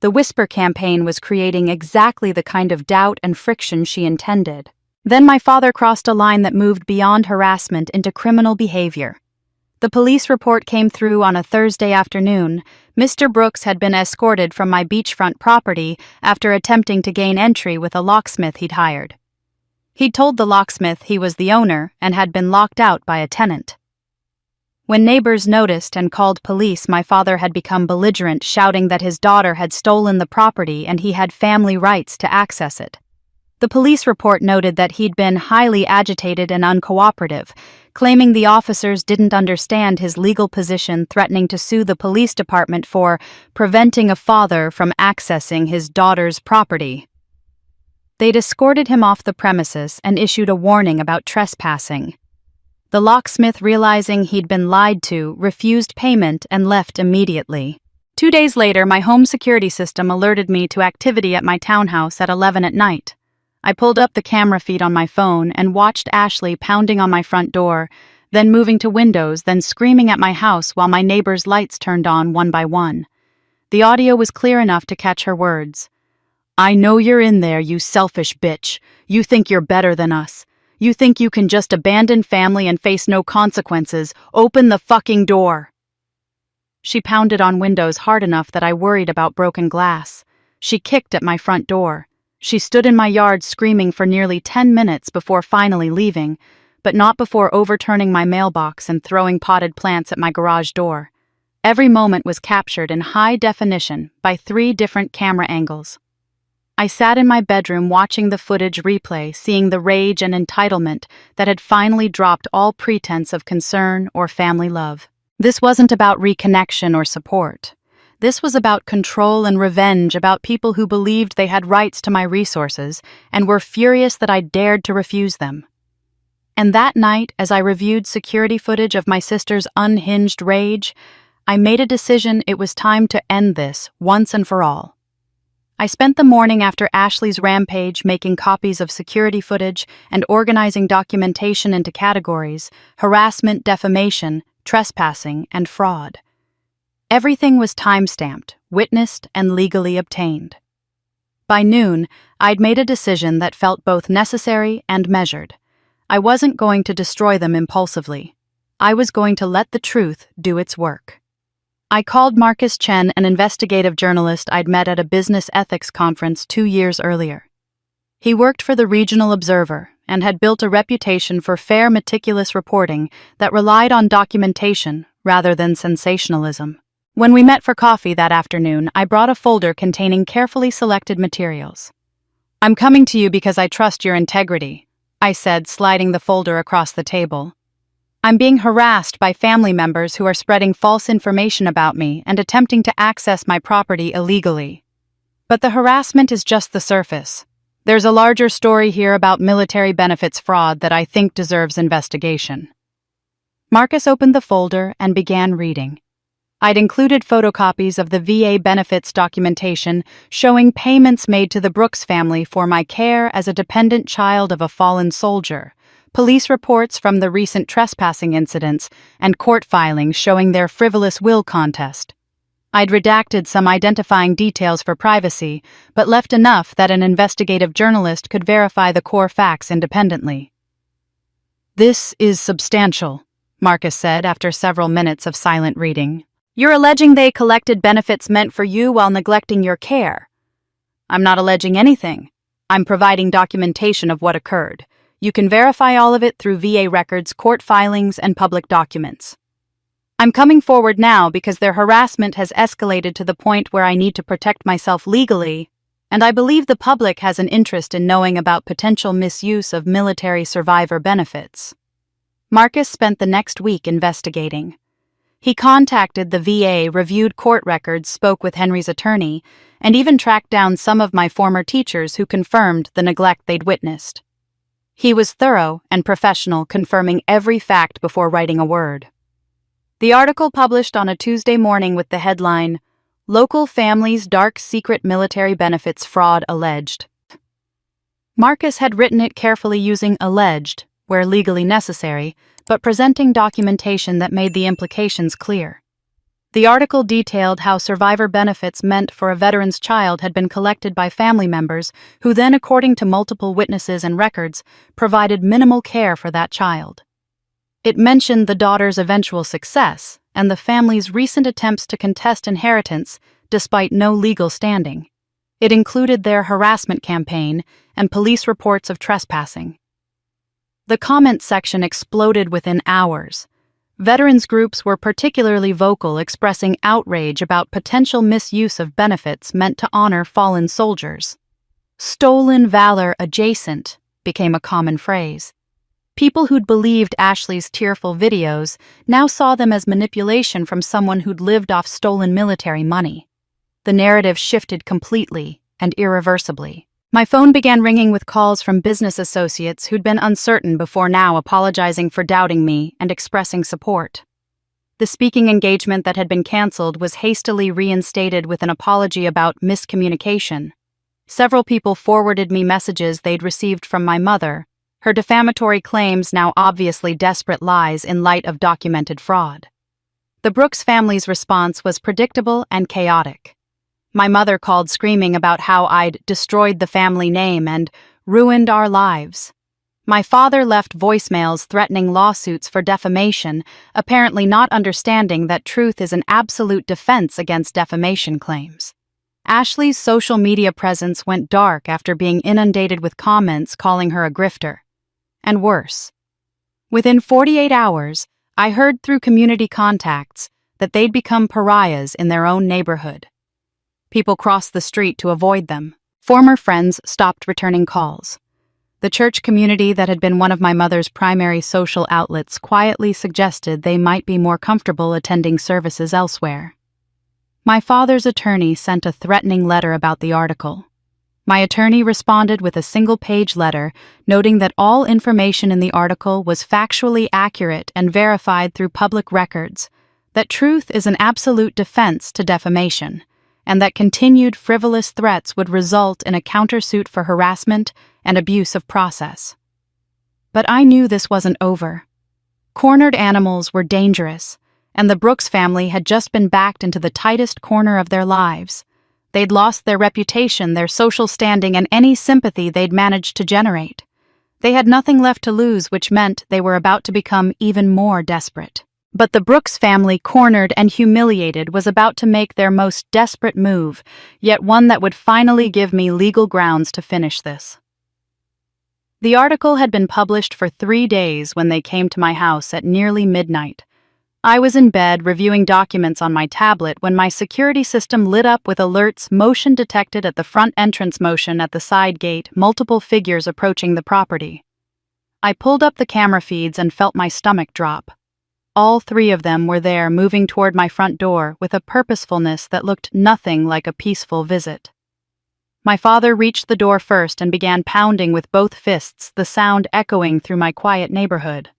The whisper campaign was creating exactly the kind of doubt and friction she intended. Then my father crossed a line that moved beyond harassment into criminal behavior. The police report came through on a Thursday afternoon. Mr. Brooks had been escorted from my beachfront property after attempting to gain entry with a locksmith he'd hired. He'd told the locksmith he was the owner and had been locked out by a tenant. When neighbors noticed and called police, my father had become belligerent, shouting that his daughter had stolen the property and he had family rights to access it. The police report noted that he'd been highly agitated and uncooperative, claiming the officers didn't understand his legal position, threatening to sue the police department for preventing a father from accessing his daughter's property. They'd escorted him off the premises and issued a warning about trespassing. The locksmith, realizing he'd been lied to, refused payment and left immediately. 2 days later, my home security system alerted me to activity at my townhouse at 11 at night. I pulled up the camera feed on my phone and watched Ashley pounding on my front door, then moving to windows, then screaming at my house while my neighbors' lights turned on one by one. The audio was clear enough to catch her words. "I know you're in there, you selfish bitch. You think you're better than us. You think you can just abandon family and face no consequences. Open the fucking door." She pounded on windows hard enough that I worried about broken glass. She kicked at my front door. She stood in my yard screaming for nearly 10 minutes before finally leaving, but not before overturning my mailbox and throwing potted plants at my garage door. Every moment was captured in high definition by 3 different camera angles. I sat in my bedroom watching the footage replay, seeing the rage and entitlement that had finally dropped all pretense of concern or family love. This wasn't about reconnection or support. This was about control and revenge, about people who believed they had rights to my resources and were furious that I dared to refuse them. And that night, as I reviewed security footage of my sister's unhinged rage, I made a decision. It was time to end this once and for all. I spent the morning after Ashley's rampage making copies of security footage and organizing documentation into categories: harassment, defamation, trespassing, and fraud. Everything was time-stamped, witnessed, and legally obtained. By noon, I'd made a decision that felt both necessary and measured. I wasn't going to destroy them impulsively. I was going to let the truth do its work. I called Marcus Chen, an investigative journalist I'd met at a business ethics conference 2 years earlier. He worked for the Regional Observer and had built a reputation for fair, meticulous reporting that relied on documentation rather than sensationalism. When we met for coffee that afternoon, I brought a folder containing carefully selected materials. "I'm coming to you because I trust your integrity," I said, sliding the folder across the table. "I'm being harassed by family members who are spreading false information about me and attempting to access my property illegally. But the harassment is just the surface. There's a larger story here about military benefits fraud that I think deserves investigation." Marcus opened the folder and began reading. I'd included photocopies of the VA benefits documentation showing payments made to the Brooks family for my care as a dependent child of a fallen soldier, police reports from the recent trespassing incidents, and court filings showing their frivolous will contest. I'd redacted some identifying details for privacy, but left enough that an investigative journalist could verify the core facts independently. "This is substantial," Marcus said after several minutes of silent reading. "You're alleging they collected benefits meant for you while neglecting your care." "I'm not alleging anything. I'm providing documentation of what occurred. You can verify all of it through VA records, court filings, and public documents. I'm coming forward now because their harassment has escalated to the point where I need to protect myself legally, and I believe the public has an interest in knowing about potential misuse of military survivor benefits." Marcus spent the next week investigating. He contacted the VA, reviewed court records, spoke with Henry's attorney, and even tracked down some of my former teachers who confirmed the neglect they'd witnessed. He was thorough and professional, confirming every fact before writing a word. The article published on a Tuesday morning with the headline, "Local Families' Dark Secret Military Benefits Fraud Alleged." Marcus had written it carefully using alleged, where legally necessary, but presenting documentation that made the implications clear. The article detailed how survivor benefits meant for a veteran's child had been collected by family members who then, according to multiple witnesses and records, provided minimal care for that child. It mentioned the daughter's eventual success and the family's recent attempts to contest inheritance despite no legal standing. It included their harassment campaign and police reports of trespassing. The comment section exploded within hours. Veterans groups were particularly vocal, expressing outrage about potential misuse of benefits meant to honor fallen soldiers. "Stolen valor adjacent" became a common phrase. People who'd believed Ashley's tearful videos now saw them as manipulation from someone who'd lived off stolen military money. The narrative shifted completely and irreversibly. My phone began ringing with calls from business associates who'd been uncertain before now, apologizing for doubting me and expressing support. The speaking engagement that had been canceled was hastily reinstated with an apology about miscommunication. Several people forwarded me messages they'd received from my mother, her defamatory claims now obviously desperate lies in light of documented fraud. The Brooks family's response was predictable and chaotic. My mother called screaming about how I'd destroyed the family name and ruined our lives. My father left voicemails threatening lawsuits for defamation, apparently not understanding that truth is an absolute defense against defamation claims. Ashley's social media presence went dark after being inundated with comments calling her a grifter. And worse. Within 48 hours, I heard through community contacts that they'd become pariahs in their own neighborhood. People crossed the street to avoid them. Former friends stopped returning calls. The church community that had been one of my mother's primary social outlets quietly suggested they might be more comfortable attending services elsewhere. My father's attorney sent a threatening letter about the article. My attorney responded with a single-page letter noting that all information in the article was factually accurate and verified through public records, that truth is an absolute defense to defamation, and that continued frivolous threats would result in a countersuit for harassment and abuse of process. But I knew this wasn't over. Cornered animals were dangerous, and the Brooks family had just been backed into the tightest corner of their lives. They'd lost their reputation, their social standing, and any sympathy they'd managed to generate. They had nothing left to lose, which meant they were about to become even more desperate. But the Brooks family, cornered and humiliated, was about to make their most desperate move, yet one that would finally give me legal grounds to finish this. The article had been published for 3 days when they came to my house at nearly midnight. I was in bed reviewing documents on my tablet when my security system lit up with alerts: motion detected at the front entrance, motion at the side gate, multiple figures approaching the property. I pulled up the camera feeds and felt my stomach drop. All 3 of them were there, moving toward my front door with a purposefulness that looked nothing like a peaceful visit. My father reached the door first and began pounding with both fists, the sound echoing through my quiet neighborhood.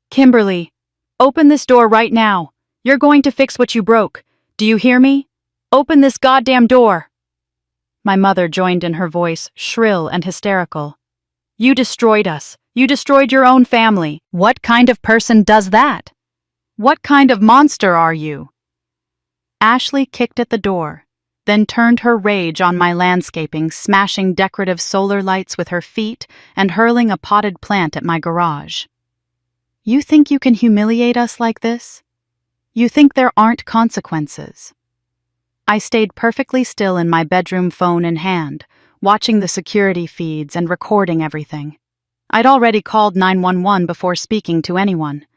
"Kimberly, open this door right now. You're going to fix what you broke. Do you hear me? Open this goddamn door." My mother joined in, her voice shrill and hysterical. "You destroyed us. You destroyed your own family. What kind of person does that? What kind of monster are you?" Ashley kicked at the door, then turned her rage on my landscaping, smashing decorative solar lights with her feet and hurling a potted plant at my garage. You think you can humiliate us like this? You think there aren't consequences? I stayed perfectly still in my bedroom, phone in hand, watching the security feeds and recording everything. I'd already called 911 before speaking to anyone.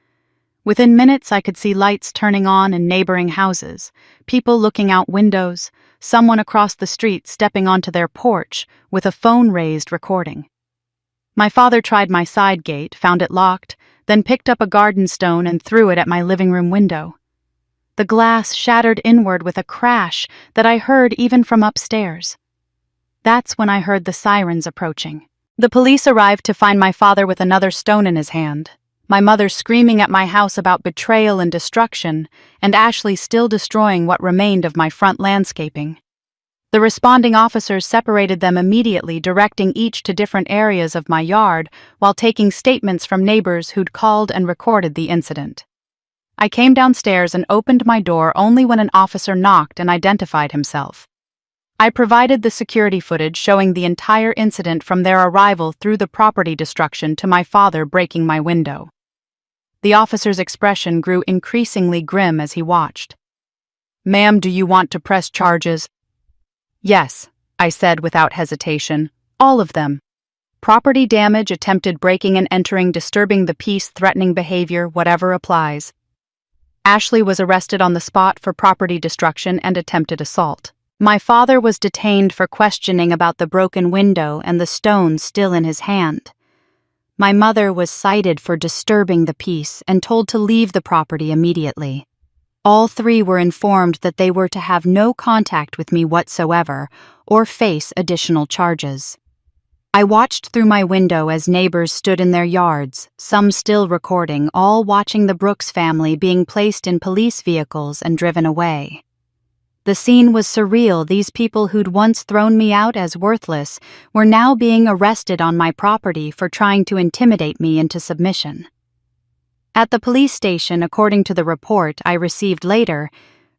Within minutes, I could see lights turning on in neighboring houses, people looking out windows, someone across the street stepping onto their porch with a phone raised recording. My father tried my side gate, found it locked, then picked up a garden stone and threw it at my living room window. The glass shattered inward with a crash that I heard even from upstairs. That's when I heard the sirens approaching. The police arrived to find my father with another stone in his hand, my mother screaming at my house about betrayal and destruction, and Ashley still destroying what remained of my front landscaping. The responding officers separated them immediately, directing each to different areas of my yard while taking statements from neighbors who'd called and recorded the incident. I came downstairs and opened my door only when an officer knocked and identified himself. I provided the security footage showing the entire incident from their arrival through the property destruction to my father breaking my window. The officer's expression grew increasingly grim as he watched. "Ma'am, do you want to press charges?" "Yes," I said without hesitation. "All of them. Property damage, attempted breaking and entering, disturbing the peace, threatening behavior, whatever applies." Ashley was arrested on the spot for property destruction and attempted assault. My father was detained for questioning about the broken window and the stone still in his hand. My mother was cited for disturbing the peace and told to leave the property immediately. All three were informed that they were to have no contact with me whatsoever or face additional charges. I watched through my window as neighbors stood in their yards, some still recording, all watching the Brooks family being placed in police vehicles and driven away. The scene was surreal. These people who'd once thrown me out as worthless were now being arrested on my property for trying to intimidate me into submission. At the police station, according to the report I received later,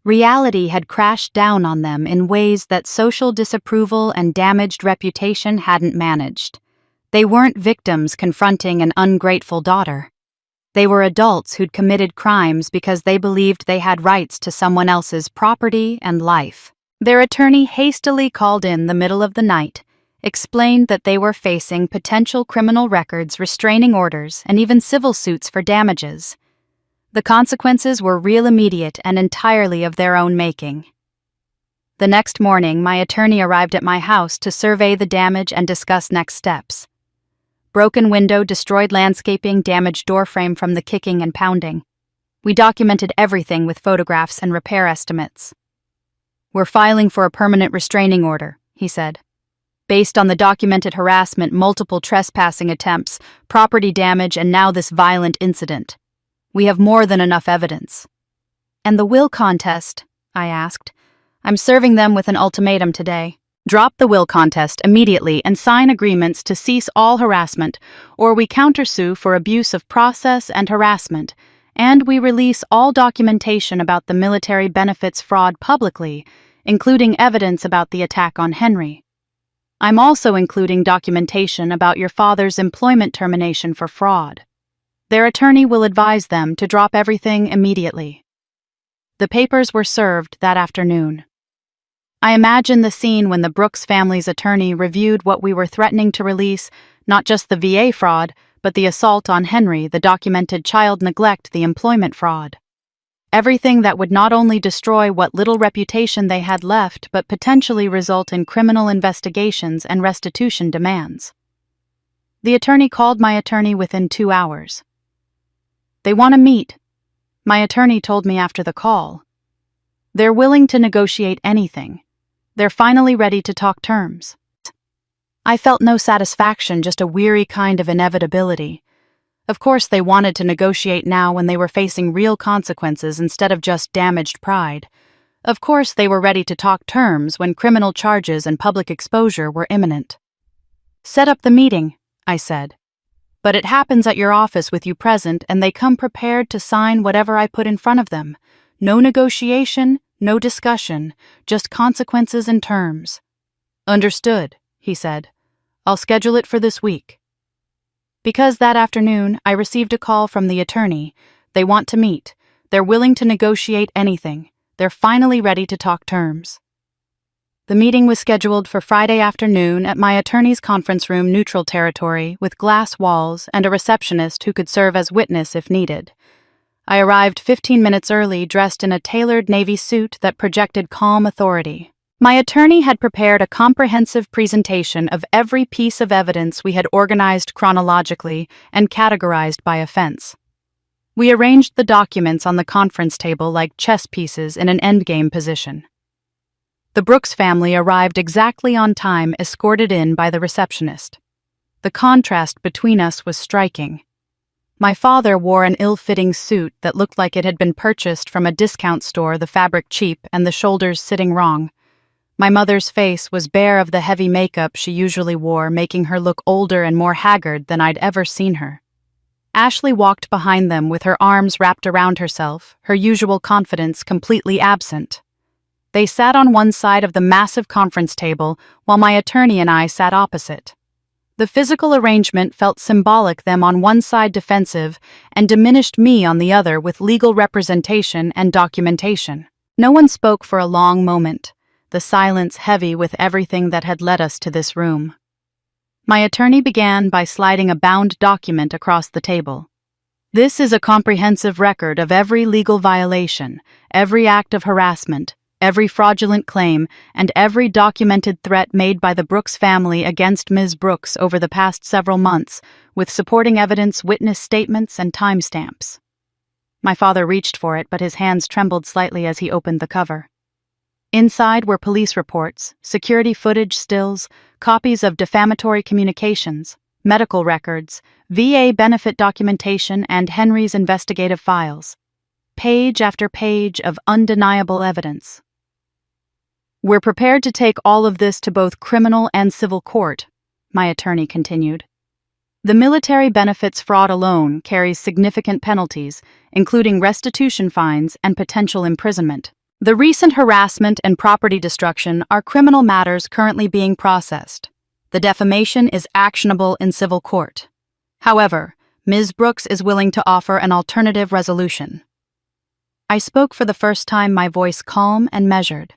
reality had crashed down on them in ways that social disapproval and damaged reputation hadn't managed. They weren't victims confronting an ungrateful daughter. They were adults who'd committed crimes because they believed they had rights to someone else's property and life. Their attorney hastily called in the middle of the night, explained that they were facing potential criminal records, restraining orders, and even civil suits for damages. The consequences were real, immediate, and entirely of their own making. The next morning, my attorney arrived at my house to survey the damage and discuss next steps. Broken window, destroyed landscaping, damaged doorframe from the kicking and pounding. We documented everything with photographs and repair estimates. "We're filing for a permanent restraining order," he said. "Based on the documented harassment, multiple trespassing attempts, property damage, and now this violent incident. We have more than enough evidence." "And the will contest?" I asked. "I'm serving them with an ultimatum today. Drop the will contest immediately and sign agreements to cease all harassment, or we countersue for abuse of process and harassment, and we release all documentation about the military benefits fraud publicly, including evidence about the attack on Henry. I'm also including documentation about your father's employment termination for fraud. Their attorney will advise them to drop everything immediately." The papers were served that afternoon. I imagine the scene when the Brooks family's attorney reviewed what we were threatening to release, not just the VA fraud, but the assault on Henry, the documented child neglect, the employment fraud. Everything that would not only destroy what little reputation they had left, but potentially result in criminal investigations and restitution demands. The attorney called my attorney within 2 hours. "They want to meet," my attorney told me after the call. "They're willing to negotiate anything. They're finally ready to talk terms." I felt no satisfaction, just a weary kind of inevitability. Of course they wanted to negotiate now when they were facing real consequences instead of just damaged pride. Of course they were ready to talk terms when criminal charges and public exposure were imminent. "Set up the meeting," I said. "But it happens at your office with you present, and they come prepared to sign whatever I put in front of them. No negotiation, no discussion, just consequences and terms." "Understood," he said. "I'll schedule it for this week." Because that afternoon, I received a call from the attorney. They want to meet. They're willing to negotiate anything. They're finally ready to talk terms. The meeting was scheduled for Friday afternoon at my attorney's conference room, neutral territory, with glass walls and a receptionist who could serve as witness if needed. I arrived 15 minutes early, dressed in a tailored navy suit that projected calm authority. My attorney had prepared a comprehensive presentation of every piece of evidence we had organized chronologically and categorized by offense. We arranged the documents on the conference table like chess pieces in an endgame position. The Brooks family arrived exactly on time, escorted in by the receptionist. The contrast between us was striking. My father wore an ill-fitting suit that looked like it had been purchased from a discount store, the fabric cheap and the shoulders sitting wrong. My mother's face was bare of the heavy makeup she usually wore, making her look older and more haggard than I'd ever seen her. Ashley walked behind them with her arms wrapped around herself, her usual confidence completely absent. They sat on one side of the massive conference table, while my attorney and I sat opposite. The physical arrangement felt symbolic, them on one side defensive, and diminished me on the other with legal representation and documentation. No one spoke for a long moment, the silence heavy with everything that had led us to this room. My attorney began by sliding a bound document across the table. This is a comprehensive record of every legal violation, every act of harassment, every fraudulent claim, and every documented threat made by the Brooks family against Ms. Brooks over the past several months, with supporting evidence, witness statements, and timestamps. My father reached for it, but his hands trembled slightly as he opened the cover. Inside were police reports, security footage stills, copies of defamatory communications, medical records, VA benefit documentation, and Henry's investigative files. Page after page of undeniable evidence. "We're prepared to take all of this to both criminal and civil court," my attorney continued. "The military benefits fraud alone carries significant penalties, including restitution fines and potential imprisonment. The recent harassment and property destruction are criminal matters currently being processed. The defamation is actionable in civil court. However, Ms. Brooks is willing to offer an alternative resolution." I spoke for the first time, my voice calm and measured.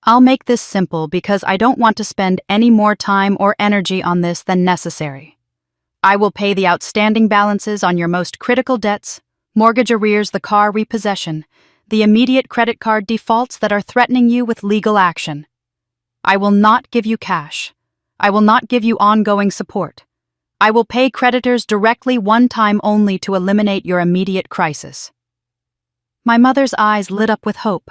"I'll make this simple because I don't want to spend any more time or energy on this than necessary. I will pay the outstanding balances on your most critical debts, mortgage arrears, the car repossession, the immediate credit card defaults that are threatening you with legal action. I will not give you cash. I will not give you ongoing support. I will pay creditors directly one time only to eliminate your immediate crisis." My mother's eyes lit up with hope,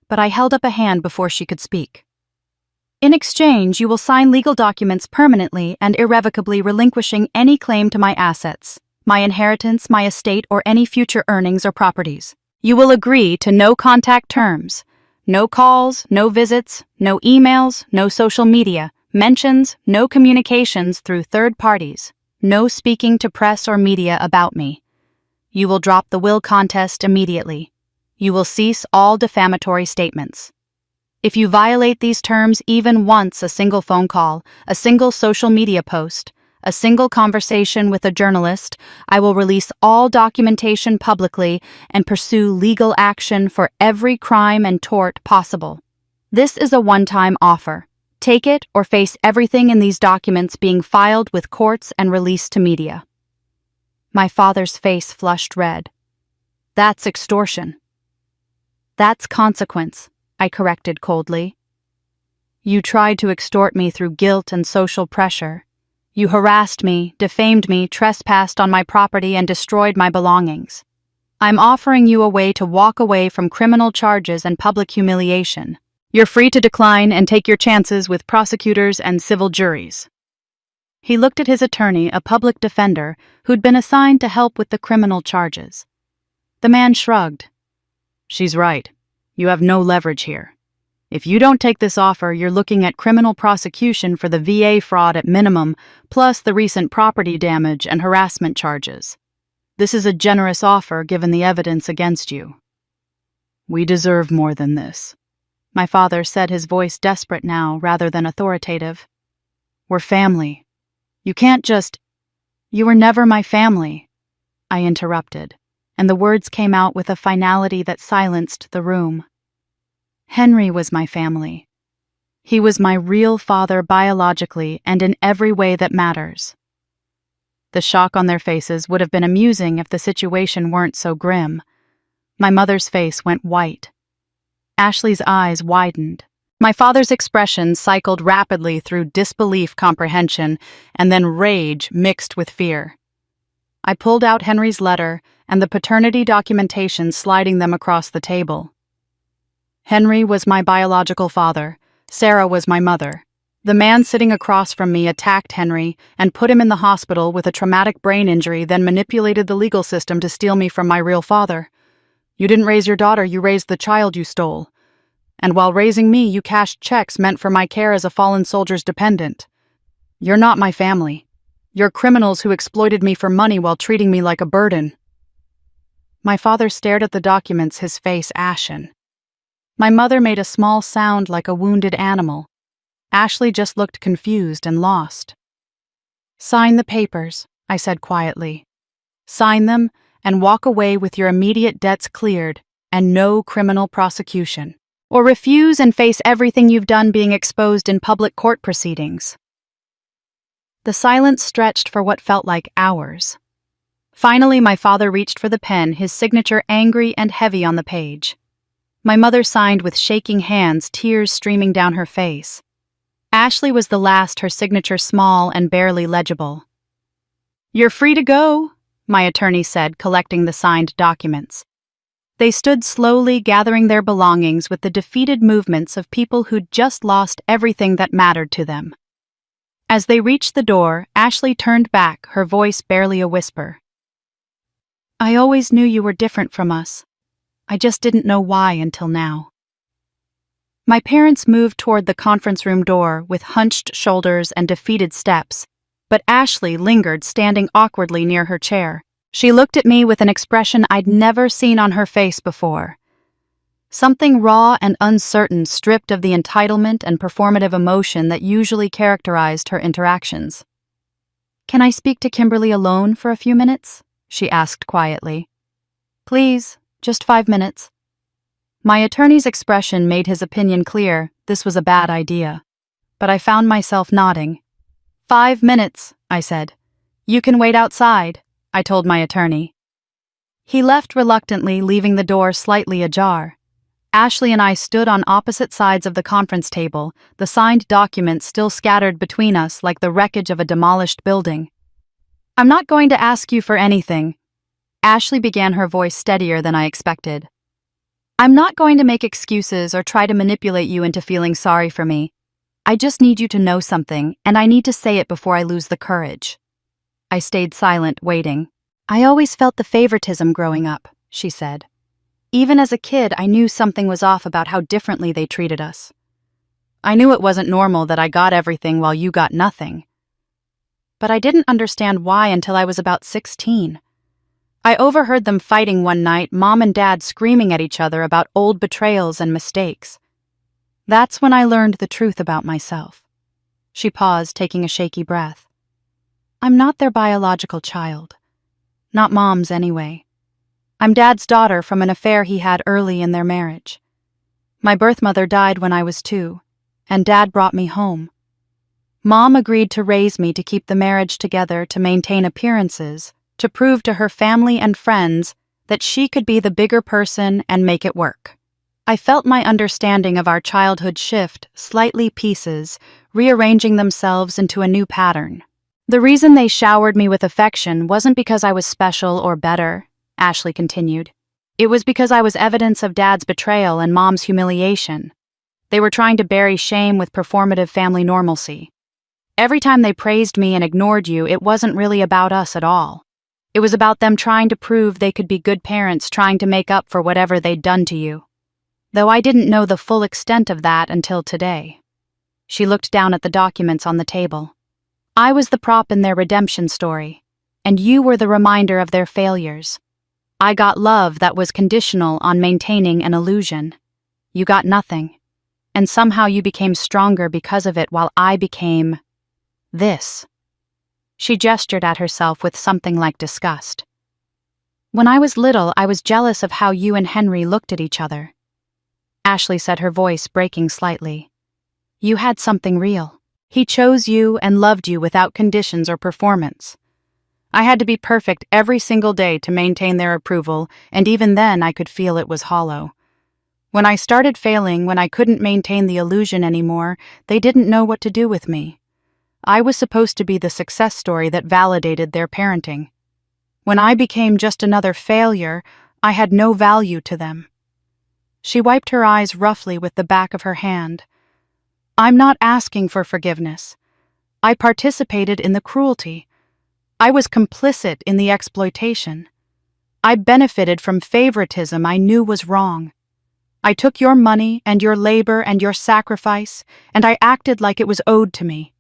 but I held up a hand before she could speak. "In exchange, you will sign legal documents permanently and irrevocably relinquishing any claim to my assets, my inheritance, my estate, or any future earnings or properties. You will agree to no contact terms, no calls, no visits, no emails, no social media, mentions, no communications through third parties, no speaking to press or media about me. You will drop the will contest immediately. You will cease all defamatory statements. If you violate these terms even once, a single phone call, a single social media post, a single conversation with a journalist, I will release all documentation publicly and pursue legal action for every crime and tort possible. This is a one-time offer. Take it or face everything in these documents being filed with courts and released to media." My father's face flushed red. "That's extortion." "That's consequence," I corrected coldly. "You tried to extort me through guilt and social pressure. You harassed me, defamed me, trespassed on my property, and destroyed my belongings. I'm offering you a way to walk away from criminal charges and public humiliation. You're free to decline and take your chances with prosecutors and civil juries." He looked at his attorney, a public defender, who'd been assigned to help with the criminal charges. The man shrugged. "She's right. You have no leverage here. If you don't take this offer, you're looking at criminal prosecution for the VA fraud at minimum, plus the recent property damage and harassment charges. This is a generous offer given the evidence against you." "We deserve more than this," my father said, his voice desperate now rather than authoritative. "We're family. You can't just..." You were never my family, I interrupted, and the words came out with a finality that silenced the room. Henry was my family. He was my real father biologically and in every way that matters. The shock on their faces would have been amusing if the situation weren't so grim. My mother's face went white. Ashley's eyes widened. My father's expression cycled rapidly through disbelief, comprehension, and then rage mixed with fear. I pulled out Henry's letter and the paternity documentation, sliding them across the table. Henry was my biological father. Sarah was my mother. The man sitting across from me attacked Henry and put him in the hospital with a traumatic brain injury, then manipulated the legal system to steal me from my real father. You didn't raise your daughter, you raised the child you stole. And while raising me, you cashed checks meant for my care as a fallen soldier's dependent. You're not my family. You're criminals who exploited me for money while treating me like a burden. My father stared at the documents, his face ashen. My mother made a small sound like a wounded animal. Ashley just looked confused and lost. Sign the papers, I said quietly. Sign them and walk away with your immediate debts cleared and no criminal prosecution. Or refuse and face everything you've done being exposed in public court proceedings. The silence stretched for what felt like hours. Finally, my father reached for the pen, his signature angry and heavy on the page. My mother signed with shaking hands, tears streaming down her face. Ashley was the last, her signature small and barely legible. You're free to go, my attorney said, collecting the signed documents. They stood slowly, gathering their belongings with the defeated movements of people who'd just lost everything that mattered to them. As they reached the door, Ashley turned back, her voice barely a whisper. I always knew you were different from us. I just didn't know why until now. My parents moved toward the conference room door with hunched shoulders and defeated steps, but Ashley lingered, standing awkwardly near her chair. She looked at me with an expression I'd never seen on her face before. Something raw and uncertain, stripped of the entitlement and performative emotion that usually characterized her interactions. Can I speak to Kimberly alone for a few minutes? She asked quietly. Please, just 5 minutes. My attorney's expression made his opinion clear. This was a bad idea. But I found myself nodding. 5 minutes, I said. You can wait outside, I told my attorney. He left reluctantly, leaving the door slightly ajar. Ashley and I stood on opposite sides of the conference table, the signed documents still scattered between us like the wreckage of a demolished building. I'm not going to ask you for anything. Ashley began, her voice steadier than I expected. I'm not going to make excuses or try to manipulate you into feeling sorry for me. I just need you to know something, and I need to say it before I lose the courage. I stayed silent, waiting. I always felt the favoritism growing up, she said. Even as a kid, I knew something was off about how differently they treated us. I knew it wasn't normal that I got everything while you got nothing. But I didn't understand why until I was about 16. I overheard them fighting one night, Mom and Dad screaming at each other about old betrayals and mistakes. That's when I learned the truth about myself. She paused, taking a shaky breath. I'm not their biological child. Not Mom's, anyway. I'm Dad's daughter from an affair he had early in their marriage. My birth mother died when I was 2, and Dad brought me home. Mom agreed to raise me to keep the marriage together, to maintain appearances, to prove to her family and friends that she could be the bigger person and make it work. I felt my understanding of our childhood shift, slightly pieces, rearranging themselves into a new pattern. The reason they showered me with affection wasn't because I was special or better, Ashley continued. It was because I was evidence of Dad's betrayal and Mom's humiliation. They were trying to bury shame with performative family normalcy. Every time they praised me and ignored you, it wasn't really about us at all. It was about them trying to prove they could be good parents, trying to make up for whatever they'd done to you. Though I didn't know the full extent of that until today. She looked down at the documents on the table. I was the prop in their redemption story, and you were the reminder of their failures. I got love that was conditional on maintaining an illusion. You got nothing, and somehow you became stronger because of it while I became this. She gestured at herself with something like disgust. When I was little, I was jealous of how you and Henry looked at each other. Ashley said, her voice breaking slightly. You had something real. He chose you and loved you without conditions or performance. I had to be perfect every single day to maintain their approval, and even then I could feel it was hollow. When I started failing, when I couldn't maintain the illusion anymore, they didn't know what to do with me. I was supposed to be the success story that validated their parenting. When I became just another failure, I had no value to them. She wiped her eyes roughly with the back of her hand. I'm not asking for forgiveness. I participated in the cruelty. I was complicit in the exploitation. I benefited from favoritism I knew was wrong. I took your money and your labor and your sacrifice, and I acted like it was owed to me.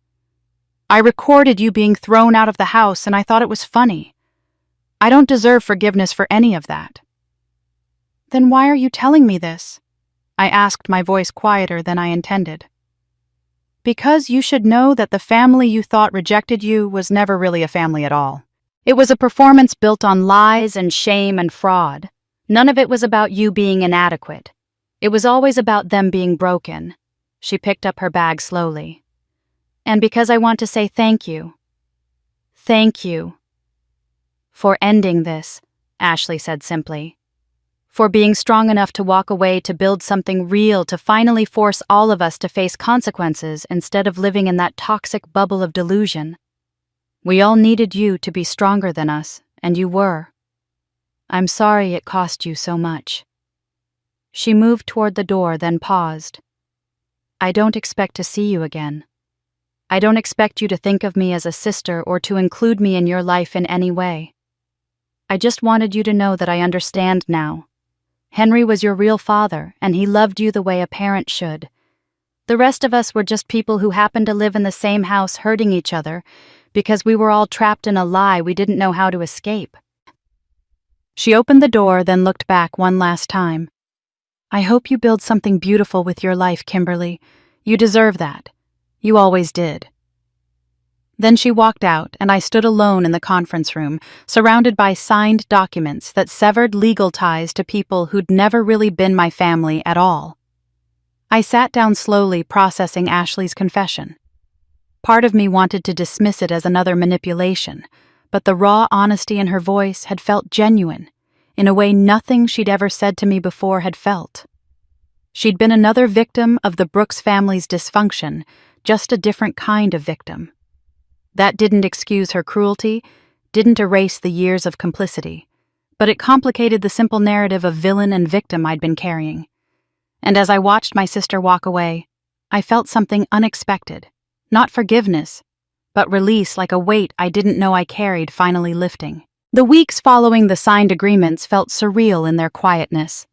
I recorded you being thrown out of the house, and I thought it was funny. I don't deserve forgiveness for any of that. Then why are you telling me this? I asked, my voice quieter than I intended. Because you should know that the family you thought rejected you was never really a family at all. It was a performance built on lies and shame and fraud. None of it was about you being inadequate. It was always about them being broken. She picked up her bag slowly. And because I want to say thank you. Thank you. For ending this, Ashley said simply. For being strong enough to walk away to build something real, to finally force all of us to face consequences instead of living in that toxic bubble of delusion. We all needed you to be stronger than us, and you were. I'm sorry it cost you so much. She moved toward the door, then paused. I don't expect to see you again. I don't expect you to think of me as a sister or to include me in your life in any way. I just wanted you to know that I understand now. Henry was your real father, and he loved you the way a parent should. The rest of us were just people who happened to live in the same house hurting each other because we were all trapped in a lie we didn't know how to escape. She opened the door, then looked back one last time. I hope you build something beautiful with your life, Kimberly. You deserve that. You always did. Then she walked out, and I stood alone in the conference room, surrounded by signed documents that severed legal ties to people who'd never really been my family at all. I sat down slowly, processing Ashley's confession. Part of me wanted to dismiss it as another manipulation, but the raw honesty in her voice had felt genuine, in a way nothing she'd ever said to me before had felt. She'd been another victim of the Brooks family's dysfunction, just a different kind of victim. That didn't excuse her cruelty, didn't erase the years of complicity, but it complicated the simple narrative of villain and victim I'd been carrying. And as I watched my sister walk away, I felt something unexpected, not forgiveness, but release, like a weight I didn't know I carried finally lifting. The weeks following the signed agreements felt surreal in their quietness.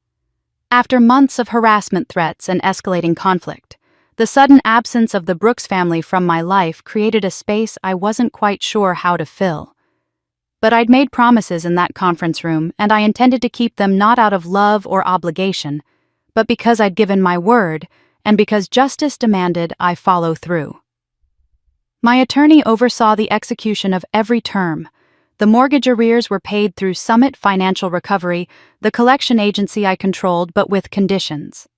After months of harassment threats and escalating conflict, the sudden absence of the Brooks family from my life created a space I wasn't quite sure how to fill. But I'd made promises in that conference room, and I intended to keep them not out of love or obligation, but because I'd given my word, and because justice demanded I follow through. My attorney oversaw the execution of every term. The mortgage arrears were paid through Summit Financial Recovery, the collection agency I controlled, but with conditions.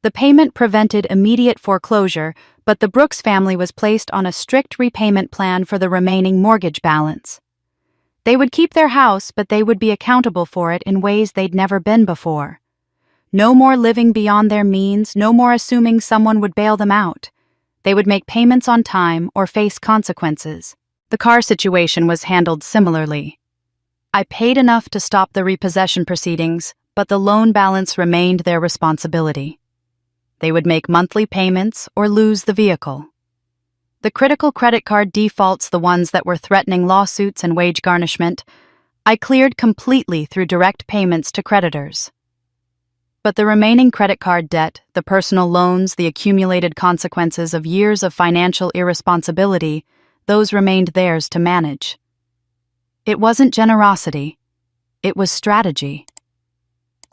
The payment prevented immediate foreclosure, but the Brooks family was placed on a strict repayment plan for the remaining mortgage balance. They would keep their house, but they would be accountable for it in ways they'd never been before. No more living beyond their means, no more assuming someone would bail them out. They would make payments on time or face consequences. The car situation was handled similarly. I paid enough to stop the repossession proceedings, but the loan balance remained their responsibility. They would make monthly payments or lose the vehicle. The critical credit card defaults, the ones that were threatening lawsuits and wage garnishment, I cleared completely through direct payments to creditors. But the remaining credit card debt, the personal loans, the accumulated consequences of years of financial irresponsibility, those remained theirs to manage. It wasn't generosity, it was strategy.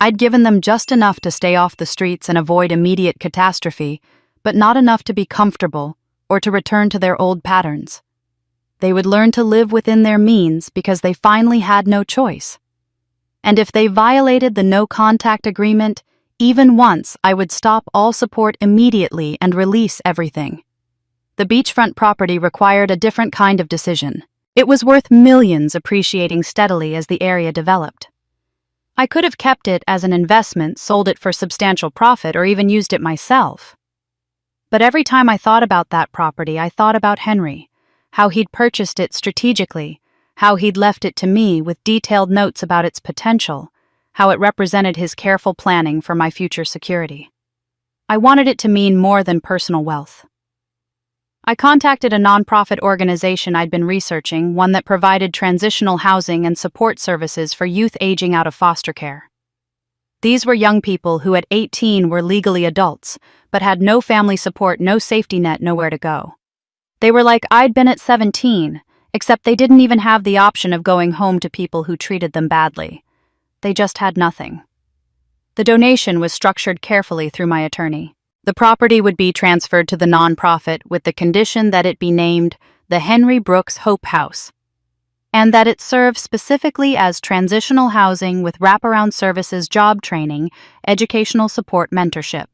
I'd given them just enough to stay off the streets and avoid immediate catastrophe, but not enough to be comfortable or to return to their old patterns. they would learn to live within their means because they finally had no choice. And if they violated the no-contact agreement, even once, I would stop all support immediately and release everything. The beachfront property required a different kind of decision. It was worth millions, appreciating steadily as the area developed. I could have kept it as an investment, sold it for substantial profit, or even used it myself. But every time I thought about that property, I thought about Henry, how he'd purchased it strategically, how he'd left it to me with detailed notes about its potential, how it represented his careful planning for my future security. I wanted it to mean more than personal wealth. I contacted a nonprofit organization I'd been researching, one that provided transitional housing and support services for youth aging out of foster care. These were young people who at 18 were legally adults, but had no family support, no safety net, nowhere to go. They were like I'd been at 17, except they didn't even have the option of going home to people who treated them badly. They just had nothing. The donation was structured carefully through my attorney. The property would be transferred to the nonprofit with the condition that it be named the Henry Brooks Hope House, and that it serve specifically as transitional housing with wraparound services, job training, educational support, mentorship.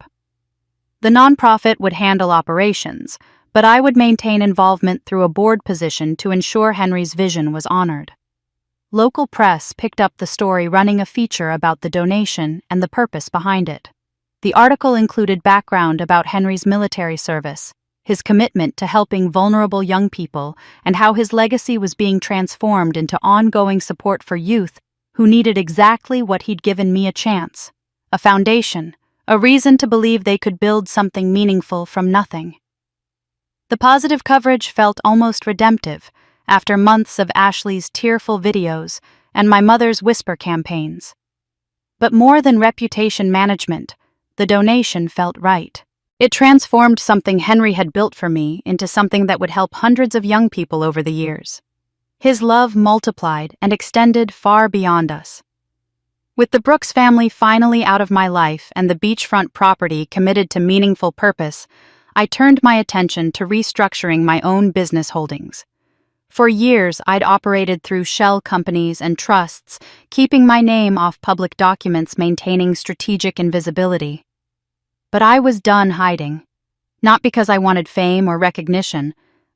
The nonprofit would handle operations, but I would maintain involvement through a board position to ensure Henry's vision was honored. Local press picked up the story, running a feature about the donation and the purpose behind it. The article included background about Henry's military service, his commitment to helping vulnerable young people, and how his legacy was being transformed into ongoing support for youth who needed exactly what he'd given me: a chance, a foundation, a reason to believe they could build something meaningful from nothing. The positive coverage felt almost redemptive after months of Ashley's tearful videos and my mother's whisper campaigns. But more than reputation management, the donation felt right. It transformed something Henry had built for me into something that would help hundreds of young people over the years. His love multiplied and extended far beyond us. With the Brooks family finally out of my life and the beachfront property committed to meaningful purpose, I turned my attention to restructuring my own business holdings. For years, I'd operated through shell companies and trusts, keeping my name off public documents, maintaining strategic invisibility. But I was done hiding, not because I wanted fame or recognition,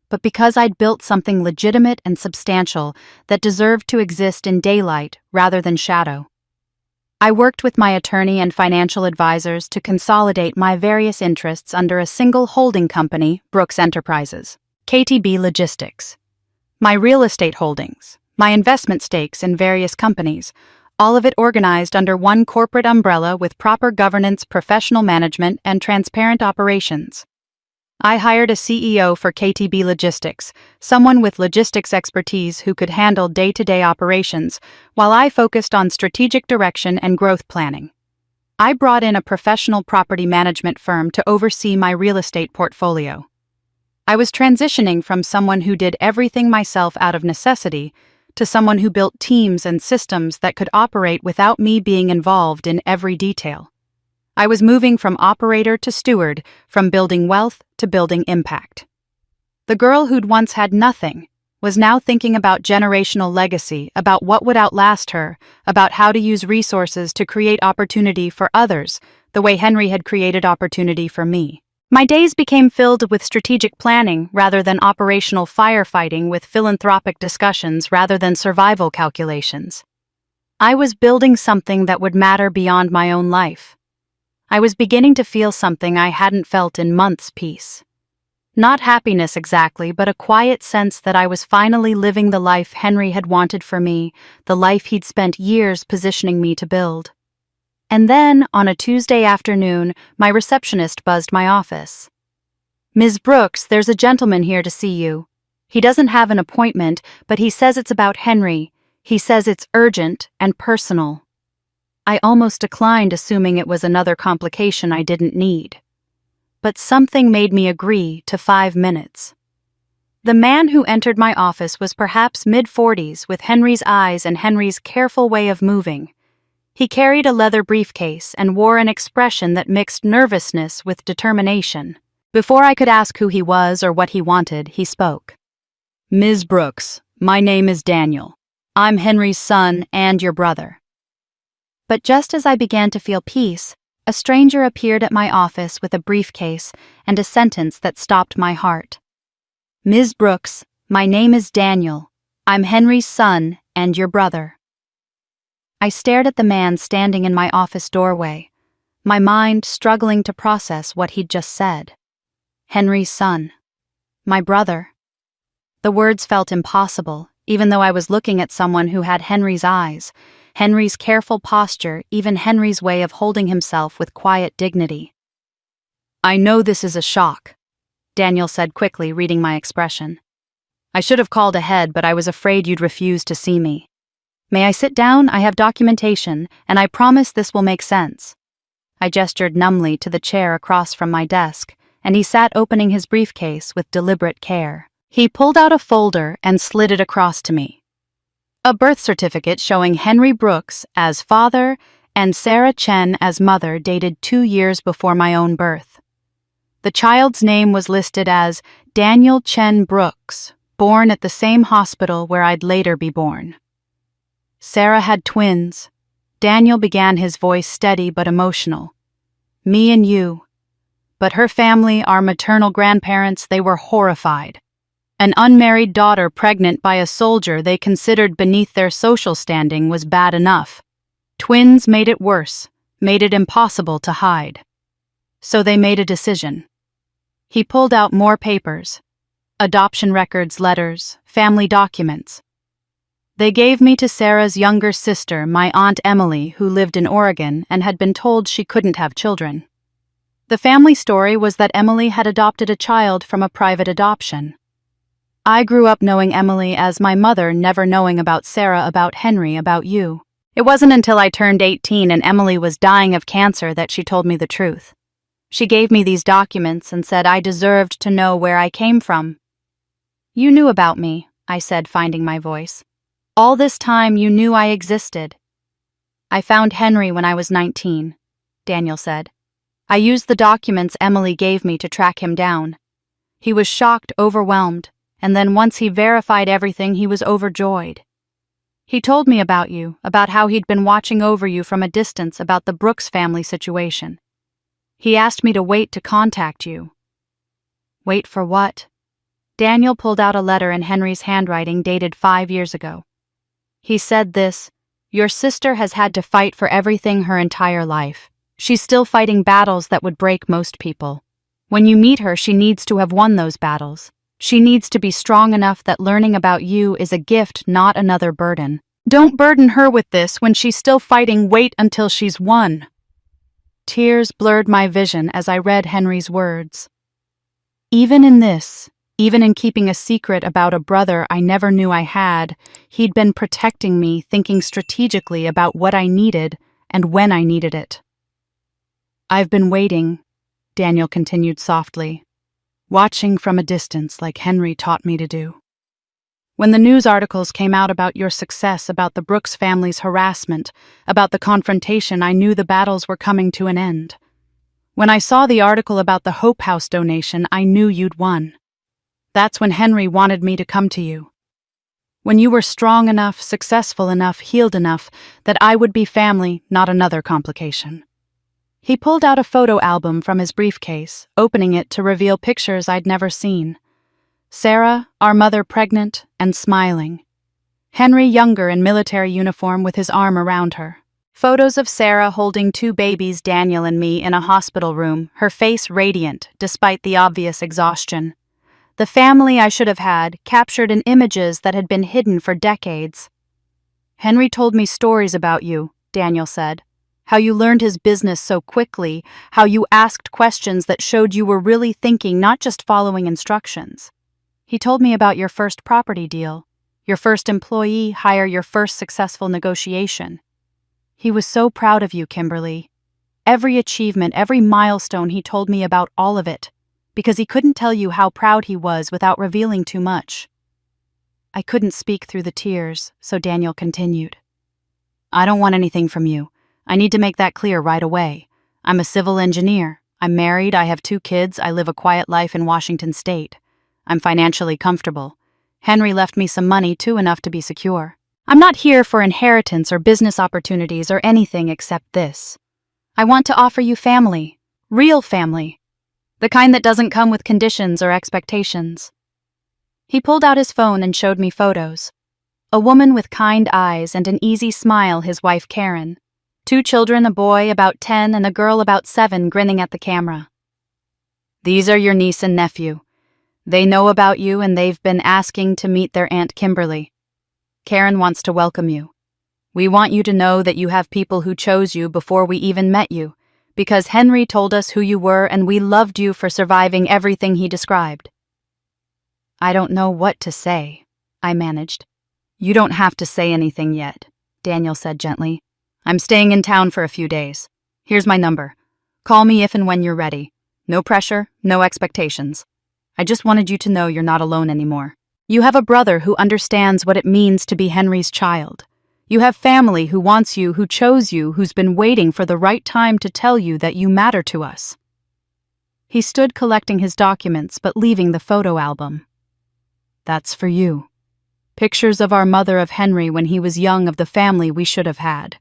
but because I'd built something legitimate and substantial that deserved to exist in daylight rather than shadow. I worked with my attorney and financial advisors to consolidate my various interests under a single holding company, Brooks Enterprises, KTB Logistics. My real estate holdings, my investment stakes in various companies, all of it organized under one corporate umbrella with proper governance, professional management, and transparent operations. I hired a CEO for KTB Logistics, someone with logistics expertise who could handle day-to-day operations, while I focused on strategic direction and growth planning. I brought in a professional property management firm to oversee my real estate portfolio. I was transitioning from someone who did everything myself out of necessity to someone who built teams and systems that could operate without me being involved in every detail. I was moving from operator to steward, from building wealth to building impact. The girl who'd once had nothing was now thinking about generational legacy, about what would outlast her, about how to use resources to create opportunity for others, the way Henry had created opportunity for me. My days became filled with strategic planning rather than operational firefighting, with philanthropic discussions rather than survival calculations. I was building something that would matter beyond my own life. I was beginning to feel something I hadn't felt in months: peace. Not happiness exactly, but a quiet sense that I was finally living the life Henry had wanted for me, the life he'd spent years positioning me to build. And then, on a Tuesday afternoon, my receptionist buzzed my office. "Ms. Brooks, there's a gentleman here to see you. He doesn't have an appointment, but he says it's about Henry. He says it's urgent and personal." I almost declined, assuming it was another complication I didn't need. But something made me agree to 5 minutes. The man who entered my office was perhaps mid-40s, with Henry's eyes and Henry's careful way of moving. He carried a leather briefcase and wore an expression that mixed nervousness with determination. Before I could ask who he was or what he wanted, he spoke. Ms. Brooks, my name is Daniel. I'm Henry's son and your brother. But just as I began to feel peace, a stranger appeared at my office with a briefcase and a sentence that stopped my heart. Ms. Brooks, my name is Daniel. I'm Henry's son and your brother. I stared at the man standing in my office doorway, my mind struggling to process what he'd just said. Henry's son. My brother. The words felt impossible, even though I was looking at someone who had Henry's eyes, Henry's careful posture, even Henry's way of holding himself with quiet dignity. I know this is a shock, Daniel said quickly, reading my expression. I should have called ahead, but I was afraid you'd refuse to see me. May I sit down? I have documentation, and I promise this will make sense. I gestured numbly to the chair across from my desk, and he sat opening his briefcase with deliberate care. He pulled out a folder and slid it across to me. A birth certificate showing Henry Brooks as father and Sarah Chen as mother, dated 2 years before my own birth. The child's name was listed as Daniel Chen Brooks, born at the same hospital where I'd later be born. Sarah had twins. Daniel began, his voice steady but emotional. Me and you. But her family, our maternal grandparents, they were horrified. An unmarried daughter pregnant by a soldier they considered beneath their social standing was bad enough. Twins made it worse, made it impossible to hide. So they made a decision. He pulled out more papers. Adoption records, letters, family documents. They gave me to Sarah's younger sister, my Aunt Emily, who lived in Oregon and had been told she couldn't have children. The family story was that Emily had adopted a child from a private adoption. I grew up knowing Emily as my mother, never knowing about Sarah, about Henry, about you. It wasn't until I turned 18 and Emily was dying of cancer that she told me the truth. She gave me these documents and said I deserved to know where I came from. You knew about me, I said, finding my voice. All this time you knew I existed. I found Henry when I was 19, Daniel said. I used the documents Emily gave me to track him down. He was shocked, overwhelmed. And then once he verified everything, he was overjoyed. He told me about you, about how he'd been watching over you from a distance, about the Brooks family situation. He asked me to wait to contact you. Wait for what? Daniel pulled out a letter in Henry's handwriting dated 5 years ago. He said this: your sister has had to fight for everything her entire life. She's still fighting battles that would break most people. When you meet her, she needs to have won those battles. She needs to be strong enough that learning about you is a gift, not another burden. Don't burden her with this when she's still fighting. Wait until she's won. Tears blurred my vision as I read Henry's words. Even in this, even in keeping a secret about a brother I never knew I had, he'd been protecting me, thinking strategically about what I needed and when I needed it. I've been waiting, Daniel continued softly. Watching from a distance like Henry taught me to do. When the news articles came out about your success, about the Brooks family's harassment, about the confrontation, I knew the battles were coming to an end. When I saw the article about the Hope House donation, I knew you'd won. That's when Henry wanted me to come to you. When you were strong enough, successful enough, healed enough, that I would be family, not another complication. He pulled out a photo album from his briefcase, opening it to reveal pictures I'd never seen. Sarah, our mother, pregnant and smiling. Henry, younger, in military uniform with his arm around her. Photos of Sarah holding 2 babies, Daniel and me, in a hospital room, her face radiant despite the obvious exhaustion. The family I should have had, captured in images that had been hidden for decades. Henry told me stories about you, Daniel said. How you learned his business so quickly, how you asked questions that showed you were really thinking, not just following instructions. He told me about your first property deal, your first employee hire, your first successful negotiation. He was so proud of you, Kimberly. Every achievement, every milestone, he told me about all of it, because he couldn't tell you how proud he was without revealing too much. I couldn't speak through the tears, so Daniel continued. I don't want anything from you. I need to make that clear right away. I'm a civil engineer. I'm married. I have 2 kids. I live a quiet life in Washington State. I'm financially comfortable. Henry left me some money too, enough to be secure. I'm not here for inheritance or business opportunities or anything except this. I want to offer you family, real family, the kind that doesn't come with conditions or expectations. He pulled out his phone and showed me photos. A woman with kind eyes and an easy smile, his wife Karen. 2 children, a boy about 10 and a girl about 7, grinning at the camera. These are your niece and nephew. They know about you and they've been asking to meet their Aunt Kimberly. Karen wants to welcome you. We want you to know that you have people who chose you before we even met you, because Henry told us who you were and we loved you for surviving everything he described. I don't know what to say, I managed. You don't have to say anything yet, Daniel said gently. I'm staying in town for a few days. Here's my number. Call me if and when you're ready. No pressure, no expectations. I just wanted you to know you're not alone anymore. You have a brother who understands what it means to be Henry's child. You have family who wants you, who chose you, who's been waiting for the right time to tell you that you matter to us. He stood collecting his documents but leaving the photo album. That's for you. Pictures of our mother, of Henry when he was young, of the family we should have had.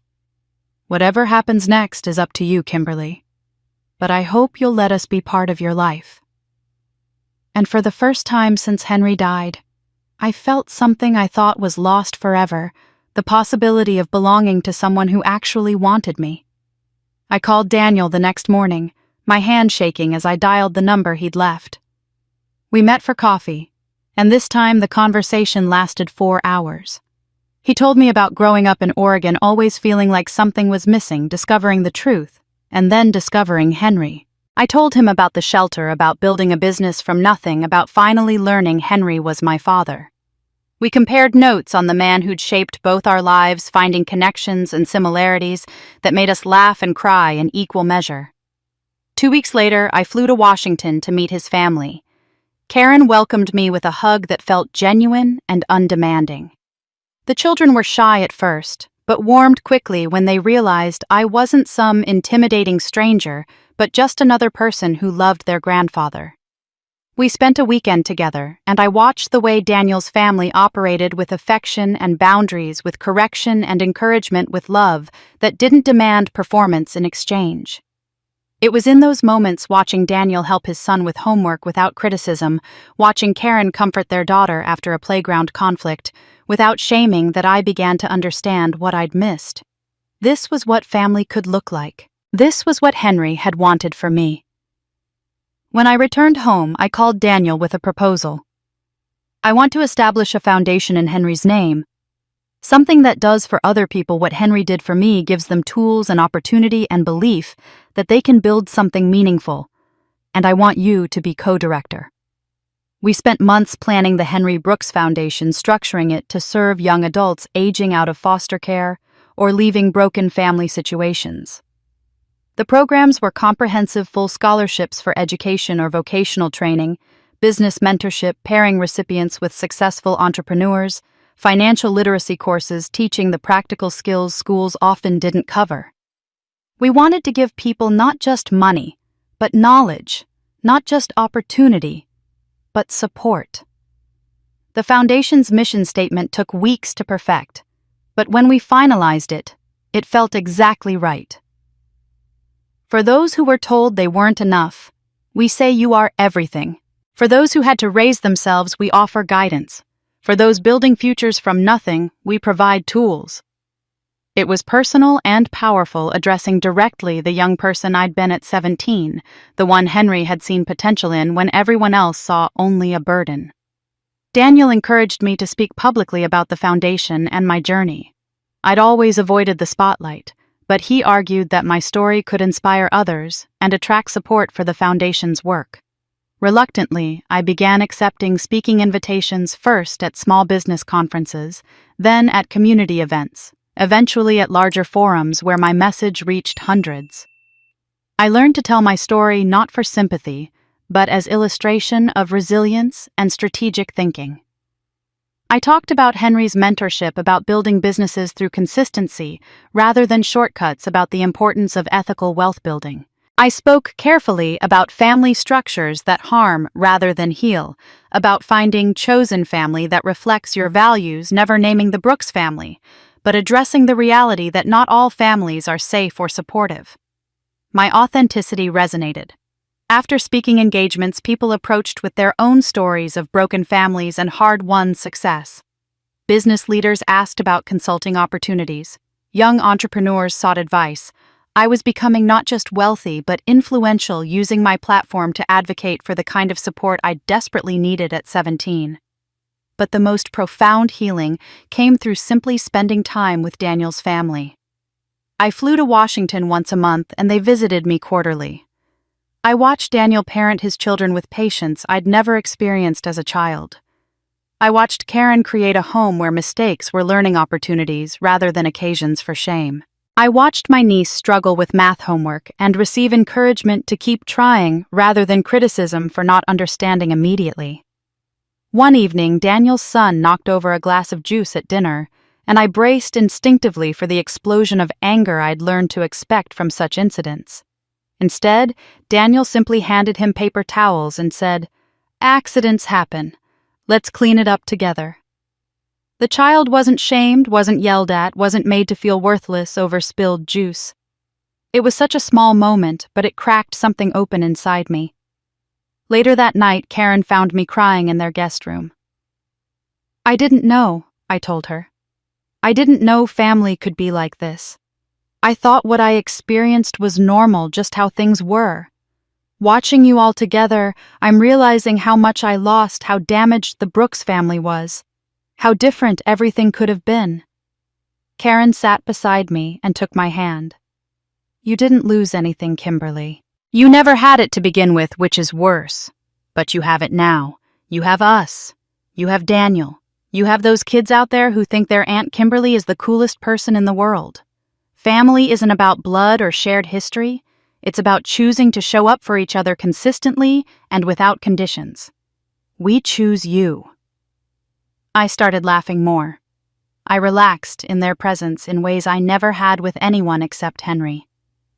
Whatever happens next is up to you, Kimberly. But I hope you'll let us be part of your life. And for the first time since Henry died, I felt something I thought was lost forever, the possibility of belonging to someone who actually wanted me. I called Daniel the next morning, my hand shaking as I dialed the number he'd left. We met for coffee, and this time the conversation lasted 4 hours. He told me about growing up in Oregon, always feeling like something was missing, discovering the truth, and then discovering Henry. I told him about the shelter, about building a business from nothing, about finally learning Henry was my father. We compared notes on the man who'd shaped both our lives, finding connections and similarities that made us laugh and cry in equal measure. 2 weeks later, I flew to Washington to meet his family. Karen welcomed me with a hug that felt genuine and undemanding. The children were shy at first, but warmed quickly when they realized I wasn't some intimidating stranger, but just another person who loved their grandfather. We spent a weekend together, and I watched the way Daniel's family operated with affection and boundaries, with correction and encouragement, with love that didn't demand performance in exchange. It was in those moments, watching Daniel help his son with homework without criticism, watching Karen comfort their daughter after a playground conflict, without shaming, that I began to understand what I'd missed. This was what family could look like. This was what Henry had wanted for me. When I returned home, I called Daniel with a proposal. I want to establish a foundation in Henry's name. Something that does for other people what Henry did for me, gives them tools and opportunity and belief that they can build something meaningful. And I want you to be co-director. We spent months planning the Henry Brooks Foundation, structuring it to serve young adults aging out of foster care or leaving broken family situations. The programs were comprehensive full scholarships for education or vocational training, business mentorship, pairing recipients with successful entrepreneurs, financial literacy courses teaching the practical skills schools often didn't cover. We wanted to give people not just money, but knowledge, not just opportunity, but support. The foundation's mission statement took weeks to perfect, but when we finalized it, it felt exactly right. For those who were told they weren't enough, we say you are everything. For those who had to raise themselves, we offer guidance. For those building futures from nothing, we provide tools. It was personal and powerful, addressing directly the young person I'd been at 17, the one Henry had seen potential in when everyone else saw only a burden. Daniel encouraged me to speak publicly about the foundation and my journey. I'd always avoided the spotlight, but he argued that my story could inspire others and attract support for the foundation's work. Reluctantly, I began accepting speaking invitations, first at small business conferences, then at community events, eventually at larger forums where my message reached hundreds. I learned to tell my story not for sympathy, but as illustration of resilience and strategic thinking. I talked about Henry's mentorship, about building businesses through consistency rather than shortcuts, about the importance of ethical wealth building. I spoke carefully about family structures that harm rather than heal, about finding chosen family that reflects your values, never naming the Brooks family, but addressing the reality that not all families are safe or supportive. My authenticity resonated. After speaking engagements, people approached with their own stories of broken families and hard-won success. Business leaders asked about consulting opportunities. Young entrepreneurs sought advice. I was becoming not just wealthy but influential, using my platform to advocate for the kind of support I desperately needed at 17. But the most profound healing came through simply spending time with Daniel's family. I flew to Washington once a month and they visited me quarterly. I watched Daniel parent his children with patience I'd never experienced as a child. I watched Karen create a home where mistakes were learning opportunities rather than occasions for shame. I watched my niece struggle with math homework and receive encouragement to keep trying rather than criticism for not understanding immediately. One evening, Daniel's son knocked over a glass of juice at dinner, and I braced instinctively for the explosion of anger I'd learned to expect from such incidents. Instead, Daniel simply handed him paper towels and said, "Accidents happen. Let's clean it up together." The child wasn't shamed, wasn't yelled at, wasn't made to feel worthless over spilled juice. It was such a small moment, but it cracked something open inside me. Later that night, Karen found me crying in their guest room. "I didn't know," I told her. "I didn't know family could be like this. I thought what I experienced was normal, just how things were. Watching you all together, I'm realizing how much I lost, how damaged the Brooks family was, how different everything could have been." Karen sat beside me and took my hand. "You didn't lose anything, Kimberly. You never had it to begin with, which is worse. But you have it now. You have us. You have Daniel. You have those kids out there who think their Aunt Kimberly is the coolest person in the world. Family isn't about blood or shared history. It's about choosing to show up for each other consistently and without conditions. We choose you." I started laughing more. I relaxed in their presence in ways I never had with anyone except Henry.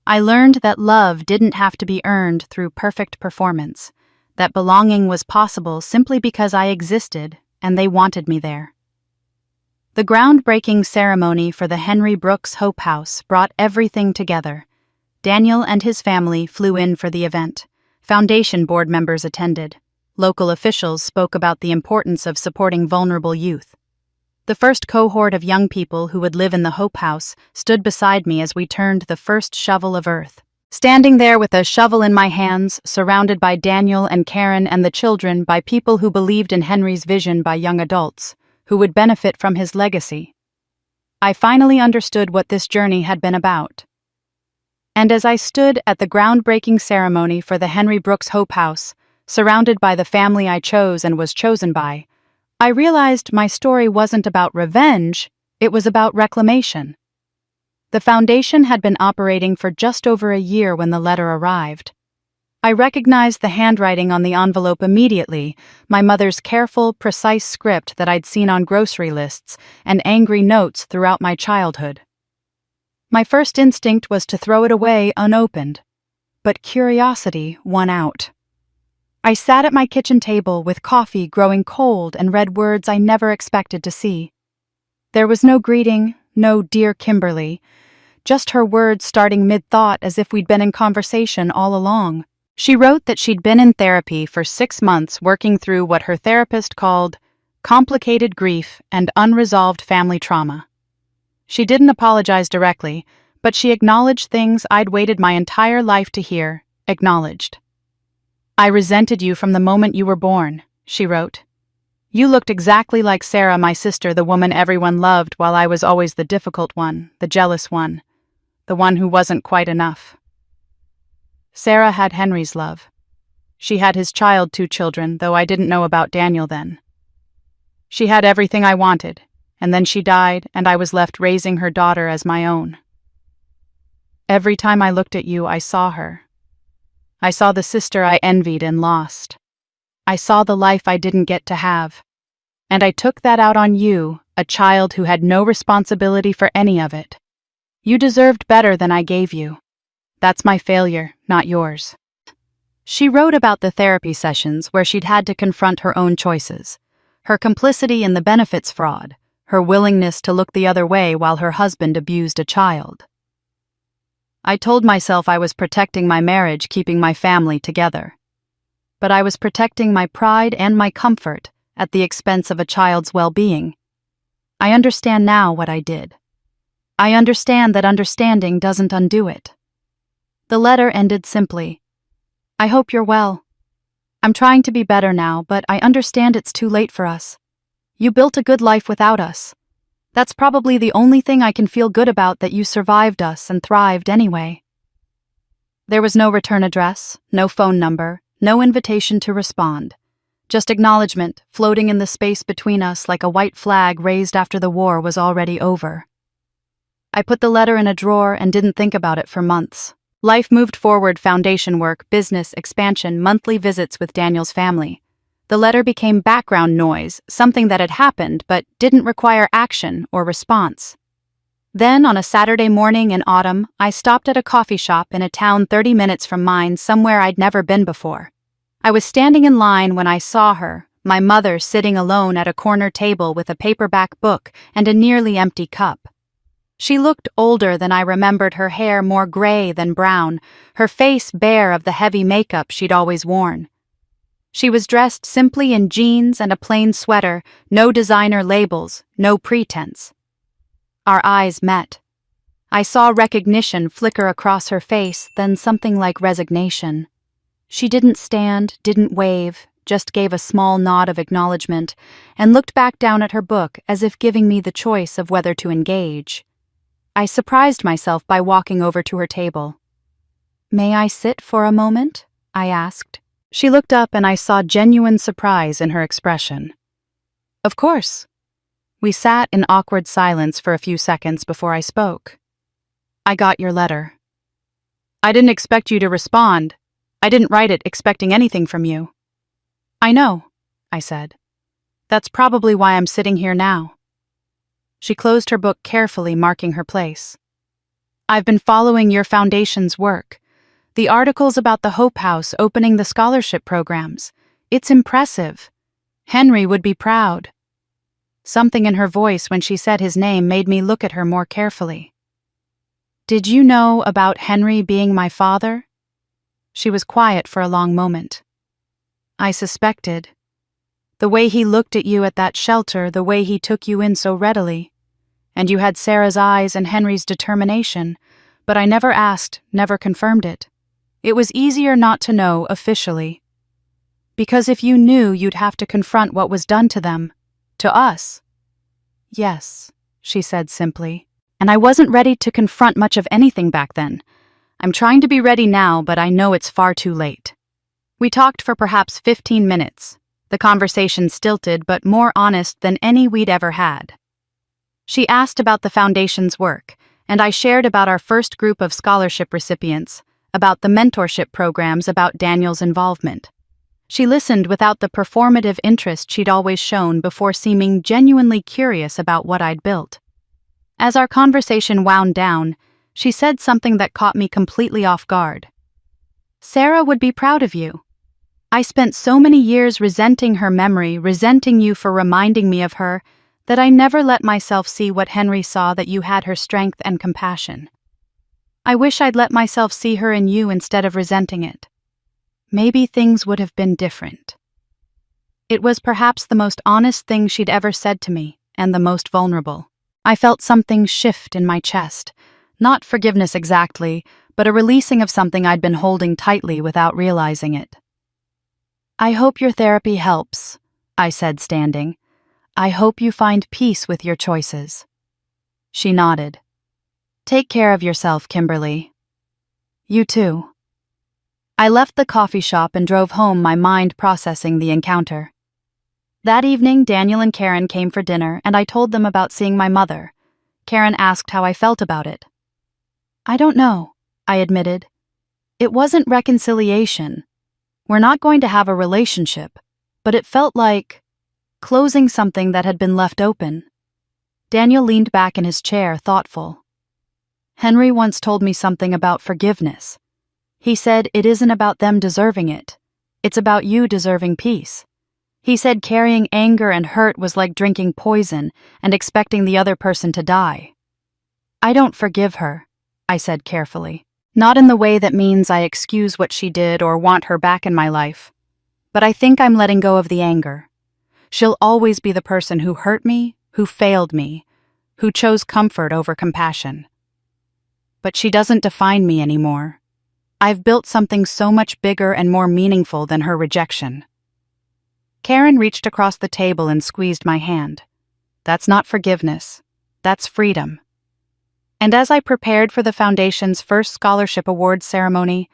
I learned that love didn't have to be earned through perfect performance, that belonging was possible simply because I existed and they wanted me there. The groundbreaking ceremony for the Henry Brooks Hope House brought everything together. Daniel and his family flew in for the event. Foundation board members attended. Local officials spoke about the importance of supporting vulnerable youth. The first cohort of young people who would live in the Hope House stood beside me as we turned the first shovel of earth. Standing there with a shovel in my hands, surrounded by Daniel and Karen and the children, by people who believed in Henry's vision, by young adults who would benefit from his legacy, I finally understood what this journey had been about. And as I stood at the groundbreaking ceremony for the Henry Brooks Hope House, surrounded by the family I chose and was chosen by, I realized my story wasn't about revenge, it was about reclamation. The foundation had been operating for just over a year when the letter arrived. I recognized the handwriting on the envelope immediately, my mother's careful, precise script that I'd seen on grocery lists and angry notes throughout my childhood. My first instinct was to throw it away unopened, but curiosity won out. I sat at my kitchen table with coffee growing cold and read words I never expected to see. There was no greeting, no "Dear Kimberly," just her words starting mid-thought as if we'd been in conversation all along. She wrote that she'd been in therapy for 6 months working through what her therapist called complicated grief and unresolved family trauma. She didn't apologize directly, but she acknowledged things I'd waited my entire life to hear, acknowledged. "I resented you from the moment you were born," she wrote. "You looked exactly like Sarah, my sister, the woman everyone loved, while I was always the difficult one, the jealous one, the one who wasn't quite enough." Sarah had Henry's love. She had his child, 2 children, though I didn't know about Daniel then. She had everything I wanted, and then she died, and I was left raising her daughter as my own. Every time I looked at you, I saw her. I saw the sister I envied and lost. I saw the life I didn't get to have. And I took that out on you, a child who had no responsibility for any of it. You deserved better than I gave you. That's my failure, not yours. She wrote about the therapy sessions where she'd had to confront her own choices, her complicity in the benefits fraud, her willingness to look the other way while her husband abused a child. I told myself I was protecting my marriage, keeping my family together. But I was protecting my pride and my comfort at the expense of a child's well-being. I understand now what I did. I understand that understanding doesn't undo it. The letter ended simply. I hope you're well. I'm trying to be better now, but I understand it's too late for us. You built a good life without us. That's probably the only thing I can feel good about, that you survived us and thrived anyway. There was no return address, no phone number, no invitation to respond. Just acknowledgement floating in the space between us like a white flag raised after the war was already over. I put the letter in a drawer and didn't think about it for months. Life moved forward: foundation work, business expansion, monthly visits with Daniel's family. The letter became background noise, something that had happened but didn't require action or response. Then, on a Saturday morning in autumn, I stopped at a coffee shop in a town 30 minutes from mine, somewhere I'd never been before. I was standing in line when I saw her, my mother, sitting alone at a corner table with a paperback book and a nearly empty cup. She looked older than I remembered, her hair more gray than brown, her face bare of the heavy makeup she'd always worn. She was dressed simply in jeans and a plain sweater, no designer labels, no pretense. Our eyes met. I saw recognition flicker across her face, then something like resignation. She didn't stand, didn't wave, just gave a small nod of acknowledgement, and looked back down at her book as if giving me the choice of whether to engage. I surprised myself by walking over to her table. "May I sit for a moment?" I asked. She looked up and I saw genuine surprise in her expression. "Of course." We sat in awkward silence for a few seconds before I spoke. "I got your letter. I didn't expect you to respond. I didn't write it expecting anything from you." "I know," I said. "That's probably why I'm sitting here now." She closed her book carefully, marking her place. "I've been following your foundation's work. The articles about the Hope House opening the scholarship programs. It's impressive. Henry would be proud." Something in her voice when she said his name made me look at her more carefully. "Did you know about Henry being my father?" She was quiet for a long moment. "I suspected. The way he looked at you at that shelter, the way he took you in so readily. And you had Sarah's eyes and Henry's determination, but I never asked, never confirmed it. It was easier not to know officially. Because if you knew, you'd have to confront what was done to them, to us." "Yes," she said simply, "and I wasn't ready to confront much of anything back then. I'm trying to be ready now, but I know it's far too late." We talked for perhaps 15 minutes, the conversation stilted but more honest than any we'd ever had. She asked about the foundation's work, and I shared about our first group of scholarship recipients, about the mentorship programs, about Daniel's involvement. She listened without the performative interest she'd always shown, before seeming genuinely curious about what I'd built. As our conversation wound down, she said something that caught me completely off guard. "Sarah would be proud of you. I spent so many years resenting her memory, resenting you for reminding me of her, that I never let myself see what Henry saw, that you had her strength and compassion. I wish I'd let myself see her in you instead of resenting it. Maybe things would have been different." It was perhaps the most honest thing she'd ever said to me, and the most vulnerable. I felt something shift in my chest. Not forgiveness exactly, but a releasing of something I'd been holding tightly without realizing it. "I hope your therapy helps," I said, standing. "I hope you find peace with your choices." She nodded. "Take care of yourself, Kimberly." "You too." I left the coffee shop and drove home, my mind processing the encounter. That evening, Daniel and Karen came for dinner, and I told them about seeing my mother. Karen asked how I felt about it. "I don't know," I admitted. "It wasn't reconciliation. We're not going to have a relationship, but it felt like closing something that had been left open." Daniel leaned back in his chair, thoughtful. Henry once told me something about forgiveness. He said it isn't about them deserving it. It's about you deserving peace. He said carrying anger and hurt was like drinking poison and expecting the other person to die. I don't forgive her, I said carefully. Not in the way that means I excuse what she did or want her back in my life. But I think I'm letting go of the anger. She'll always be the person who hurt me, who failed me, who chose comfort over compassion. But she doesn't define me anymore. I've built something so much bigger and more meaningful than her rejection. Karen reached across the table and squeezed my hand. That's not forgiveness. That's freedom. And as I prepared for the Foundation's first scholarship awards ceremony,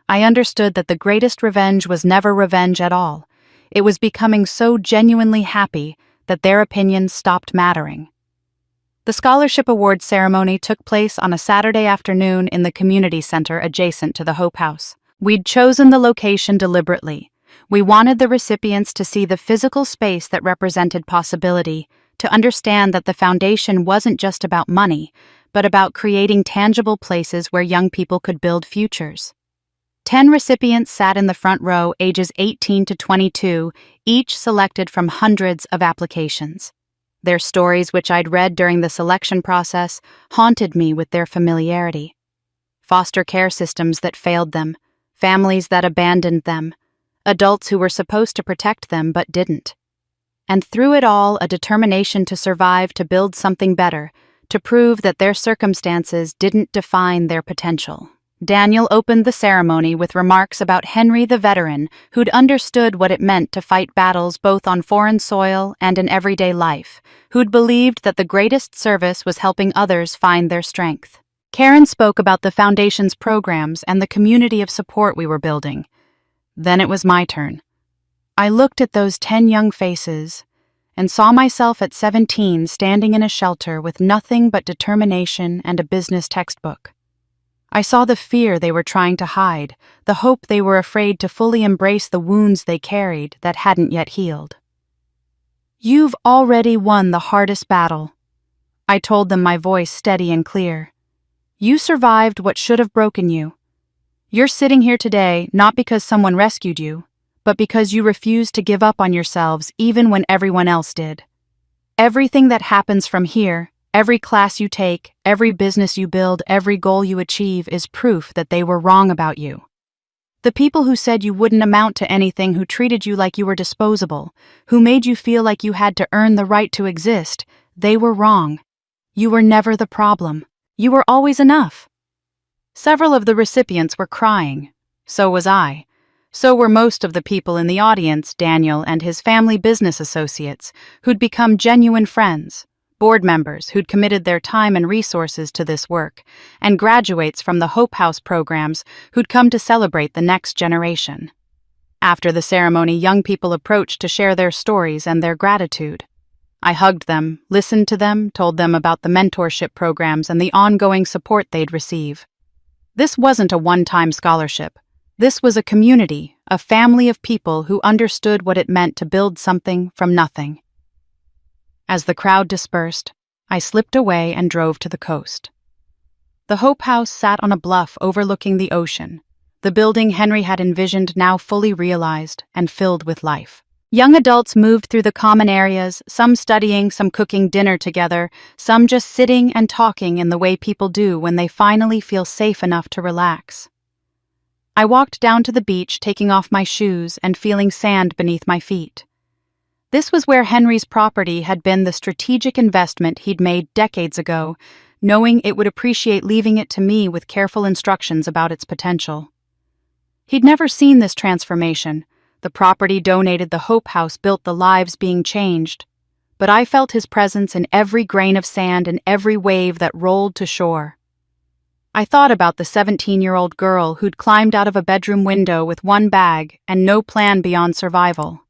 I understood that the greatest revenge was never revenge at all. It was becoming so genuinely happy that their opinions stopped mattering. The scholarship awards ceremony took place on a Saturday afternoon in the community center adjacent to the Hope House. We'd chosen the location deliberately. We wanted the recipients to see the physical space that represented possibility, to understand that the foundation wasn't just about money, but about creating tangible places where young people could build futures. 10 recipients sat in the front row, ages 18 to 22, each selected from hundreds of applications. Their stories, which I'd read during the selection process, haunted me with their familiarity. Foster care systems that failed them, families that abandoned them, adults who were supposed to protect them but didn't. And through it all, a determination to survive, to build something better, to prove that their circumstances didn't define their potential. Daniel opened the ceremony with remarks about Henry the veteran, who'd understood what it meant to fight battles both on foreign soil and in everyday life, who'd believed that the greatest service was helping others find their strength. Karen spoke about the Foundation's programs and the community of support we were building. Then it was my turn. I looked at those 10 young faces and saw myself at 17 standing in a shelter with nothing but determination and a business textbook. I saw the fear they were trying to hide, the hope they were afraid to fully embrace the wounds they carried that hadn't yet healed. You've already won the hardest battle, I told them, my voice steady and clear. You survived what should have broken you. You're sitting here today not because someone rescued you, but because you refused to give up on yourselves even when everyone else did. Everything that happens from here, every class you take, every business you build, every goal you achieve is proof that they were wrong about you. The people who said you wouldn't amount to anything, who treated you like you were disposable, who made you feel like you had to earn the right to exist, they were wrong. You were never the problem. You were always enough. Several of the recipients were crying. So was I. So were most of the people in the audience, Daniel and his family business associates, who'd become genuine friends. Board members who'd committed their time and resources to this work, and graduates from the Hope House programs who'd come to celebrate the next generation. After the ceremony, young people approached to share their stories and their gratitude. I hugged them, listened to them, told them about the mentorship programs and the ongoing support they'd receive. This wasn't a one-time scholarship. This was a community, a family of people who understood what it meant to build something from nothing. As the crowd dispersed, I slipped away and drove to the coast. The Hope House sat on a bluff overlooking the ocean, the building Henry had envisioned now fully realized and filled with life. Young adults moved through the common areas, some studying, some cooking dinner together, some just sitting and talking in the way people do when they finally feel safe enough to relax. I walked down to the beach, taking off my shoes and feeling sand beneath my feet. This was where Henry's property had been the strategic investment he'd made decades ago, knowing it would appreciate leaving it to me with careful instructions about its potential. He'd never seen this transformation. The property donated, the Hope House built, the lives being changed. But I felt his presence in every grain of sand and every wave that rolled to shore. I thought about the 17-year-old girl who'd climbed out of a bedroom window with one bag and no plan beyond survival.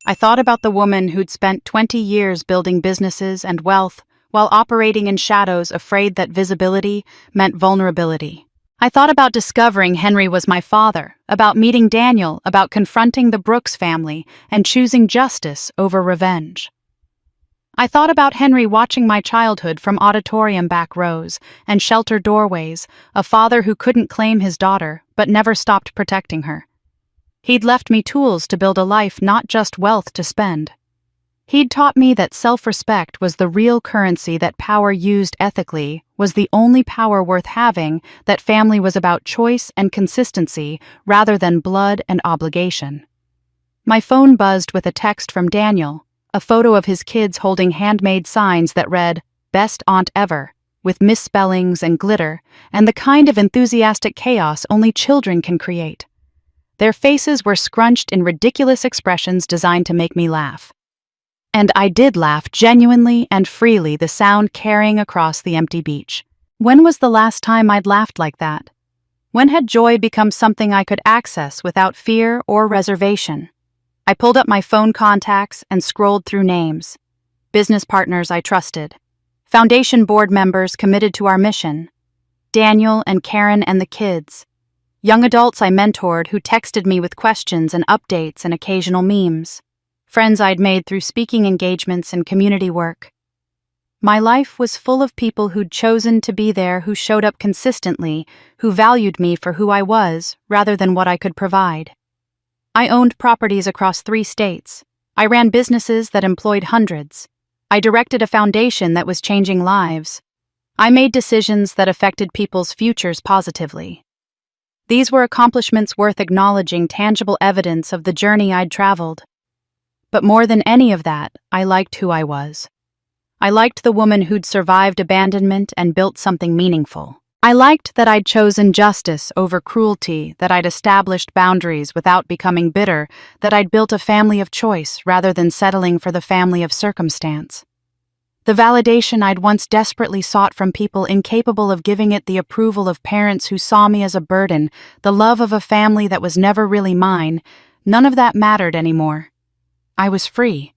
I thought about the woman who'd spent 20 years building businesses and wealth while operating in shadows, afraid that visibility meant vulnerability. I thought about discovering Henry was my father, about meeting Daniel, about confronting the Brooks family and choosing justice over revenge. I thought about Henry watching my childhood from auditorium back rows and shelter doorways, a father who couldn't claim his daughter but never stopped protecting her. He'd left me tools to build a life, not just wealth to spend. He'd taught me that self-respect was the real currency, that power used ethically was the only power worth having, that family was about choice and consistency rather than blood and obligation. My phone buzzed with a text from Daniel, a photo of his kids holding handmade signs that read, "Best Aunt Ever," with misspellings and glitter, and the kind of enthusiastic chaos only children can create. Their faces were scrunched in ridiculous expressions designed to make me laugh. And I did laugh genuinely and freely, the sound carrying across the empty beach. When was the last time I'd laughed like that? When had joy become something I could access without fear or reservation? I pulled up my phone contacts and scrolled through names. Business partners I trusted. Foundation board members committed to our mission. Daniel and Karen and the kids. Young adults I mentored who texted me with questions and updates and occasional memes. Friends I'd made through speaking engagements and community work. My life was full of people who'd chosen to be there, who showed up consistently, who valued me for who I was rather than what I could provide. I owned properties across 3 states. I ran businesses that employed hundreds. I directed a foundation that was changing lives. I made decisions that affected people's futures positively. These were accomplishments worth acknowledging, tangible evidence of the journey I'd traveled. But more than any of that, I liked who I was. I liked the woman who'd survived abandonment and built something meaningful. I liked that I'd chosen justice over cruelty, that I'd established boundaries without becoming bitter, that I'd built a family of choice rather than settling for the family of circumstance. The validation I'd once desperately sought from people incapable of giving it, the approval of parents who saw me as a burden, the love of a family that was never really mine, none of that mattered anymore. I was free.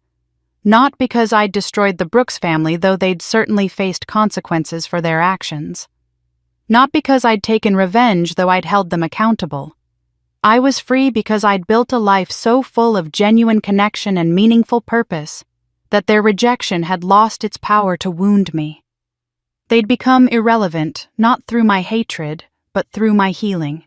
Not because I'd destroyed the Brooks family, though they'd certainly faced consequences for their actions. Not because I'd taken revenge, though I'd held them accountable. I was free because I'd built a life so full of genuine connection and meaningful purpose that their rejection had lost its power to wound me. They'd become irrelevant, not through my hatred, but through my healing.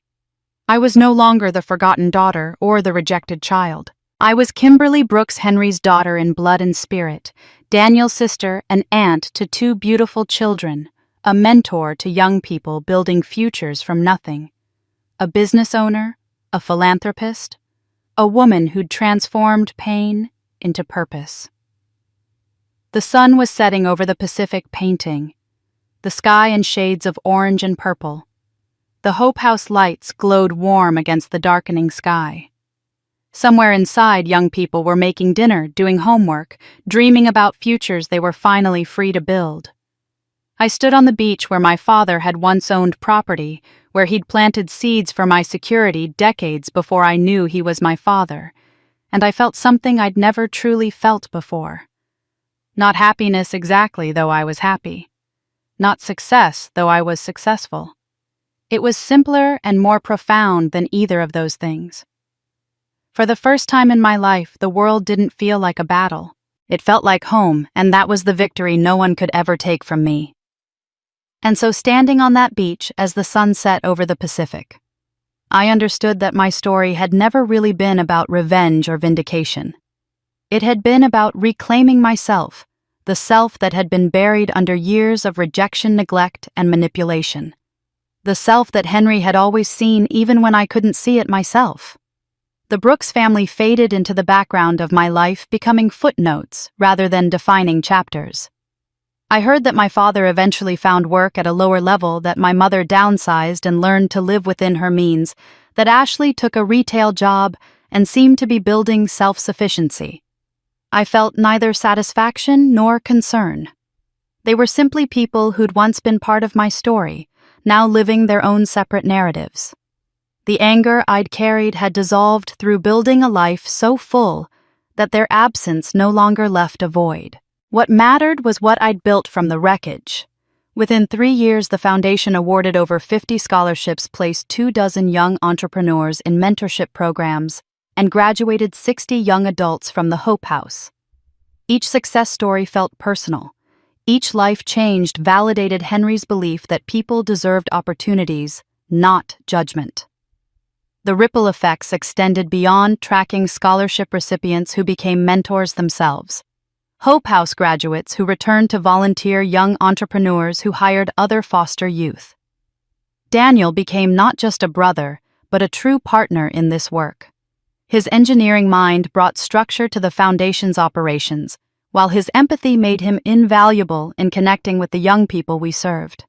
I was no longer the forgotten daughter or the rejected child. I was Kimberly Brooks Henry's daughter in blood and spirit, Daniel's sister, an aunt to 2 beautiful children, a mentor to young people building futures from nothing, a business owner, a philanthropist, a woman who'd transformed pain into purpose. The sun was setting over the Pacific, painting, the sky in shades of orange and purple. The Hope House lights glowed warm against the darkening sky. Somewhere inside, young people were making dinner, doing homework, dreaming about futures they were finally free to build. I stood on the beach where my father had once owned property, where he'd planted seeds for my security decades before I knew he was my father, and I felt something I'd never truly felt before. Not happiness exactly, though I was happy. Not success, though I was successful. It was simpler and more profound than either of those things. For the first time in my life, the world didn't feel like a battle. It felt like home, and that was the victory no one could ever take from me. And so, standing on that beach as the sun set over the Pacific, I understood that my story had never really been about revenge or vindication. It had been about reclaiming myself, the self that had been buried under years of rejection, neglect, and manipulation. The self that Henry had always seen even when I couldn't see it myself. The Brooks family faded into the background of my life, becoming footnotes rather than defining chapters. I heard that my father eventually found work at a lower level, that my mother downsized and learned to live within her means, that Ashley took a retail job and seemed to be building self-sufficiency. I felt neither satisfaction nor concern. They were simply people who'd once been part of my story, now living their own separate narratives. The anger I'd carried had dissolved through building a life so full that their absence no longer left a void. What mattered was what I'd built from the wreckage. Within 3 years, the foundation awarded over 50 scholarships, placed 24 young entrepreneurs in mentorship programs, and graduated 60 young adults from the Hope House. Each success story felt personal. Each life changed validated Henry's belief that people deserved opportunities, not judgment. The ripple effects extended beyond tracking scholarship recipients who became mentors themselves. Hope House graduates who returned to volunteer, young entrepreneurs who hired other foster youth. Daniel became not just a brother, but a true partner in this work. His engineering mind brought structure to the foundation's operations, while his empathy made him invaluable in connecting with the young people we served.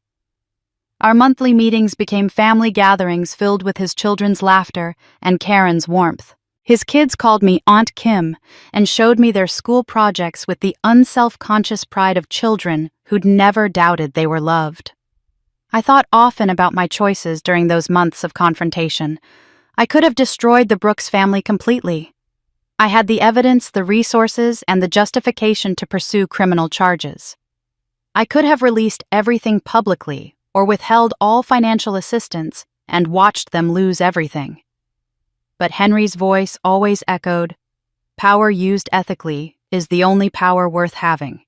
Our monthly meetings became family gatherings filled with his children's laughter and Karen's warmth. His kids called me Aunt Kim and showed me their school projects with the unself-conscious pride of children who'd never doubted they were loved. I thought often about my choices during those months of confrontation. I could have destroyed the Brooks family completely. I had the evidence, the resources, and the justification to pursue criminal charges. I could have released everything publicly or withheld all financial assistance and watched them lose everything. But Henry's voice always echoed, "Power used ethically is the only power worth having."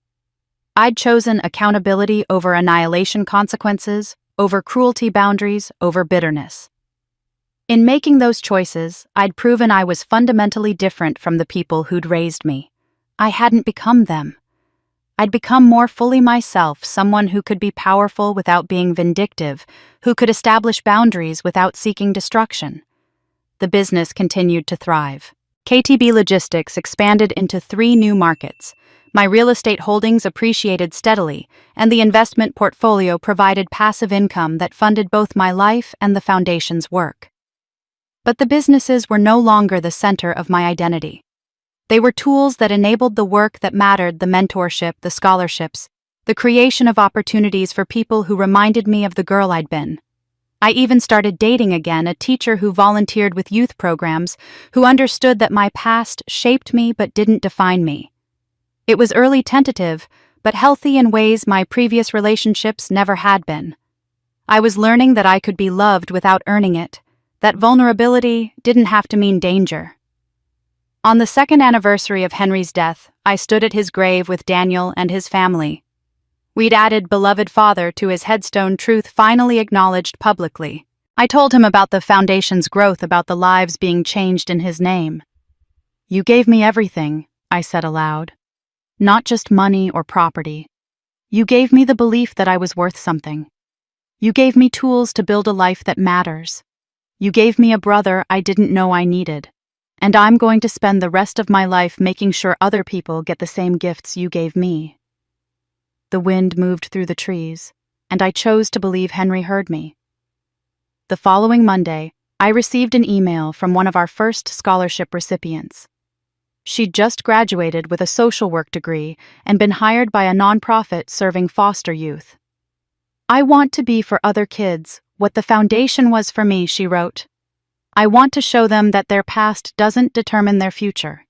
I'd chosen accountability over annihilation consequences, over cruelty boundaries, over bitterness. In making those choices, I'd proven I was fundamentally different from the people who'd raised me. I hadn't become them. I'd become more fully myself, someone who could be powerful without being vindictive, who could establish boundaries without seeking destruction. The business continued to thrive. KTB Logistics expanded into 3 new markets. My real estate holdings appreciated steadily, and the investment portfolio provided passive income that funded both my life and the foundation's work. But the businesses were no longer the center of my identity. They were tools that enabled the work that mattered: the mentorship, the scholarships, the creation of opportunities for people who reminded me of the girl I'd been. I even started dating again, a teacher who volunteered with youth programs, who understood that my past shaped me but didn't define me. It was early, tentative, but healthy in ways my previous relationships never had been. I was learning that I could be loved without earning it, that vulnerability didn't have to mean danger. On the 2nd anniversary of Henry's death, I stood at his grave with Daniel and his family. We'd added beloved father to his headstone, truth finally acknowledged publicly. I told him about the foundation's growth, about the lives being changed in his name. "You gave me everything," I said aloud. "Not just money or property. You gave me the belief that I was worth something. You gave me tools to build a life that matters. You gave me a brother I didn't know I needed. And I'm going to spend the rest of my life making sure other people get the same gifts you gave me." The wind moved through the trees, and I chose to believe Henry heard me. The following Monday, I received an email from one of our first scholarship recipients. She'd just graduated with a social work degree and been hired by a nonprofit serving foster youth. "I want to be for other kids what the foundation was for me," she wrote. "I want to show them that their past doesn't determine their future.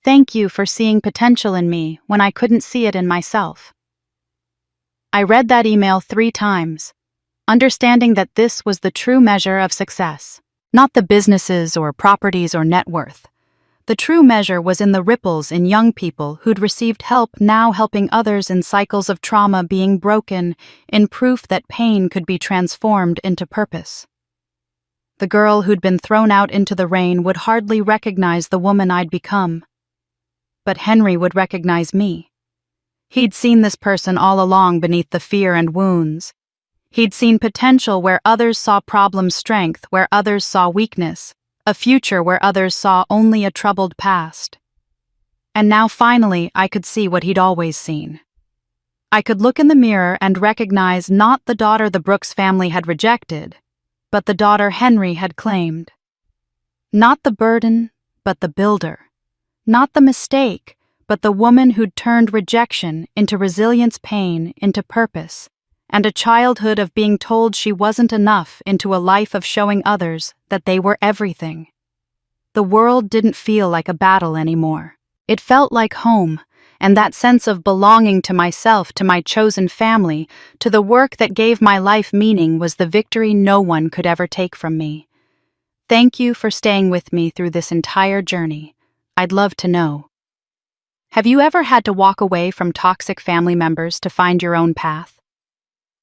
Thank you for seeing potential in me when I couldn't see it in myself." I read that email 3 times, understanding that this was the true measure of success, not the businesses or properties or net worth. The true measure was in the ripples in young people who'd received help, now helping others in cycles of trauma being broken, in proof that pain could be transformed into purpose. The girl who'd been thrown out into the rain would hardly recognize the woman I'd become. But Henry would recognize me. He'd seen this person all along beneath the fear and wounds. He'd seen potential where others saw problem, strength where others saw weakness, a future where others saw only a troubled past. And now finally I could see what he'd always seen. I could look in the mirror and recognize not the daughter the Brooks family had rejected, but the daughter Henry had claimed. Not the burden, but the builder. Not the mistake, but the woman who'd turned rejection into resilience, pain into purpose, and a childhood of being told she wasn't enough into a life of showing others that they were everything. The world didn't feel like a battle anymore. It felt like home, and that sense of belonging to myself, to my chosen family, to the work that gave my life meaning was the victory no one could ever take from me. Thank you for staying with me through this entire journey. I'd love to know, Have you ever had to walk away from toxic family members to find your own path?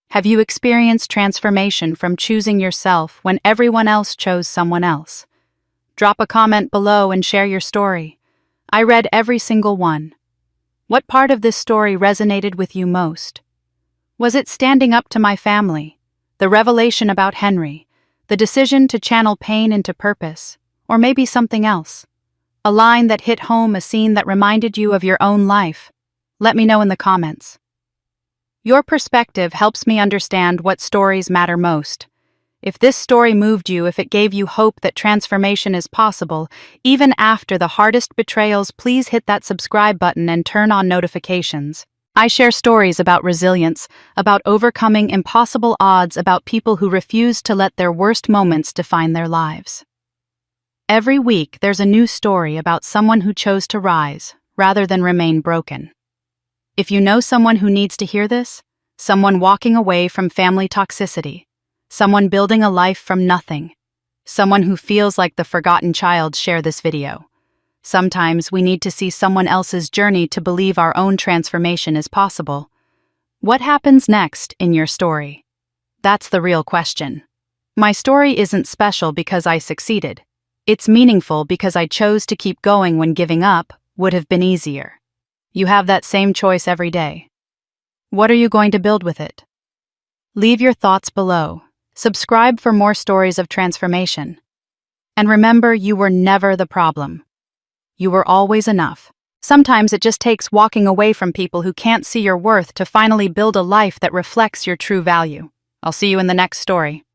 Have you experienced transformation from choosing yourself when everyone else chose someone else? Drop a comment below and share your story. I read every single one. What part of this story resonated with you most? Was it standing up to my family, the revelation about Henry, the decision to channel pain into purpose, or maybe something else? A line that hit home, a scene that reminded you of your own life? Let me know in the comments. Your perspective helps me understand what stories matter most. If this story moved you, if it gave you hope that transformation is possible, even after the hardest betrayals, please hit that subscribe button and turn on notifications. I share stories about resilience, about overcoming impossible odds, about people who refuse to let their worst moments define their lives. Every week, there's a new story about someone who chose to rise, rather than remain broken. If you know someone who needs to hear this, someone walking away from family toxicity, someone building a life from nothing, someone who feels like the forgotten child, share this video. Sometimes we need to see someone else's journey to believe our own transformation is possible. What happens next in your story? That's the real question. My story isn't special because I succeeded. It's meaningful because I chose to keep going when giving up would have been easier. You have that same choice every day. What are you going to build with it? Leave your thoughts below. Subscribe for more stories of transformation. And remember, you were never the problem. You were always enough. Sometimes it just takes walking away from people who can't see your worth to finally build a life that reflects your true value. I'll see you in the next story.